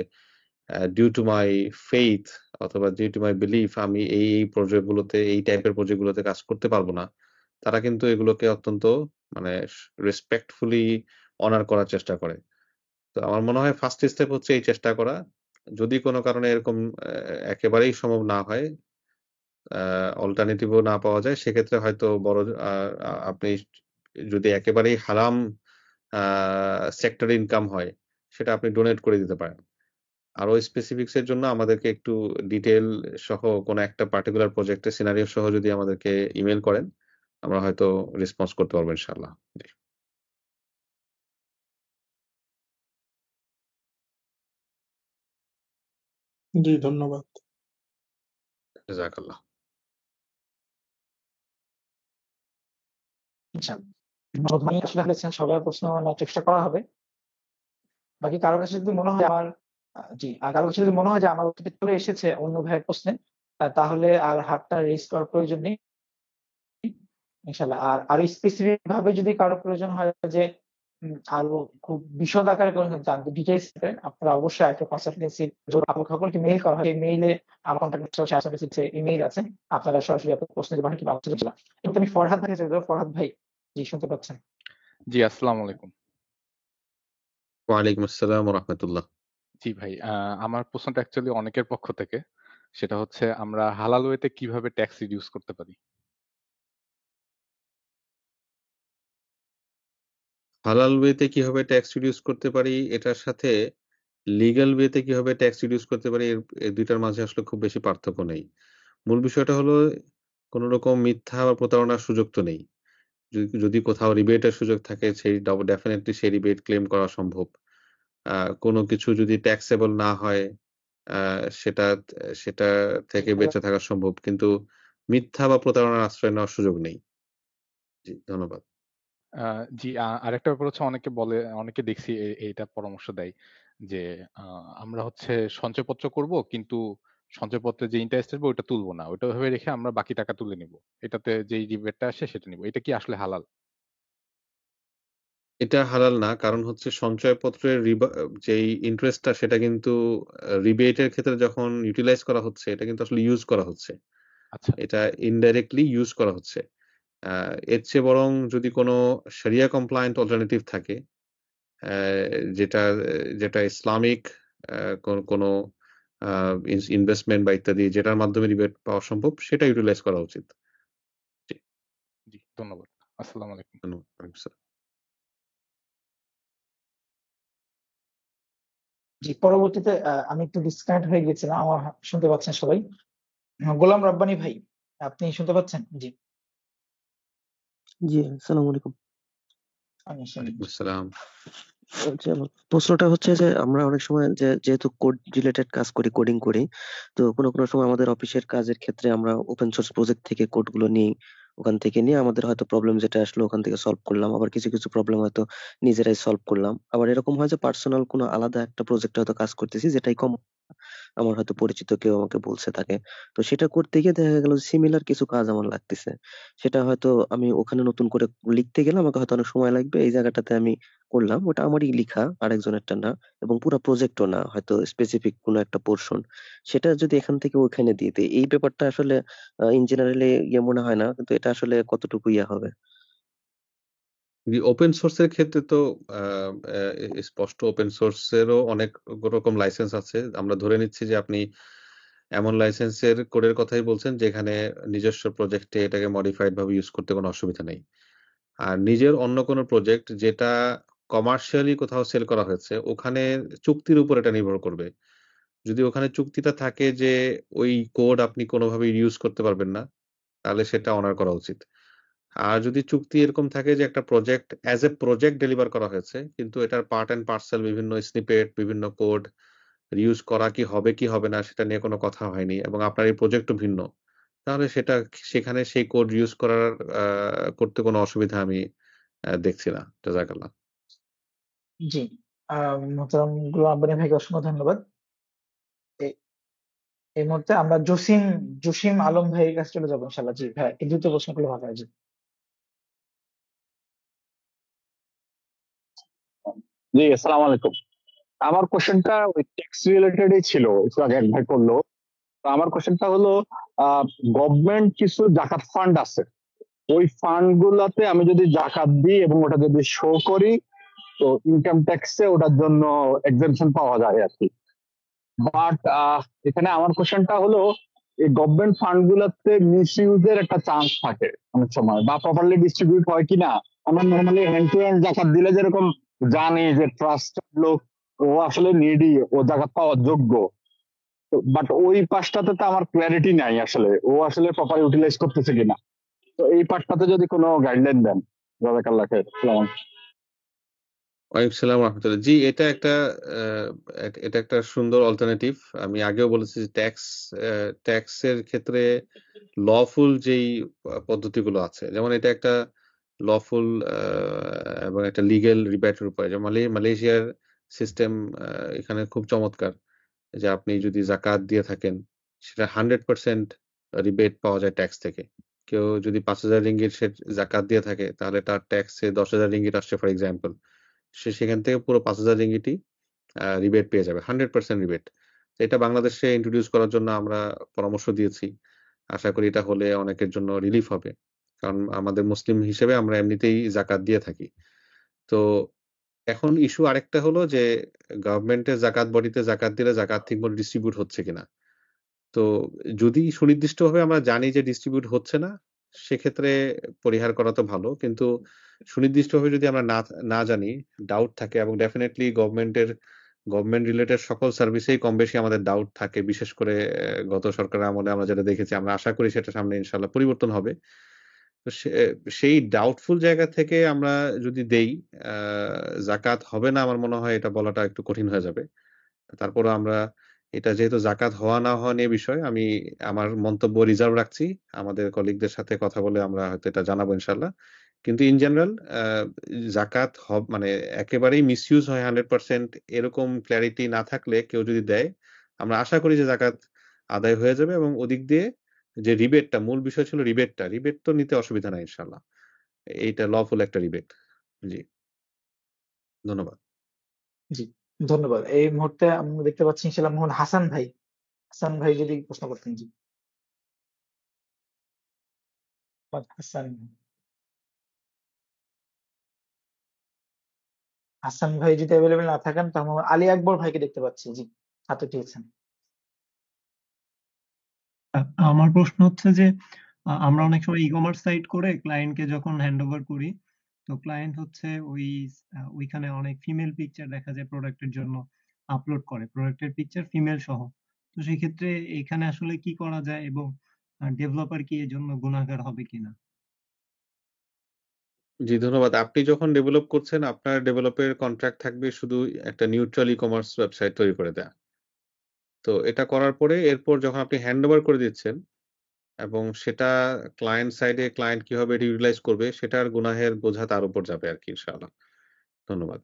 ডিউ টু মাই ফেইথ অথবা ডিউ টু মাই বিলিফ আমি এই প্রজেক্ট গুলোতে এই টাইপের প্রজেক্ট গুলোতে কাজ করতে পারব না। তারা কিন্তু এগুলোকে অত্যন্ত মানে রেসপেক্টফুলি অনার করার চেষ্টা করে। তো আমার মনে হয় ফার্স্ট স্টেপ হচ্ছে এই চেষ্টা করা। যদি কোন কারণে এরকম একেবারেই সম্ভব না হয়, আ অল্টারনেটিভ ও না পাওয়া যায়, সেক্ষেত্রে হয়তো বড় আ আ আপনি যদি একেবারেই হারাম আ সেক্টরে ইনকাম হয়, সেটা আপনি ডোনেট করে দিতে পারেন। আরো স্পেসিফিকস এর জন্য আমাদেরকে একটু ডিটেইল সহ কোন একটা পার্টিকুলার প্রজেক্টের সিনারিও সহ যদি আমাদেরকে ইমেইল করেন, আমরা হয়তো রেসপন্স করতে পারবো ইনশাআল্লাহ। জি, জি ধন্যবাদ। জাযাকাল্লাহ। ইনশাল্লাহ। ধন্যবাদ। আসলে বলেছেন সবার প্রশ্ন নেওয়ার চেষ্টা করা হবে। বাকি কারো কাছে যদি মনে হয় আমার আর কারো কাছে যদি মনে হয় যে আমার উত্তরটা চলে এসেছে অন্য ভাইয়ের প্রশ্নে, তাহলে আর হাতটা রেইজ করার প্রয়োজন নেই। ইনশাআল্লাহ। আর আরো স্পেসিফিক ভাবে যদি কারো প্রয়োজন হয় যে আরো খুব বিশদ আকারে কোনো জানতে ডিটেইলস আপনারা অবশ্যই একটা কনসালটেন্সি সকলকে মেইল করা হয়। এই মেইলে আমার কন্টাক্ট সার্ভিসের ইমেইল আছে। আপনারা সরাসরি আপনার প্রশ্ন যদি পাঠান কিংবা আলোচনা চলা। এবং আমি ফরহাদ ভাইকে চাইবো। ফরহাদ ভাই, জি শুনতে পাচ্ছেন? জি, আসসালামু আলাইকুম। ওয়ালাইকুম আসসালাম ওয়া রাহমাতুল্লাহ। জি ভাই, আমার প্রশ্নটা অ্যাকচুয়ালি অনেকের পক্ষ থেকে। সেটা হচ্ছে আমরা হালাল ওয়েতে কিভাবে ট্যাক্স রিডিউস করতে পারি? হালাল ওয়েতে কিভাবে ট্যাক্স রিডিউস করতে পারি, এটার সাথে লিগ্যাল ওয়েতে কিভাবে ট্যাক্স রিডিউস করতে পারি, এই ২ টার মাঝে আসলে খুব বেশি পার্থক্য নেই। মূল বিষয়টা হলো কোন রকম মিথ্যা বা প্রতারণার সুযোগ তো নেই। যদি কোথাও রিবেটের সুযোগ থাকে সেই ডেফিনিটলি সেই রিবেট ক্লেম করা সম্ভব। আ কোন কিছু যদি ট্যাক্সেবল না হয় আ সেটা সেটা থেকে বেঁচে থাকা সম্ভব। কিন্তু মিথ্যা বা প্রতারণার আশ্রয় নেওয়ার সুযোগ নেই। জি, ধন্যবাদ। আ জি, আরেকটা ব্যাপার হচ্ছে অনেকে দেখছি এইটা পরামর্শ দেয় যে, আ আমরা হচ্ছে সঞ্চয়পত্র করব, কিন্তু সঞ্চয়পত্রে যে ইন্টারেস্ট আসবে ওটা তুলব না। ওটা ওভাবে রেখে আমরা বাকি টাকা তুলে নিব। এটাতে যেই রিবেটটা আসে সেটা নিব। এটা কি আসলে হালাল? এটা হালাল না, কারণ হচ্ছে সঞ্চয়পত্রের যেই ইন্টারেস্টটা সেটা কিন্তু রিবেটের ক্ষেত্রে যখন ইউটিলাইজ করা হচ্ছে এটা কিন্তু আসলে ইউজ করা হচ্ছে, আচ্ছা এটা ইনডাইরেক্টলি ইউজ করা হচ্ছে। এর চেয়ে বরং যদি কোনো শরিয়া কমপ্লায়েন্ট অল্টারনেটিভ থাকে, যেটা যেটা ইসলামিক কোনো ইনভেস্টমেন্ট বা ইত্যাদি যেটার মাধ্যমে রিবেট পাওয়া সম্ভব সেটা ইউটিলাইজ করা উচিত। জি, জি, ধন্যবাদ। আসসালামু আলাইকুম। ধন্যবাদ। ওয়ালাইকুম আসসালাম। জি, পরবর্তীতে আমি একটু ডিসকানেক্ট হয়ে গেছিলাম, আমার শুনতে পাচ্ছেন সবাই? গোলাম রাব্বানী ভাই, আপনি শুনতে পাচ্ছেন? জি, জি, আসসালামু আলাইকুম। আমি ওয়ালাইকুম আসসালাম। আচ্ছা, আমার প্রশ্নটা হচ্ছে যে আমরা অনেক সময় যেহেতু কোড রিলেটেড কাজ করি, কোডিং করি, তো কোনো সময় আমাদের অফিসের কাজের ক্ষেত্রে আমরা ওপেন সোর্স প্রজেক্ট থেকে কোডগুলো নিই, ওখান থেকে নিয়ে আমাদের হয়তো প্রবলেম যেটা আসলো ওখান থেকে সলভ করলাম, আবার কিছু প্রবলেম হয়তো নিজেরাই সলভ করলাম, আবার এরকম হয় যে পার্সোনাল কোনো আলাদা একটা প্রজেক্টে হয়তো কাজ করতেছি যেটাই কম আমার হয়তো পরিচিত কেউ আমাকে বলছে তাকে, তো সেটা করতে গিয়ে দেখা গেল সিমিলার কিছু কাজ আমার লাগতেছে, সেটা হয়তো আমি ওখানে নতুন করে লিখতে গেলে আমাকে হয়তো অনেক সময় লাগবে, এই জায়গাটাতে আমি করলাম, ওটা আমারই লিখা আরেকজনেরটা না, এবং পুরো প্রজেক্টও না, হয়তো স্পেসিফিক কোনো একটা পোর্শন, সেটা যদি এখান থেকে ওখানে দিয়ে দিই, এই ব্যাপারটা আসলে ইন জেনারেলি মনে হয় না, কিন্তু এটা আসলে কতটুকু হবে? ওপেন সোর্সের ক্ষেত্রে তো আহ, স্পষ্ট ওপেন সোর্সেরও অনেক রকম লাইসেন্স আছে। আমরা ধরে নিচ্ছি যে আপনি এমন লাইসেন্সের কোডের কথাই বলছেন যেখানে নিজস্ব প্রজেক্টে এটাকে মডিফাইড ভাবে ইউজ করতে কোনো অসুবিধা নেই। আর নিজের অন্য কোনো প্রজেক্ট যেটা কমার্শিয়ালি কোথাও সেল করা হয়েছে ওখানে চুক্তির উপর এটা নির্ভর করবে। যদি ওখানে চুক্তিটা থাকে যে ওই কোড আপনি কোনোভাবে ইউজ করতে পারবেন না, তাহলে সেটা অনার করা উচিত। আর যদি চুক্তি এরকম থাকে যে একটা project as a project deliver করা হয়েছে কিন্তু এটার পার্ট এন্ড পার্সেল বিভিন্ন স্নিপেট বিভিন্ন কোড ইউজ করা কি হবে কি হবে না সেটা নিয়ে কোনো কথা হয়নি এবং আপনার এই প্রজেক্টও ভিন্ন, তাহলে সেটা সেখানে সেই কোড ইউজ করার করতে কোনো অসুবিধা আমি দেখছি না। জাযাকাল্লাহ। জি, মোহতারাম গোলাম রাব্বানী ভাইকে অসংখ্য ধন্যবাদ। এ- এই মুহূর্তে আমরা জসিম আলম ভাইয়ের কাছে চলে যাবো ইনশাল্লাহ। জি ভাই, এই দ্রুত প্রশ্ন করলে ভালো হয়। জি, জি, আসসালামু আলাইকুম। আমার কোশ্চেনটা ওই ট্যাক্স রিলেটেডই ছিল, একটু আগে এক ভাই করলো। তো আমার কোশ্চেনটা হলো, গভর্নমেন্ট কিছু জাকাত ফান্ড আছে, ওই ফান্ড গুলাতে আমি যদি জাকাত দিই এবং ওটা যদি শো করি, তো ইনকাম ট্যাক্সে ওটার জন্য এক্সেমশন পাওয়া যায় আর কি। বাট এখানে আমার কোশ্চেনটা হলো, এই গভর্নমেন্ট ফান্ড গুলাতে মিস ইউজের একটা চান্স থাকে অনেক সময়, বা প্রপারলি ডিস্ট্রিবিউট হয় কিনা। আমরা নর্মালি হ্যান্ড টু হ্যান্ড জাকাত দিলে যেরকম জানি যে ট্রাস্টেড লোক, ও আসলে নিডি, ও জাকাত পাওয়ার যোগ্য, বাট ওই পাশটাতে তো আমার ক্ল্যারিটি নাই আসলে ও আসলে প্রপার ইউটিলাইজ করতেছে কিনা। তো এই পার্টটাতে যদি কোনো গাইডলাইন দেন, জাযাকাল্লাহ খাইর। আসসালামু আলাইকুম। ওয়ালাইকুম সালাম রহমতুল্লাহ। জি, এটা একটা সুন্দর অল্টারনেটিভ। আমি আগেও বলেছি যে ট্যাক্সের ক্ষেত্রে লফুল যেই পদ্ধতিগুলো আছে, যেমন এটা একটা লফুল এবং একটা লিগেল রিবেটের উপায়। যেমন মালয়েশিয়ার সিস্টেম এখানে খুব চমৎকার, যে আপনি যদি জাকাত দিয়ে থাকেন সেটা 100% রিবেট পাওয়া যায় ট্যাক্স থেকে। কেউ যদি 5,000 রিঙ্গিট সে জাকাত দিয়ে থাকে তাহলে তার ট্যাক্সে 10,000 রিঙ্গিট আসছে ফর এক্সাম্পল, সে সেখান থেকে পুরো 5,000 রিঙ্গিটই রিবেট পেয়ে যাবে, 100% রিবেট। এটা বাংলাদেশে ইন্ট্রোডিউস করার জন্য আমরা পরামর্শ দিয়েছি। আশা করি এটা হলে অনেকের জন্য রিলিফ হবে, কারণ আমাদের মুসলিম হিসেবে আমরা এমনিতেই জাকাত দিয়ে থাকি। তো এখন ইস্যু আরেকটা হলো যে গভর্নমেন্টের জাকাত বডিতে জাকাত দিলে জাকাত ঠিকমতো ডিস্ট্রিবিউট হচ্ছে কিনা। তো যদি সুনির্দিষ্টভাবে আমরা জানি যে ডিস্ট্রিবিউট হচ্ছে না, সেক্ষেত্রে পরিহার করা তো ভালো। কিন্তু সুনির্দিষ্টভাবে যদি আমরা না জানি, ডাউট থাকে, এবং ডেফিনিটলি গভর্নমেন্ট রিলেটেড সকল সার্ভিসেই কম বেশি আমাদের ডাউট থাকে। বিশেষ করে গত সরকারের আমলে আমরা যেটা দেখেছি, আমরা আশা করি সেটা সামনে ইনশাআল্লাহ পরিবর্তন হবে। তো সেই ডাউটফুল জায়গা থেকে আমরা যদি দেই, জাকাত হবে না আমার মনে হয় এটা বলাটা একটু কঠিন হয়ে যাবে। তারপরও আমরা এটা যেহেতু জাকাত হওয়া না হওয়া নিয়ে বিষয়, আমি আমার মন্তব্য রিজার্ভ রাখছি। আমাদের কলিগদের সাথে কথা বলে আমরা হয়তো এটা জানাবো ইনশাল্লাহ। কিন্তু ইন জেনারেল জাকাত মানে একেবারেই মিসইউজ হয় 100% এরকম ক্ল্যারিটি না থাকলে কেউ যদি দেয়, আমরা আশা করি যে জাকাত আদায় হয়ে যাবে এবং ওদিক দিয়ে যে রিবেটটা, মূল বিষয় ছিল রিবেট তো নিতে অসুবিধা নাই ইনশাল্লাহ। এইটা লফুল একটা রিবেট। জি। ধন্যবাদ। জি, ধন্যবাদ। এই মুহূর্তে আমরা দেখতে পাচ্ছি ইনশাআল্লাহ মোহন হাসান ভাই। হাসান ভাই যদি প্রশ্ন করতেন, জি। হাসান হাসান ভাই যদি অ্যাভেলেবেল না থাকেন তাহলে আমরা আলী আকবর ভাইকে দেখতে পাচ্ছি, জি, হাত উঠিয়েছেন। আমার প্রশ্ন হচ্ছে যে আমরা অনেক সময় ই-কমার্স সাইট করে ক্লায়েন্টকে যখন হ্যান্ড ওভার করি, তো ক্লায়েন্ট হচ্ছে ওইখানে অনেক ফিমেল পিকচার দেখা যায় প্রোডাক্টের জন্য আপলোড করে, প্রোডাক্টের পিকচার ফিমেল সহ। তো সেই ক্ষেত্রে এখানে আসলে কি করা যায় এবং ডেভেলপার কি এর জন্য গুনাহগার হবে কিনা? জি, ধন্যবাদ। আপনি যখন ডেভেলপ করছেন, আপনার ডেভেলপের কন্ট্রাক্ট থাকবে শুধু একটা নিউট্রাল ই-কমার্স ওয়েবসাইট তৈরি করে দেয়া। তো এটা করার পরে এরপর যখন আপনি হ্যান্ড ওভার করে দিচ্ছেন এবং সেটা ক্লায়েন্ট সাইডে ক্লায়েন্ট কিভাবে এটা ইউটিলাইজ করবে সেটার গুনাহের বোঝা তার উপর যাবে আরকি ইনশাআল্লাহ। ধন্যবাদ।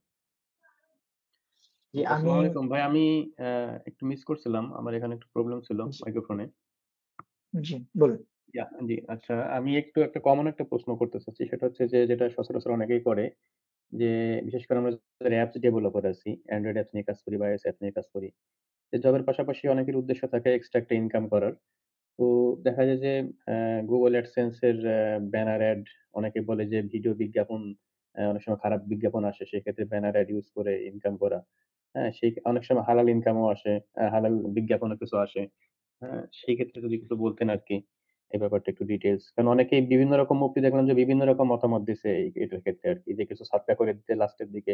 জি, আমি আসসালামু আলাইকুম ভাই, আমি একটু মিস করছিলাম, আমার এখানে একটু প্রবলেম ছিল জি, মাইক্রোফোনে। জি, বলুন। জি, আচ্ছা, আমি একটু একটা কমন একটা প্রশ্ন করতে চাচ্ছি, সেটা হচ্ছে যে যেটা সচরাচর অনেকেই করে, যে বিশেষ করে আমরা যারা অ্যাপস ডেভেলপার আছি, অ্যান্ড্রয়েড অ্যাপস নিয়ে কাজ করি বা iOS অ্যাপ নিয়ে কাজ করি, জবের পাশাপাশি অনেকের উদ্দেশ্য থাকে এক্সট্রা একটা ইনকাম করার। তো দেখা যায় যে Google AdSense এর ব্যানার অ্যাড, অনেকে বলে যে ভিডিও বিজ্ঞাপন, অনেক সময় খারাপ বিজ্ঞাপন আসে, সেক্ষেত্রে ব্যানার অ্যাড ইউজ করে ইনকাম করা। হ্যাঁ? সেই অনেক সময় হালাল ইনকামও আসে, হালাল বিজ্ঞাপনও কিছু আসে। হ্যাঁ? সেই ক্ষেত্রে যদি কিছু বলতেন আরকি, এই ব্যাপারটা একটু ডিটেইলস। কারণ অনেকেই বিভিন্ন রকম মুফতি দেখলাম যে বিভিন্ন রকম মতামত দিছে এটার ক্ষেত্রে আরকি। যে কিছু সাদকা করে দিতে লাস্টের দিকে,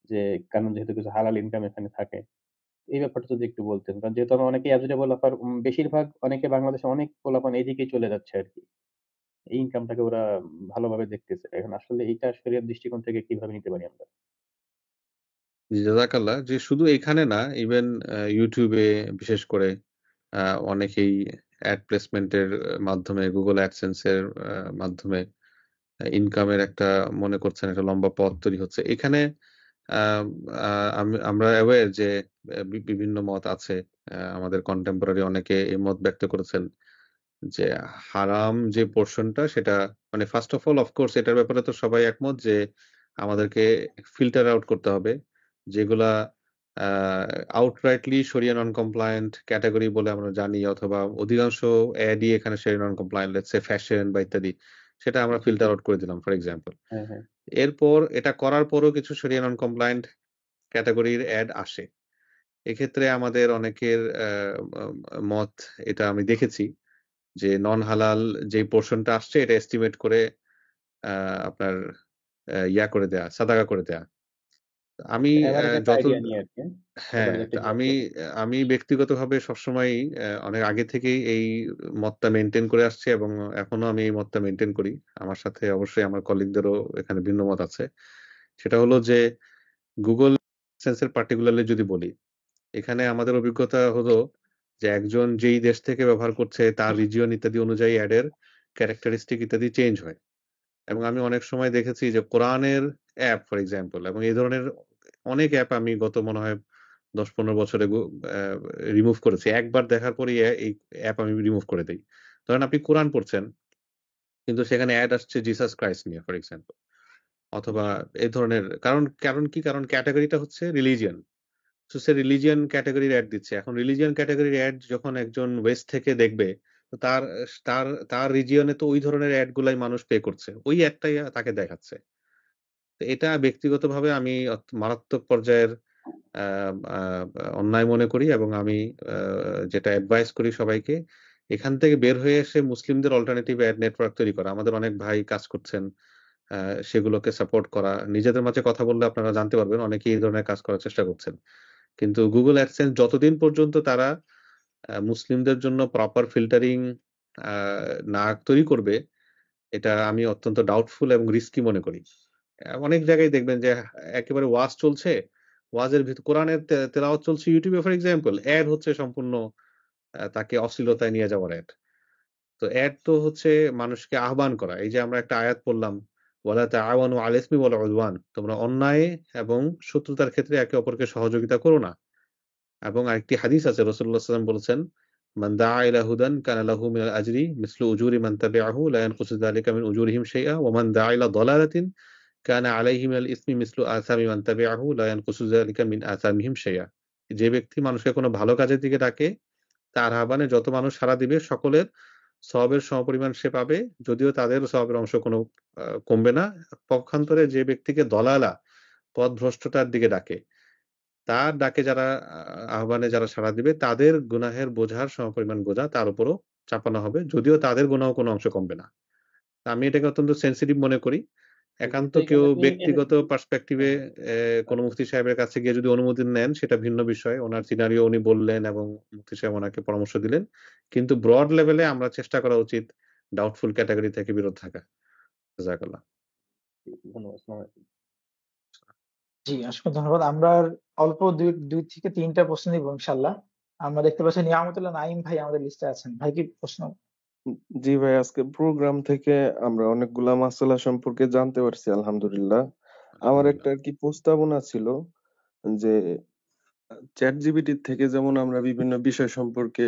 যে কারণ যেহেতু কিছু হালাল ইনকাম এখানে থাকে। এই ব্যাপারটা যদি একটু বলতেন। কারণ যেহেতু আমরা অনেকেই অ্যাপস ডেভেলপার, বেশিরভাগ অনেকে বাংলাদেশে অনেক পোলাপান এদিকেই চলে যাচ্ছে আরকি। এই ইনকামটাকে ওরা ভালোভাবে দেখতেছে। এখন আসলে এইটা শরিয়ার দৃষ্টিকোণ থেকে কিভাবে নিতে পারি আমরা? জি, জাযাকাল্লাহ। যে শুধু এখানে না, ইভেন YouTube এ বিশেষ করে আ অনেকেই অ্যাড প্লেসমেন্ট এর মাধ্যমে Google AdSense এর মাধ্যমে ইনকামের একটা মনে করছেন একটা লম্বা পথ তৈরি হচ্ছে। এখানে আ আ আমরা অ্যাওয়ার যে বিভিন্ন মত আছে। আমাদের কন্টেম্পোরারি অনেকে এই মত ব্যক্ত করেছেন যে হারাম যে পোরশনটা সেটা মানে first of all of course এটার ব্যাপারে তো সবাই একমত যে আমাদেরকে ফিল্টার আউট করতে হবে। যেগুলা আ আউটরাইটলি শরিয়া নন কমপ্লায়েন্ট ক্যাটেগরি বলে আমরা জানি অথবা অধিকাংশ এডই এখানে শরিয়া নন কমপ্লায়েন্ট, লেটস সে ফ্যাশন বা ইত্যাদি। সেটা আমরা জি, জি। ফিল্টার আউট করে দিলাম ফর এক্সাম্পল। হ্যাঁ, হ্যাঁ। এরপর এটা করার পরও কিছু শরিয়া নন কমপ্লায়েন্ট ক্যাটেগরির এড আসে। এক্ষেত্রে আমাদের অনেকের মত এটা আমি দেখেছি যে নন হালাল যে পোরশনটা আসছে এটা এস্টিমেট করে আপনার ইয়া করে দেয়া, সাদাকা করে দেয়া। আমি এভারেজ একটা যত আইডিয়া নিয়ে আরকি। হ্যাঁ, এভারেজ একটা হিসাব আমি করে। আমি ব্যক্তিগতভাবে সবসময়ই অনেক আগে থেকেই এই মতটা মেইনটেইন করে আসছি এবং এখনো আমি এই মতটা মেইনটেইন করি। আমার সাথে অবশ্যই আমার কলিগদেরও এখানে ভিন্ন মত আছে। সেটা হলো যে Google AdSense এর পার্টিকুলারলি যদি বলি, এখানে আমাদের অভিজ্ঞতা হলো যে একজন যেই দেশ থেকে ব্যবহার করছে তার রিজিয়ন ইত্যাদি অনুযায়ী অ্যাডের ক্যারেক্টারিস্টিক ইত্যাদি চেঞ্জ হয়। এবং আমি অনেক সময় দেখেছি যে কোরআনের অ্যাপ ফর এক্সাম্পল এবং এই ধরনের অনেক অ্যাপ আমি গত মনে হয় ১০-১৫ বছরে রিমুভ করেছি। একবার দেখার পরেই এই অ্যাপ আমি রিমুভ করে দেই। ধরেন আপনি কোরআন পড়ছেন, কিন্তু সেখানে অ্যাড আসছে জিসাস ক্রাইস্ট নিয়ে ফর এক্সাম্পল অথবা এই ধরনের কারণ কি? কারণ ক্যাটেগরিটা হচ্ছে রিলিজিয়ন। সো সে রিলিজিয়ন ক্যাটেগরির অ্যাড দিচ্ছে। এখন রিলিজিয়ন ক্যাটেগরির অ্যাড যখন একজন ওয়েস্ট থেকে দেখবে, তো তার তার তার রিজিয়নে তো ওই ধরনের অ্যাড গুলাই মানুষ পে করছে। ওই অ্যাডটাই তাকে দেখাচ্ছে। তো এটা ব্যক্তিগতভাবে আমি মারাত্মক পর্যায়ের আ আ অন্যায় মনে করি এবং আমি আ যেটা অ্যাডভাইস করি সবাইকে, এখান থেকে বের হয়ে এসে মুসলিমদের অল্টারনেটিভ অ্যাড নেটওয়ার্ক তৈরি করা। আমাদের অনেক ভাই কাজ করছেন। আ সেগুলোকে সাপোর্ট করা। নিজেদের মাঝে কথা বললে আপনারা জানতে পারবেন অনেকেই এই ধরনের কাজ করার চেষ্টা করছেন। কিন্তু Google AdSense যতদিন পর্যন্ত তারা মুসলিমদের জন্য প্রপার ফিল্টারিং আ না তৈরি করবে, এটা আমি অত্যন্ত ডাউটফুল এবং রিস্কি মনে করি। অনেক জায়গায় দেখবেন যে একেবারে ওয়াজ চলছে। ওয়াজের ভিতর কোরআনের তেলাওয়াত চলছে YouTube এ ফর এক্সাম্পল, এড হচ্ছে সম্পূর্ণ তাকে অশ্লীলতায় নিয়ে যাওয়ার এড। তো এড তো হচ্ছে মানুষকে আহ্বান করা। এই যে আমরা একটা আয়াত পড়লাম, ওয়ালা তাআওয়ানু আলাল ইসমি ওয়াল উদওয়ান। তোমরা অন্যায় এবং শত্রুতার ক্ষেত্রে একে অপরকে সহযোগিতা করো না। এবং আরেকটি হাদিস আছে রাসূলুল্লাহ সাল্লাল্লাহু আলাইহি ওয়াসাল্লাম বলেছেন, মান দাআ ইলা হুদান কানা লাহু মিনাল আজরি মিসলু উজুরি মান তাবিআহু লা ইয়ানকুসু যালিকা মিন উজুরিহিম শাইআ ওয়া মান দাআ ইলা দালালাতিন কানা আলাইহি মিনাল ইসমি মিসলু আসামি মান তাবিআহু লা ইয়ানকুসু যালিকা মিন আসামিহিম শাইআ। যে ব্যক্তি মানুষকে কোনো ভালো কাজের দিকে ডাকে, তার আহ্বানে যত মানুষ সাড়া দিবে সকলের সওয়াবের সমপরিমাণ সে পাবে, যদিও তাদের সওয়াবের অংশ কোনো কমবে না। পক্ষান্তরে যে ব্যক্তিকে দলালা পথভ্রষ্টতার দিকে ডাকে, তার ডাকে যারা আহ্বানে যারা সাড়া দিবে, তাদের গুনাহের বোঝার সমপরিমাণ বোঝা তার উপরও চাপানো হবে, যদিও তাদের গুনাহ কোনো অংশ কমবে না। আমি এটাকে অত্যন্ত সেনসিটিভ মনে করি। একান্ত কেউ ব্যক্তিগত পার্সপেক্টিভে কোনো মুফতি সাহেবের কাছে গিয়ে যদি অনুমতি নেন, সেটা ভিন্ন বিষয়। ওনার সিনারিও উনি বললেন এবং মুফতি সাহেব ওনাকে পরামর্শ দিলেন, কিন্তু ব্রড লেভেলে আমরা চেষ্টা করা উচিত ডাউটফুল ক্যাটাগরি থেকে বিরত থাকা। জাযাকাল্লাহ। ধন্যবাদ। আসসালামু আলাইকুম। জি, অসংখ্য ধন্যবাদ। আমরা আর অল্প দুই থেকে তিনটা প্রশ্ন নিব ইনশাল্লাহ। আমরা দেখতে পাচ্ছি নিয়ামতুল্লাহ নাঈম ভাই আমাদের লিস্টে আছেন। ভাই কি প্রশ্ন? জি ভাই, আজকে প্রোগ্রাম থেকে আমরা অনেকগুলা মাসালা সম্পর্কে জানতে পারছি, আলহামদুলিল্লাহ। আমার একটা আর কি প্রস্তাবনা ছিল যে চ্যাট জিপিটি থেকে যেমন আমরা বিভিন্ন বিষয় সম্পর্কে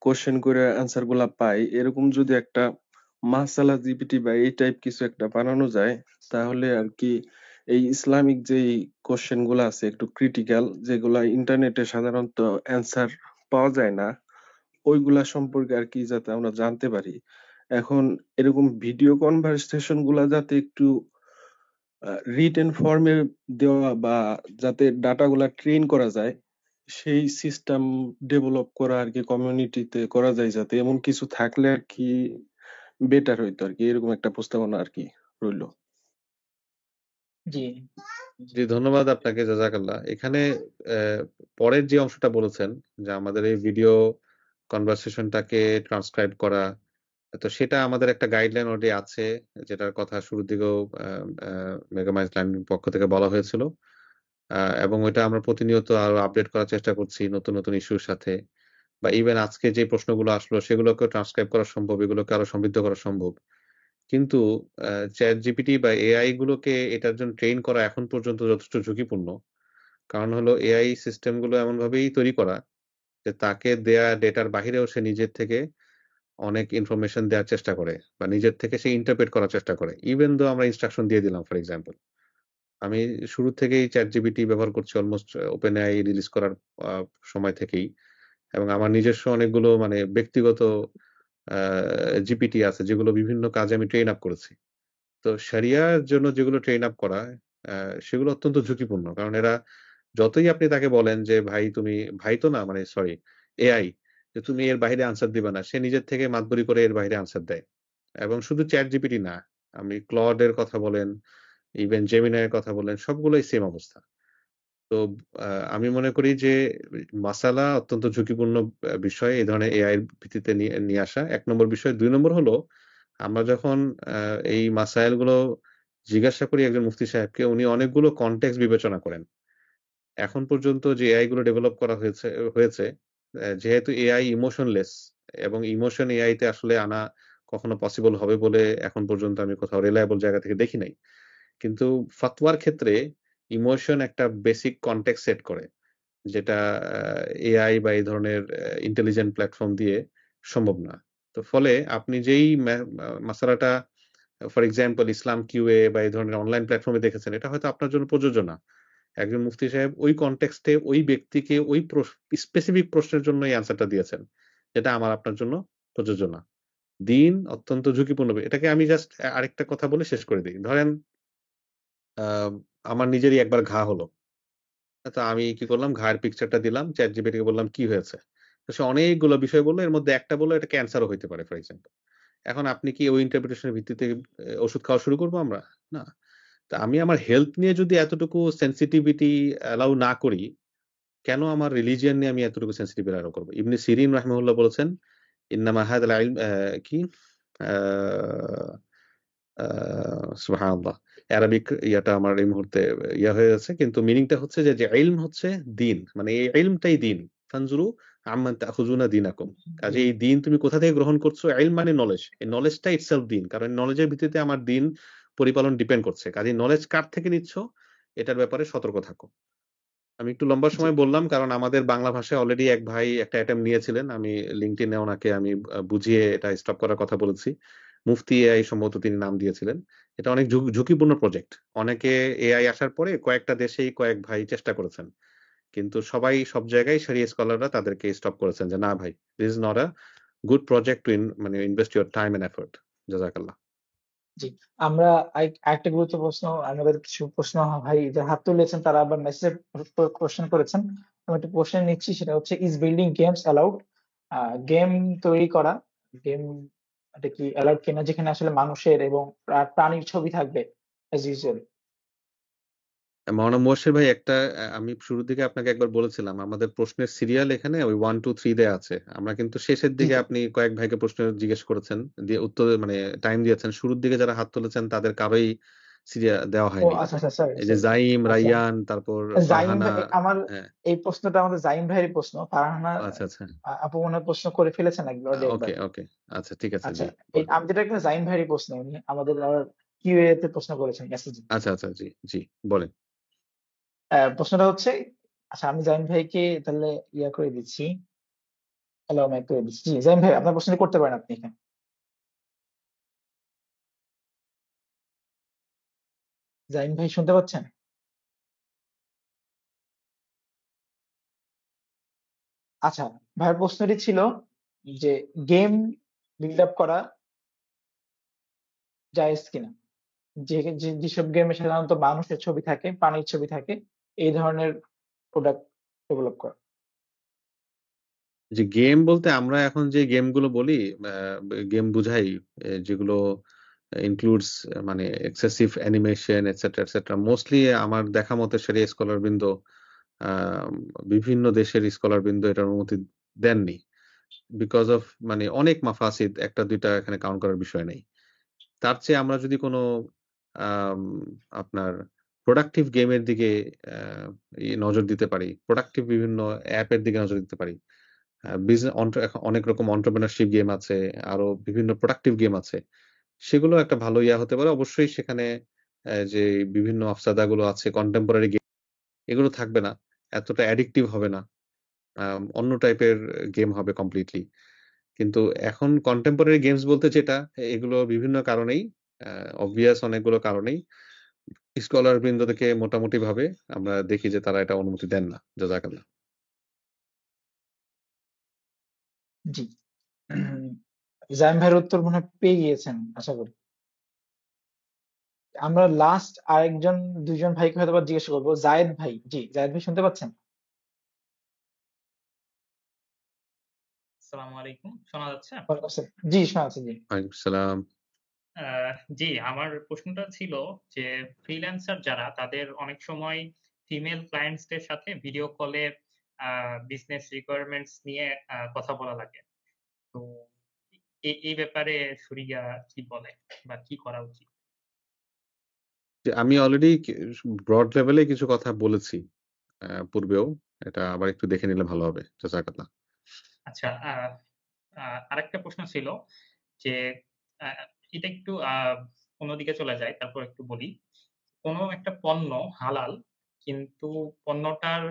কোশ্চেন করে অ্যান্সার গুলা পাই, এরকম যদি একটা মাসালা জিপিটি বা এই টাইপ কিছু একটা বানানো যায়, তাহলে আর কি এই ইসলামিক যেই কোশ্চেন গুলা আছে একটু ক্রিটিক্যাল, যেগুলা ইন্টারনেটে সাধারণত অ্যান্সার পাওয়া যায় না, ওইগুলা সম্পর্কে আর কি যাতে আমরা জানতে পারি। এখন এরকম ভিডিও কনভারসেশন গুলা যাতে একটু রিটেন ফর্মে দেওয়া বা যাতে ডাটা গুলা ট্রেন করা যায়, সেই সিস্টেম ডেভেলপ করা আর কি কমিউনিটিতে করা যায়, যাতে এমন কিছু থাকলে আর কি বেটার হইতো আর কি। এরকম একটা প্রস্তাবনা আর কি রইলো। জি জি, ধন্যবাদ আপনাকে, জাযাকাল্লাহ। এখানে পরের যে অংশটা বলেছেন যে আমাদের এই ভিডিও কনভারসেশনটাকে ট্রান্সক্রাইব করা, তো সেটা আমাদের একটা গাইডলাইন অলরেডি আছে, যেটার কথা শুরুর দিকেও মেগামাইন্ডস লার্নিং পক্ষ থেকে বলা হয়েছিল, এবং ওইটা আমরা প্রতিনিয়ত আরো আপডেট করার চেষ্টা করছি নতুন নতুন ইস্যুর সাথে। বা ইভেন আজকে যে প্রশ্নগুলো আসলো সেগুলোকে ট্রান্সক্রাইব করা সম্ভব, এগুলোকে আরো সমৃদ্ধ করা সম্ভব। কিন্তু চ্যাট জিপিটি বা এআই গুলোকে এটার জন্য ট্রেন করা এখন পর্যন্ত যথেষ্ট ঝুঁকিপূর্ণ। কারণ হলো এআই সিস্টেম গুলো এমন ভাবেই তৈরি করা যে তাকে দেয়া ডেটার বাহিরেও সে নিজের থেকে অনেক ইনফরমেশন দেওয়ার চেষ্টা করে বা নিজের থেকে সে ইন্টারপ্রেট করার চেষ্টা করে, ইভেন দো আমরা ইনস্ট্রাকশন দিয়ে দিলাম। ফর এক্সাম্পল, আমি শুরু থেকেই চ্যাট জিপিটি ব্যবহার করছি অলমোস্ট ওপেন এআই রিলিজ করার সময় থেকেই, এবং আমার নিজস্ব অনেকগুলো মানে ব্যক্তিগত জিপিটি আছে যেগুলো বিভিন্ন কাজে আমি ট্রেন আপ করেছি। তো শরিয়ার জন্য যেগুলো ট্রেন আপ করা, সেগুলো অত্যন্ত ঝুঁকিপূর্ণ। কারণ এরা যতই আপনি তাকে বলেন যে ভাই তুমি, ভাই তো না মানে সরি এআই, যে তুমি এর বাইরে আনসার দিবে না, সে নিজের থেকে মাতবরি করে এর বাইরে আনসার দেয়। এবং শুধু চ্যাট জিপিটি না, আপনি ক্লডের কথা বলেন, ইভেন জেমিনাইয়ের কথা বলেন, সবগুলোই সেম অবস্থা। তো আমি মনে করি যে মাসালা অত্যন্ত ঝুঁকিপূর্ণ বিষয় এই ধরনের এআই ভিত্তিতে নিয়ে আসা, ১ নম্বর বিষয়। ২ নম্বর হলো আমরা যখন এই মাসাইল গুলো জিজ্ঞাসা করি একজন মুফতি সাহেবকে, উনি অনেকগুলো কনটেক্সট বিবেচনা করেন। এখন পর্যন্ত যে এআই গুলো ডেভেলপ করা হয়েছে, যেহেতু এআই ইমোশনলেস, এবং ইমোশন এআই তে আসলে আনা কখনো পসিবল হবে বলে এখন পর্যন্ত আমি কোথাও রিলায়েবল জায়গা থেকে দেখি নাই। কিন্তু ফাতওয়ার ক্ষেত্রে ইমোশন একটা বেসিক কনটেক্সট সেট করে, যেটা এআই বা এই ধরনের ইন্টেলিজেন্ট প্ল্যাটফর্ম দিয়ে সম্ভব না। তো ফলে আপনি যেই মাসালাটা ফর এক্সাম্পল ইসলাম কিউএ বা এই ধরনের অনলাইন প্ল্যাটফর্মে দেখেছেন, এটা হয়তো আপনার জন্য প্রযোজ্য না। একজন মুফতি সাহেব ওই কনটেক্সটে ওই ব্যক্তিকে ওই স্পেসিফিক প্রশ্নের জন্য এই অ্যান্সারটা দিয়েছেন, যেটা আমার আপনার জন্য প্রযোজ্য না। দিন অত্যন্ত ঝুঁকিপূর্ণ। এটাকে আমি জাস্ট আরেকটা কথা বলে শেষ করে দিই। ধরেন আমার নিজেরই একবার ঘা হলো, তো আমি কি করলাম, ঘায়ের পিকচারটা দিলাম, চ্যাট জিপিটিকে বললাম কি হয়েছে। তো সে অনেকগুলো বিষয় বললো, এর মধ্যে একটা বললো এটা ক্যান্সারও হইতে পারে ফর এক্সাম্পল। এখন আপনি কি ওই ইন্টারপ্রিটেশনের ভিত্তিতে ওষুধ খাওয়া শুরু করবো আমরা? না। তা আমি আমার হেলথ নিয়ে যদি এতটুকু সেন্সিটিভিটি অ্যালাউ না করি, কেন আমার রিলিজিয়ন নিয়ে আমি এতটুকু সেন্সিটিভ অ্যালাউ করবো? ইবনে সিরিন রাহিমাহুল্লাহ বলেছেন, ইন্নামা হাযাল ইলম কি সুবহানাল্লাহ, অ্যারাবিক ইয়াটা আমার এই মুহূর্তে ইয়া হয়ে যাচ্ছে, কিন্তু মিনিংটা হচ্ছে যে ইলম হচ্ছে দিন, মানে এই ইলমটাই দিন। ফানজুরু আম্মান তাখুযুনা দীনাকুম। কাজে এই দিন তুমি কোথা থেকে গ্রহণ করছো? ইলম মানে নলেজ, এই নলেজটা ইটসেলফ দিন, কারণ নলেজের ভিত্তিতে আমার দিন পরিপালন ডিপেন্ড করছে। কাজে নলেজ কার থেকে নিচ্ছ এটার ব্যাপারে সতর্ক থাকো। আমি একটু লম্বা সময় বললাম কারণ আমাদের বাংলা ভাষায় অলরেডি এক ভাই একটা অ্যাটেম্প নিয়েছিলেন, আমি লিঙ্কডইনে ওনাকে আমি বুঝিয়ে এটা স্টপ করার কথা বলেছি। মুফতি এআই সম্ভবত তিনি নাম দিয়েছিলেন। এটা অনেক ঝুঁকিপূর্ণ প্রজেক্ট। অনেকে এআই আসার পরে কয়েকটা দেশেই কয়েক ভাই চেষ্টা করেছেন, কিন্তু সবাই সব জায়গায় শরিয়া স্কলাররা তাদেরকে স্টপ করেছেন যে না ভাই, this is not a good project to মানে invest your time and effort. জাযাকাল্লাহ। জি, আমরা আরেকটা গুরুত্ব প্রশ্ন, আমাদের কিছু প্রশ্ন ভাই যারা হাত তুলেছেন তারা আবার মেসেজে কোশ্চেন করেছেন। আমি একটা কোশ্চেন নিচ্ছি, সেটা হচ্ছে is building games allowed? Game তৈরি করা, গেম এটা কি অ্যালাউড কিনা যেখানে আসলে মানুষের এবং প্রাণীর ছবি থাকবে অ্যাজ ইউজুয়াল? মাওলানা মুবাশশির ভাই, একটা আমি শুরুর দিকে আপনাকে একবার বলেছিলাম আমাদের প্রশ্নের সিরিয়াল এখানে ওই 1 2 3 দেয়া আছে। আমরা কিন্তু শেষের জি দিকে জি আপনি কয়েক ভাইকে প্রশ্ন জিজ্ঞেস করেছেন, দিয়ে উত্তর মানে টাইম দিয়েছেন। শুরুর দিকে যারা হাত তুলেছেন তাদের কারোই সিরিয়াল দেওয়া ও হয়নি। আচ্ছা আচ্ছা, সরি এই যে সরি। জাইম, আচ্ছা, রাইয়ান, তারপর জাইম ফারহানা। ভাই, আমার হ্যাঁ, এই প্রশ্নটা আমাদের জাইম ভাইয়ের প্রশ্ন। ফারহানা আচ্ছা আচ্ছা, আপু মনে হয় প্রশ্ন করে ফেলেছেন অলরেডি ওকে একবার। ওকে, আচ্ছা ঠিক আছে, আচ্ছা, জি এই বলেন। আমি যেটা একটা জাইম ভাইয়ের প্রশ্ন, উনি আমাদের কিউএ তে প্রশ্ন করেছেন মেসেজে। আচ্ছা আচ্ছা, জি জি বলেন। প্রশ্নটা হচ্ছে, আচ্ছা আমি জাইম ভাইকে তাহলে ইয়া করে দিচ্ছি, হ্যালো মাইক করে দিচ্ছি। জি জাইম ভাই, আপনার প্রশ্নটা করতে পারেন আপনি এখানে। জাইম ভাই শুনতে পাচ্ছেন? আচ্ছা, ভাইয়ের প্রশ্নটি ছিল যে গেম বিল্ড আপ করা জায়েজ কিনা, যেসব গেমে সাধারণত মানুষের ছবি থাকে, প্রাণীর ছবি থাকে, এই ধরনের প্রোডাক্ট ডেভেলপ করা। যে গেম বলতে আমরা এখন যে গেমগুলো বলি, গেম বুঝাই যেগুলো ইনক্লুডস মানে excessive animation etcetera etcetera, mostly আমার দেখা মতে শরিয়া স্কলার বৃন্দ, বিভিন্ন দেশের স্কলার বৃন্দ এটার অনুমতি দেননি, বিকজ অফ মানে অনেক মাফাসিদ, একটা দুইটা এখানে কাউন্ট করার বিষয় নেই। তার চেয়ে আমরা যদি কোনো আম, আপনার প্রোডাক্টিভ গেমের দিকে নজর দিতে পারি, প্রোডাক্টিভ বিভিন্ন অ্যাপের দিকে নজর দিতে পারি। অনেক রকম এন্টারপ্রেনারশিপ গেম আছে, আরো বিভিন্ন প্রোডাক্টিভ গেম আছে, সেগুলো একটা ভালো ইয়া হতে পারে। অবশ্যই সেখানে যে বিভিন্ন আফসাদাগুলো আছে, কন্টেম্পোরারি গেম এগুলো থাকবে না, এতটা অ্যাডিকটিভ হবে না, অন্য টাইপের গেম হবে কমপ্লিটলি। কিন্তু এখন কন্টেম্পোরারি গেমস বলতে যেটা, এগুলো বিভিন্ন কারণেই, অবভিয়াস অনেকগুলো কারণেই স্কলার বৃন্দ থেকে মোটামুটি ভাবে আমরা দেখি যে তারা এটা অনুমতি দেন না। জাযাকাল্লাহ। জি, জাইম ভাইয়ের উত্তর মনে হয় পেয়ে গিয়েছেন আশা করি। আমরা লাস্ট আরেকজন দুইজন ভাইকে হয়তো বা জিজ্ঞেস করবো। জায়েদ ভাই, জি জায়েদ ভাই শুনতে পাচ্ছেন? আসসালামু আলাইকুম, শোনা যাচ্ছে? ওয়ালাইকুম আসসালাম। জি শোনা যাচ্ছে, জি। ওয়ালাইকুম সালাম। জি, আমার প্রশ্নটা ছিল যে ফ্রিল্যান্সার যারা, তাদের অনেক সময় ফিমেল ক্লায়েন্টসদের সাথে ভিডিও কলে বিজনেস রিকোয়ারমেন্টস নিয়ে কথা বলা লাগে। তো এই ব্যাপারে শরিয়া কি বলে বা কি করা উচিত? যে আমি অলরেডি ব্রড লেভেলে কিছু কথা বলেছি পূর্বেও, এটা আবার একটু দেখে নিলে ভালো হবে। জাযাকাল্লাহ। আচ্ছা, আরেকটা প্রশ্ন ছিল যে এটা একটু অন্যদিকে চলে যায়, তারপর একটু বলি। কোনো একটা পণ্য হালাল, কিন্তু পণ্যটার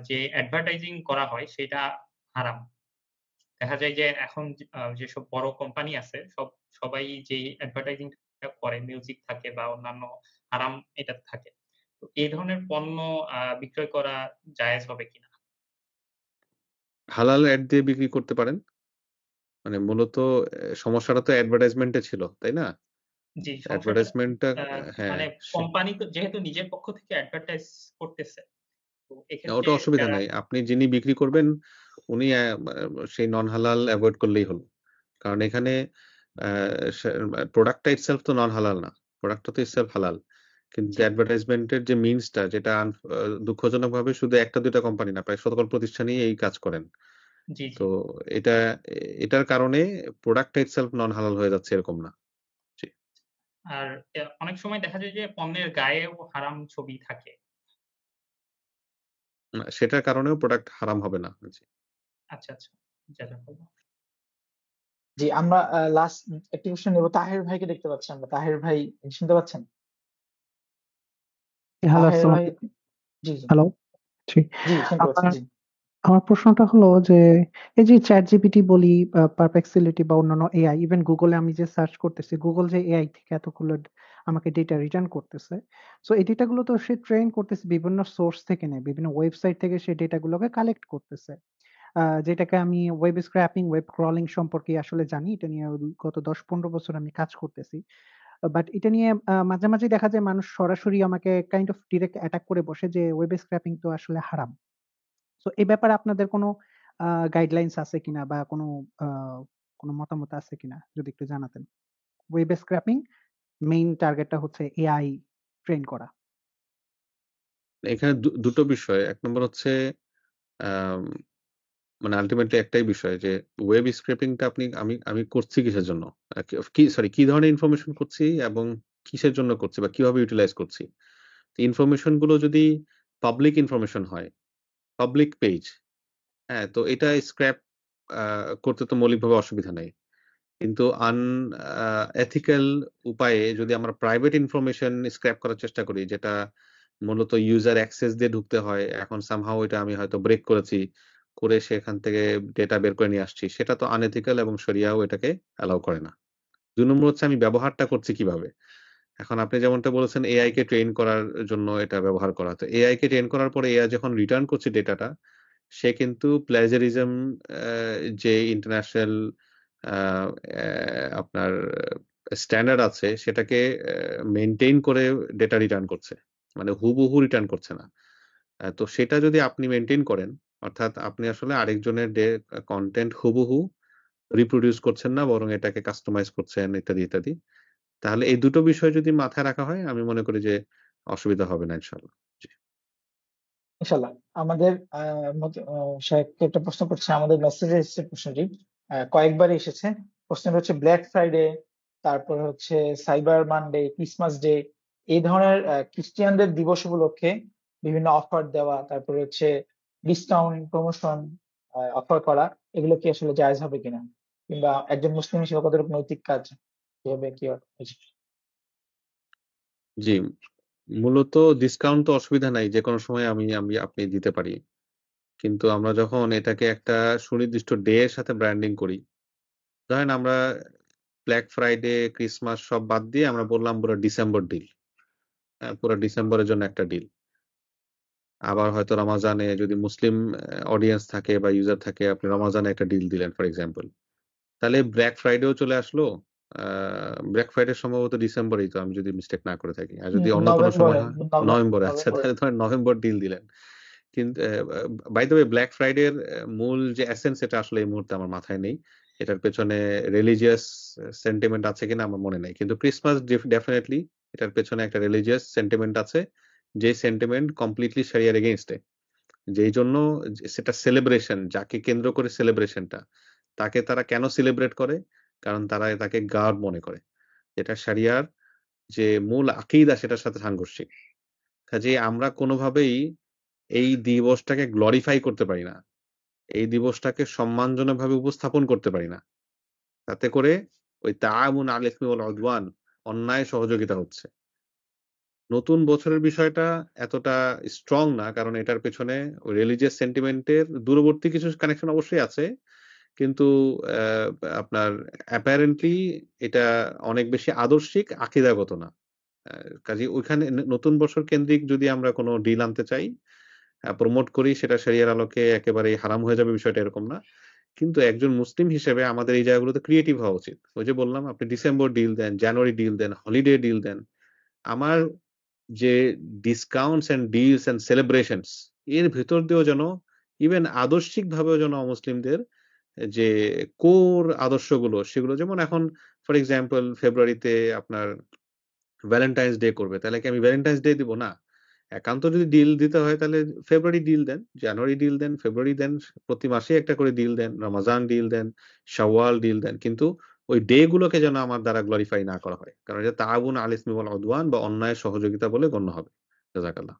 যে অ্যাডভার্টাইজিং করা হয় সেটা হারাম। দেখা যায় যে এখন যেসব বড় কোম্পানি আছে সবাই যেই অ্যাডভার্টাইজিংটা করে, মিউজিক থাকে বা অন্যান্য হারাম এটা থাকে। তো এই ধরনের পণ্য বিক্রয় করা জায়েজ হবে কিনা? হালাল অ্যাড দিয়ে বিক্রি করতে পারেন। মানে মূলত সমস্যাটা তো অ্যাডভার্টাইজমেন্টে ছিল, তাই না? জি, সমস্যাটা অ্যাডভার্টাইজমেন্টটা, হ্যাঁ, মানে কোম্পানি তো যেহেতু নিজের পক্ষ থেকে অ্যাডভার্টাইজ করতেছে, তো এক্ষেত্রে ওটা অসুবিধা যারা নাই। আপনি যিনি বিক্রি করবেন উনি সেই নন হালাল অ্যাভয়েড করলেই হলো। কারণ এখানে প্রোডাক্টটা ইটসেলফ তো নন হালাল না, প্রোডাক্টটা তো ইটসেলফ হালাল। কিন্তু জি, অ্যাডভার্টাইজমেন্টের যে মিনসটা, যেটা দুঃখজনকভাবে শুধু একটা দুইটা কোম্পানি না, প্রায় সকল প্রতিষ্ঠানই এই কাজ করেন। জি, জি। তো এটা এটার কারণে প্রোডাক্টটা ইটসেলফ নন হালাল হয়ে যাচ্ছে এরকম না। জি। আর অনেক সময় দেখা যায় যে পণ্যের গায়েও হারাম ছবি থাকে। সেটার কারণেও প্রোডাক্ট হারাম হবে না। জি। আচ্ছা, আচ্ছা। জাযাকাল্লাহ। জি, আমরা লাস্ট একটি কোশ্চেন নেব। তাহের ভাইকে দেখতে পাচ্ছি আমরা। তাহের ভাই শুনতে পাচ্ছেন? হ্যালো, তাহের আসসালামু ভাই, আলাইকুম। জি জি হ্যালো। জি। জি শুনতে পাচ্ছি, আপনার জি। আমার প্রশ্নটা হলো যে এই যে চ্যাট জিপিটি বলি, পারপ্লেক্সিলিটি বা অন্যান্য এআই, ইভেন গুগলে আমি যে সার্চ করতেছি, গুগল যে এআই থেকে এতগুলো আমাকে ডেটা রিটার্ন করতেছে, সো এই ডেটাগুলো তো সে ট্রেন করতেছে বিভিন্ন সোর্স থেকে নেয়, বিভিন্ন ওয়েবসাইট থেকে সে ডেটাগুলোকে কালেক্ট করতেছে, যেটাকে আমি ওয়েব স্ক্র্যাপিং, ওয়েব ক্রলিং সম্পর্কে আসলে জানি। এটা নিয়ে গত 10-15 বছর আমি কাজ করতেছি। বাট এটা নিয়ে মাঝে মাঝে দেখা যায় মানুষ সরাসরি আমাকে কাইন্ড অফ ডিরেক্ট অ্যাটাক করে বসে যে ওয়েব স্ক্র্যাপিং তো আসলে হারাম। সো এই ব্যাপারে আপনাদের কোনো গাইডলাইনস আছে কিনা বা কোনো মতামত আছে কিনা যদি একটু জানাতেন। ওয়েব স্ক্র্যাপিং মেইন টার্গেটটা হচ্ছে এআই ট্রেন করা। এখানে দুটো বিষয়। এক নম্বর হচ্ছে আম মানে আল্টিমেটলি একটাই বিষয় যে ওয়েব স্ক্র্যাপিংটা আমি করছি কিসের জন্য? কি ধরনের ইনফরমেশন করছি এবং কিসের জন্য করছি বা কিভাবে ইউটিলাইজ করছি? ইনফরমেশন গুলো যদি পাবলিক ইনফরমেশন হয়, পাবলিক পেজ, হ্যাঁ? তো এটা স্ক্র্যাপ করতে তো মৌলিকভাবে অসুবিধা নাই। কিন্তু এথিক্যাল উপায়ে যদি আমরা প্রাইভেট ইনফরমেশন স্ক্র্যাপ করার চেষ্টা করি, যেটা মূলত ইউজার অ্যাক্সেস দিয়ে ঢুকতে হয়, এখন সামহাউ এটা আমি হয়তো ব্রেক করেছি, করে সেখান থেকে ডেটা বের করে নিয়ে আসছি, সেটা তো আনএথিক্যাল এবং শরিয়াও এটাকে অ্যালাউ করে না। ২ নম্বর হচ্ছে আমি ব্যবহারটা করছি কিভাবে? এখন আপনি যেমনটা বলেছেন এআই কে ট্রেন করার জন্য এটা ব্যবহার করা। তো এআই কে ট্রেন করার পরে এআই যখন রিটার্ন করছে ডেটাটা, সে কিন্তু প্লেজারিজম যে ইন্টারন্যাশনাল আ অ্যা আপনার স্ট্যান্ডার্ড আছে সেটাকে মেইনটেইন করে ডেটা রিটার্ন করছে। মানে হুবহু রিটার্ন করছে না। তো সেটা যদি আপনি মেইনটেইন করেন, অর্থাৎ আপনি আসলে আরেকজনের কনটেন্ট হুবহু রিপ্রোডিউস করছেন না, বরং এটাকে কাস্টমাইজ করছেন ইত্যাদি, ইত্যাদি। তাহলে এই দুটো বিষয় যদি মাথায় রাখা হয়, আমি মনে করি যে অসুবিধা হবে না ইনশাআল্লাহ। জি। ইনশাল্লাহ। আমাদের শাহেদকে একটা প্রশ্ন করছে, আমাদের মেসেজে এসেছে প্রশ্নটি, কয়েকবারই এসেছে। প্রশ্নটা হচ্ছে ব্ল্যাক ফ্রাইডে, তারপর হচ্ছে সাইবার মানডে, ক্রিসমাস ডে, এই ধরনের খ্রিস্টিয়ানদের দিবস উপলক্ষে বিভিন্ন অফার দেওয়া, তারপরে হচ্ছে ডিসকাউন্ট, প্রমোশন অফার করা, এগুলো কি আসলে জায়েজ হবে কিনা, কিংবা একজন মুসলিম হিসেবে কতটুকু নৈতিক কাজ কিভাবে কি জি, মূলত ডিসকাউন্ট তো অসুবিধা নাই। যেকোনো সময় আপনি দিতে পারি। কিন্তু আমরা যখন এটাকে একটা সুনির্দিষ্ট ডে এর সাথে ব্র্যান্ডিং করি, ধরেন আমরা ব্ল্যাক ফ্রাইডে, ক্রিসমাস সব বাদ দিয়ে আমরা বললাম পুরো ডিসেম্বর ডিল। পুরা ডিসেম্বরের জন্য একটা ডিল। আবার হয়তো রমাজানে যদি মুসলিম অডিয়েন্স থাকে বা ইউজার থাকে, আপনি রমাজানে একটা ডিল দিলেন ফর এক্সাম্পল। তাহলে ব্ল্যাক ফ্রাইডেও চলে আসলো। আ ব্ল্যাক ফ্রাইডে সম্ভবত ডিসেম্বরেই তো, আমি যদি মিস্টেক না করে থাকি। আর যদি অন্য কোনো সময় হয় নভেম্বরে, আচ্ছা তাহলে ধরেন নভেম্বর ডিল দিলেন। কিন্তু বাই দ্য ওয়ে ব্ল্যাক ফ্রাইডের মূল যে এসেন্স এটা আসলে এই মুহূর্তে আমার মাথায় নেই। এটার পেছনে রিলিজিয়াস সেন্টিমেন্ট আছে কিনা আমার মনে নাই। কিন্তু ক্রিসমাস ডেফিনিটলি এটার পেছনে একটা রিলিজিয়াস সেন্টিমেন্ট আছে। যে সেন্টিমেন্ট কমপ্লিটলি শরিয়ার এগেইনস্ট এ। যেই জন্য সেটা সেলিব্রেশন, যাকে কেন্দ্র করে সেলিব্রেশনটা, তাকে তারা কেন সেলিব্রেট করে? কারণ তারা তাকে গড মনে করে। যেটা শরিয়ার যে মূল আকীদা সেটার সাথে সাংঘর্ষিক। কাজেই আমরা কোনোভাবেই এই দিবসটাকে গ্লোরিফাই করতে পারি না। এই দিবসটাকে সম্মানজনকভাবে উপস্থাপন করতে পারি না। তাতে করে ওই তাআউন আলাল ইসমি ওয়াল উদওয়ান, অন্যায় সহযোগিতা হচ্ছে। নতুন বছরের বিষয়টা এতটা স্ট্রং না, কারণ এটার পেছনে রিলিজিয়াস সেন্টিমেন্টের দূরবর্তী কিছু কানেকশন অবশ্যই আছে। কিন্তু আপনার অ্যাপারেন্টলি এটা অনেক বেশি আদর্শিক, আকীদাগত না। কাজেই ওইখানে নতুন বছর কেন্দ্রিক যদি আমরা কোনো ডিল আনতে চাই, প্রমোট করি, সেটা শরিয়ার আলোকে একেবারেই হারাম হয়ে যাবে বিষয়টা এরকম না। কিন্তু একজন মুসলিম হিসেবে আমাদের এই জায়গাগুলোতে ক্রিয়েটিভ হওয়া উচিত। ওই যে বললাম আপনি ডিসেম্বর ডিল দেন, জানুয়ারি ডিল দেন, হলিডে ডিল দেন। আমার যে discounts and deals and celebrations, এর ভেতর দিয়েও যেন ইভেন আদর্শিকভাবেও যেন মুসলিমদের যে কোর আদর্শগুলো, সেগুলো যেমন এখন ফর এক্সাম্পল ফেব্রুয়ারিতে আপনার ভ্যালেন্টাইন্স ডে করবে, তাহলে কি আমি ভ্যালেন্টাইন্স ডে দিব? না। একান্ত যদি ডিল দিতে হয় তাহলে ফেব্রুয়ারি ডিল দেন, জানুয়ারি ডিল দেন, ফেব্রুয়ারি দেন, প্রতি মাসে একটা করে ডিল দেন, রমাজান ডিল দেন, শাওয়াল ডিল দেন। কিন্তু ওই ডে গুলোকে যেন আমার দ্বারা গ্লোরিফাই না করা হয়, কারণ এটা তাআউন আলাল ইসমি ওয়াল উদওয়ান বা অন্যায় সহযোগিতা বলে গণ্য হবে। জাযাকাল্লাহ।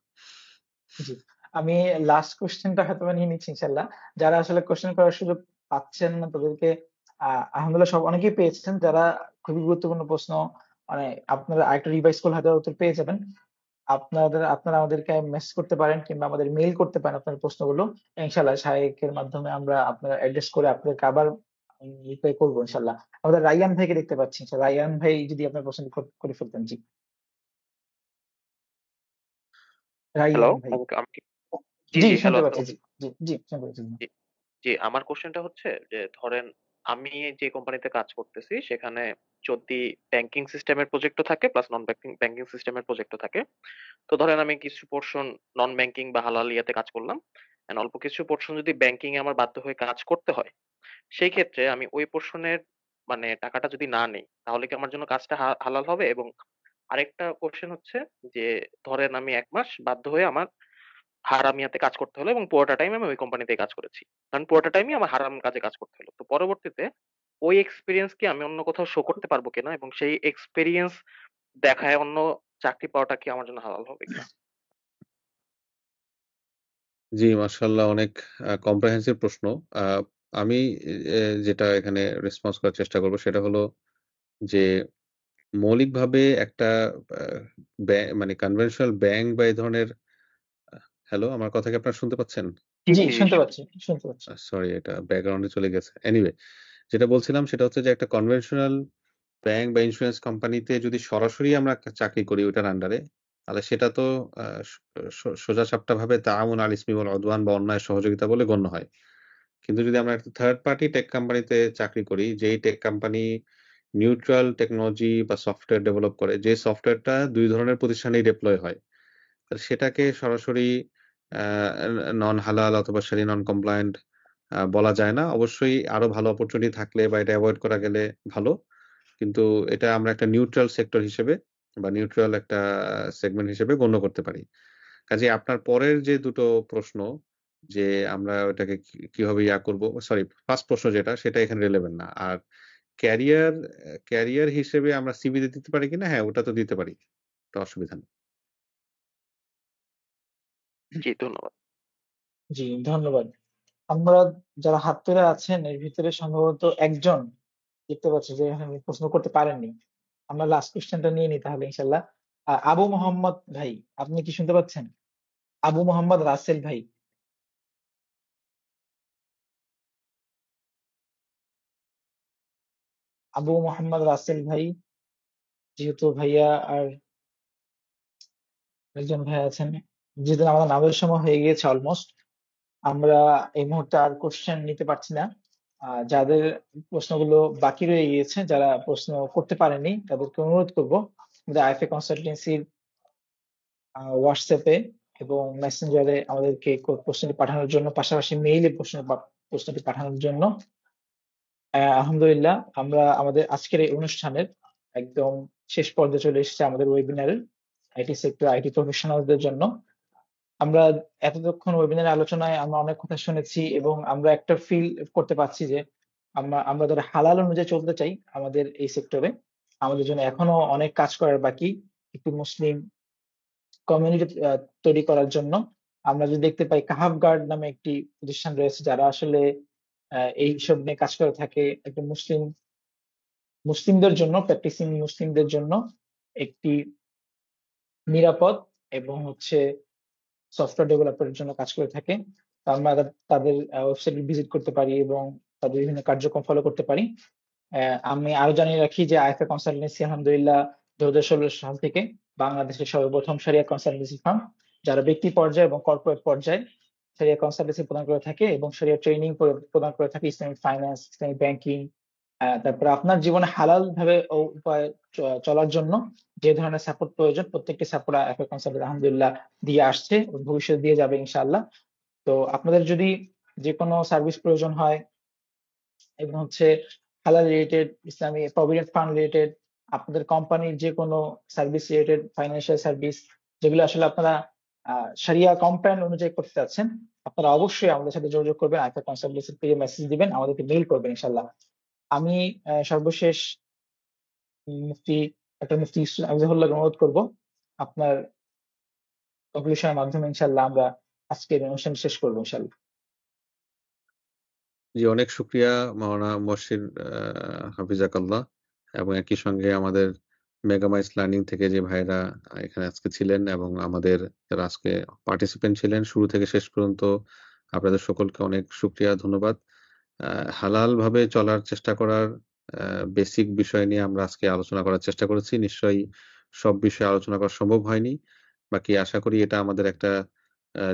জি, আমি লাস্ট কোশ্চেনটা হয়তো নিয়ে নিচ্ছি ইনশাল্লাহ। যারা আসলে কোশ্চেন করার সুযোগ পাচ্ছেন না তাদেরকে আলহামদুলিল্লাহ সব অনেকেই পেয়েছেন। যারা খুবই গুরুত্বপূর্ণ প্রশ্ন, মানে আপনারা আরেকটা রিভাইজ করলে হয়তো উত্তর পেয়ে যাবেন। আপনারা আমাদেরকে মেসেজ করতে পারেন কিংবা আমাদের মেইল করতে পারেন আপনার প্রশ্নগুলো। ইনশাআল্লাহ শায়েখের মাধ্যমে আমরা আপনারা অ্যাড্রেস করে আপনাদেরকে আবার রিপ্লাই করবো ইনশাআল্লাহ। আমাদের রাইয়ান ভাইকে দেখতে পাচ্ছি। রাইয়ান ভাই যদি আপনার প্রশ্ন করে ফেলতেন। জি, হ্যালো, রাইয়ান ভাই। আমি জি, জি, জি, হ্যালো, শুনতে পাচ্ছি। আসসালামু জি, শুনতে পাচ্ছি। জি, জি, আমার কোশ্চেনটা হচ্ছে যে ধরেন আমি যে কোম্পানিতে কাজ করতেছি সেখানে যদি ব্যাংকিং সিস্টেমের প্রজেক্টও থাকে প্লাস নন ব্যাংকিং সিস্টেমের প্রজেক্টও থাকে। তো ধরেন আমি কিছু পোর্শন নন ব্যাংকিং বা হালাল ইয়াতে কাজ করলাম, এন্ড অল্প কিছু পোর্শন যদি ব্যাংকিং এ আমার বাধ্য হয়ে কাজ করতে হয়, সেই ক্ষেত্রে আমি ওই পোর্শনের মানে টাকাটা যদি না নেই তাহলে কি আমার জন্য কাজটা হালাল হবে? এবং আরেকটা কোশ্চেন হচ্ছে যে ধরেন আমি 1 মাস বাধ্য হয়ে আমার হারামিয়াতে কাজ করতে হলো এবং পুরোটা টাইম আমি ওই কোম্পানিতে কাজ করেছি, কারণ পুরোটা টাইমই আমার হারাম কাজে কাজ করতে হলো। তো পরবর্তীতে ওই এক্সপিরিয়েন্স কি আমি অন্য কোথাও শো করতে পারবো কিনা এবং সেই এক্সপিরিয়েন্স দেখায় অন্য চাকরি পাওয়াটা কি আমার জন্য হালাল হবে কিনা? জি, মাশাআল্লাহ অনেক কম্প্রিহেনসিভ প্রশ্ন। আ আমি যেটা এখানে রেসপন্স করার চেষ্টা করব সেটা হলো যে মৌলিকভাবে একটা আ মানে কনভেনশনাল ব্যাংক বা এই ধরনের হ্যালো, আমার কথা কি আপনারা শুনতে পাচ্ছেন? জি, জি, শুনতে পাচ্ছি। সরি, এটা ব্যাকগ্রাউন্ডে চলে গেছে। এনিওয়ে, যেটা বলছিলাম সেটা হচ্ছে যে একটা কনভেনশনাল ব্যাংক বা ইন্সুরেন্স কোম্পানিতে যদি সরাসরি আমরা চাকরি করি ওটার আন্ডারে, তাহলে সেটা তো আ সোজাসাপটা ভাবে তাআউন আল ইসমি ওয়াল উদওয়ান বা অন্যায় সহযোগিতা বলে গণ্য হয়। কিন্তু যদি আমরা একটা থার্ড পার্টি টেক কোম্পানিতে চাকরি করি, যেই টেক কোম্পানি নিউট্রাল টেকনোলজি বা সফটওয়্যার ডেভেলপ করে, যে সফটওয়্যারটা ২ ধরনের প্রতিষ্ঠানেই ডিপ্লয় হয়। সেটাকে সরাসরি আ নন হালাল অথবা শারি নন কমপ্লায়েন্ট বলা যায় না। অবশ্যই আরো ভালো অপরচুনিটি থাকলে বা এটা এভয়েড করা গেলে ভালো। কিন্তু এটা আমরা একটা নিউট্রাল সেক্টর হিসেবে বা নিউট্রাল একটা সেগমেন্ট হিসেবে গণ্য করতে পারি। কাজেই আপনার পরের যে দুটো প্রশ্ন যে আমরা ওটাকে কিভাবে করব, সরি, ফার্স্ট প্রশ্ন যেটা সেটা এখানে রিলেভেন্ট না। আর ক্যারিয়ার হিসেবে আমরা সিভিতে দিতে পারি কিনা? হ্যাঁ, ওটা তো দিতে পারি। তো অসুবিধা নেই। জি, ধন্যবাদ। জি, ধন্যবাদ। আমরা যারা হাত তুলে আছেন এর ভিতরে সম্ভবত একজন দেখতে পাচ্ছি যে এখানে প্রশ্ন করতে পারেননি। আমরা লাস্ট কোয়েশ্চেনটা নিয়ে নিই তাহলে ইনশাআল্লাহ। আবু মোহাম্মদ ভাই, আপনি কি শুনতে পাচ্ছেন? আবু মোহাম্মদ রাসেল ভাই। আবু মোহাম্মদ রাসেল ভাই, যেহেতু ভাইয়া আর একজন ভাই আছেন, যেহেতু আমাদের নামের সময় হয়ে গিয়েছে অলমোস্ট, আমরা এই মুহূর্তে আর কোশ্চেন নিতে পারছি না। যাদের প্রশ্নগুলো বাকি রয়ে গিয়েছে, যারা প্রশ্ন করতে পারেনি তাদেরকে অনুরোধ করবো আমাদের আইএফএ কনসালটেন্সির হোয়াটসঅ্যাপে এবং মেসেঞ্জারে আমাদেরকে প্রশ্নটি পাঠানোর জন্য, পাশাপাশি মেইলে প্রশ্নটি পাঠানোর জন্য। আলহামদুলিল্লাহ, আমরা আমাদের আজকের এই অনুষ্ঠানের একদম শেষ পর্যায়ে চলে এসেছি আমাদের ওয়েবিনারের আইটি সেক্টর আইটি প্রফেশনালদের জন্য। আমরা এতক্ষণ ওয়েবিনার আলোচনায় আমরা অনেক কথা শুনেছি এবং আমরা একটা ফিল করতে পারছি যে আমরা যারা হালাল অনুযায়ী চলতে চাই আমাদের এই সেক্টরে, আমাদের জন্য এখনো অনেক কাজ করার বাকি। একটি মুসলিম কমিউনিটি তৈরি করার জন্য আমরা যদি দেখতে পাই কাহাফ গার্ড নামে একটি প্রতিষ্ঠান রয়েছে যারা আসলে এইসব নিয়ে কাজ করে থাকে। একটা মুসলিমদের জন্য, প্র্যাকটিসিং মুসলিমদের জন্য একটি নিরাপদ এবং সফটওয়্যার ডেভেলপের জন্য কাজ করে থাকে। তো আমরা তাদের ওয়েবসাইট ভিজিট করতে পারি এবং তাদের বিভিন্ন কার্যক্রম ফলো করতে পারি। আমি আরো জানিয়ে রাখি যে আইএফএ কনসালটেন্সি আলহামদুলিল্লাহ 2016 সাল থেকে বাংলাদেশের সর্বপ্রথম শরিয়া কনসালটেন্সি ফার্ম, যারা ব্যক্তি পর্যায়ে এবং কর্পোরেট পর্যায়ে শরিয়া কনসালটেন্সি প্রদান করে থাকে এবং শরিয়া ট্রেনিং প্রদান করে থাকে, ইসলামিক ফাইন্যান্স, ইসলামিক ব্যাংকিং। তারপরে আপনার জীবনে হালাল ভাবে উপায় চলার জন্য যে ধরনের সাপোর্ট প্রয়োজন প্রত্যেকটি সাপোর্ট আইএফএ কনসালটেন্ট আলহামদুলিল্লাহ দিয়ে আসছে, ভবিষ্যতে দিয়ে যাবে ইনশাআল্লাহ। তো আপনাদের যদি যে কোনো সার্ভিস প্রয়োজন হয় এবং হালাল রিলেটেড, ইসলামী প্রভিডেন্ট ফান্ড রিলেটেড, আপনাদের কোম্পানির যে কোনো সার্ভিস রিলেটেড, ফাইন্যান্সিয়াল সার্ভিস যেগুলো আসলে আপনারা শরিয়া কমপ্লায়েন্ট অনুযায়ী করতে চাচ্ছেন, আপনারা অবশ্যই আমাদের সাথে যোগাযোগ করবেন। আইএফএ কনসালটেন্সির পেজে মেসেজ দিবেন, আমাদেরকে মেইল করবেন ইনশাআল্লাহ। আমি সর্বশেষ মুফতি ইউসুফ হাফিজাহুল্লাহকে অনুরোধ করবো আপনার কনক্লুশনের মাধ্যমে ইনশাআল্লাহ আমরা আজকের অনুষ্ঠান শেষ করবো ইনশাআল্লাহ। জি, অনেক শুকরিয়া মাওলানা মুর্শিদ হাফিজাকাল্লাহ এবং একই সঙ্গে আমাদের মেগামাইস লার্নিং থেকে যে ভাইরা এখানে আজকে ছিলেন এবং আমাদের যারা আজকে পার্টিসিপেন্ট ছিলেন শুরু থেকে শেষ পর্যন্ত আপনাদের সকলকে অনেক শুকরিয়া, ধন্যবাদ। হালাল ভাবে চলার চেষ্টা করার বেসিক বিষয় নিয়ে আমরা আজকে আলোচনা করার চেষ্টা করেছি। নিশ্চয়ই সব বিষয়ে আলোচনা করা সম্ভব হয়নি। বাকি আশা করি এটা আমাদের একটা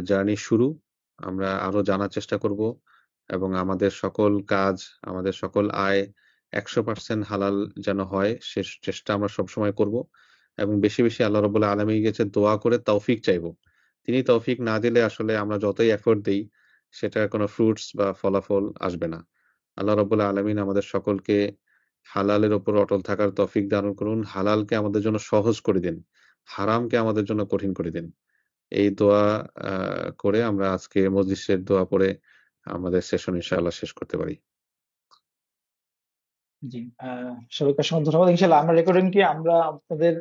জার্নি শুরু। আমরা আরো জানার চেষ্টা করব এবং আমাদের সকল কাজ, আমাদের সকল আয় 100% হালাল যেন হয় সে চেষ্টা আমরা সবসময় করব এবং বেশি বেশি আল্লাহ রাব্বুল আলামিনের কাছে দোয়া করে তৌফিক চাইবো। তিনি তৌফিক না দিলে আসলে আমরা যতই এফোর্ট দেই সেটার কোনো ফ্রুটস বা ফলাফল আসবে না। আল্লাহ রাব্বুল আলামিন আমাদের সকলকে হালালের উপর অটল থাকার তৌফিক দান করুন। হালালকে আমাদের জন্য সহজ করে দিন। হারামকে আমাদের জন্য কঠিন করে দিন। এই দোয়া করে আমরা আজকে মজলিসের দোয়া পড়ে আমাদের সেশন ইনশাআল্লাহ শেষ করতে পারি। জি, সবাইকে অসংখ্য ধন্যবাদ। ইনশাআল্লাহ আমরা রেকর্ডিংটি আমরা আপনাদের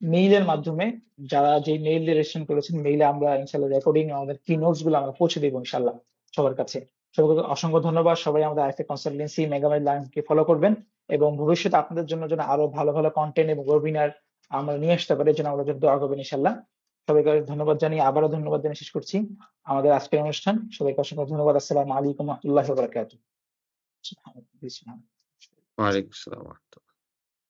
মেইলের মাধ্যমে যারা যে মেইল দিয়ে রেজিস্ট্রেশন করেছেন মেইলে আমরা ইনশাআল্লাহ রেকর্ডিং আমাদের কি নোটস গুলো আমরা পৌঁছে দেবো ইনশাআল্লাহ সবার কাছে। সবাইকে অসংখ্য ধন্যবাদ। সবাই আমাদের আইফে কনসালটেন্সি মেগামাইল লাইনকে ফলো করবেন এবং ভবিষ্যতে আপনাদের জন্য যেন আরো ভালো ভালো কন্টেন্ট এবং ওয়েবিনার আমরা নিয়ে আসতে পারি, যেন আমাদের জন্য দোয়া করবেন ইনশাআল্লাহ। সবাইকে ধন্যবাদ জানিয়ে আবারও ধন্যবাদ জানিয়ে শেষ করছি আমাদের আজকের অনুষ্ঠান। সবাইকে অসংখ্য ধন্যবাদ। আসসালামু আলাইকুম ওয়া রাহমাতুল্লাহি ওয়া বারাকাতুহু। ওয়া আলাইকুম আসসালাম।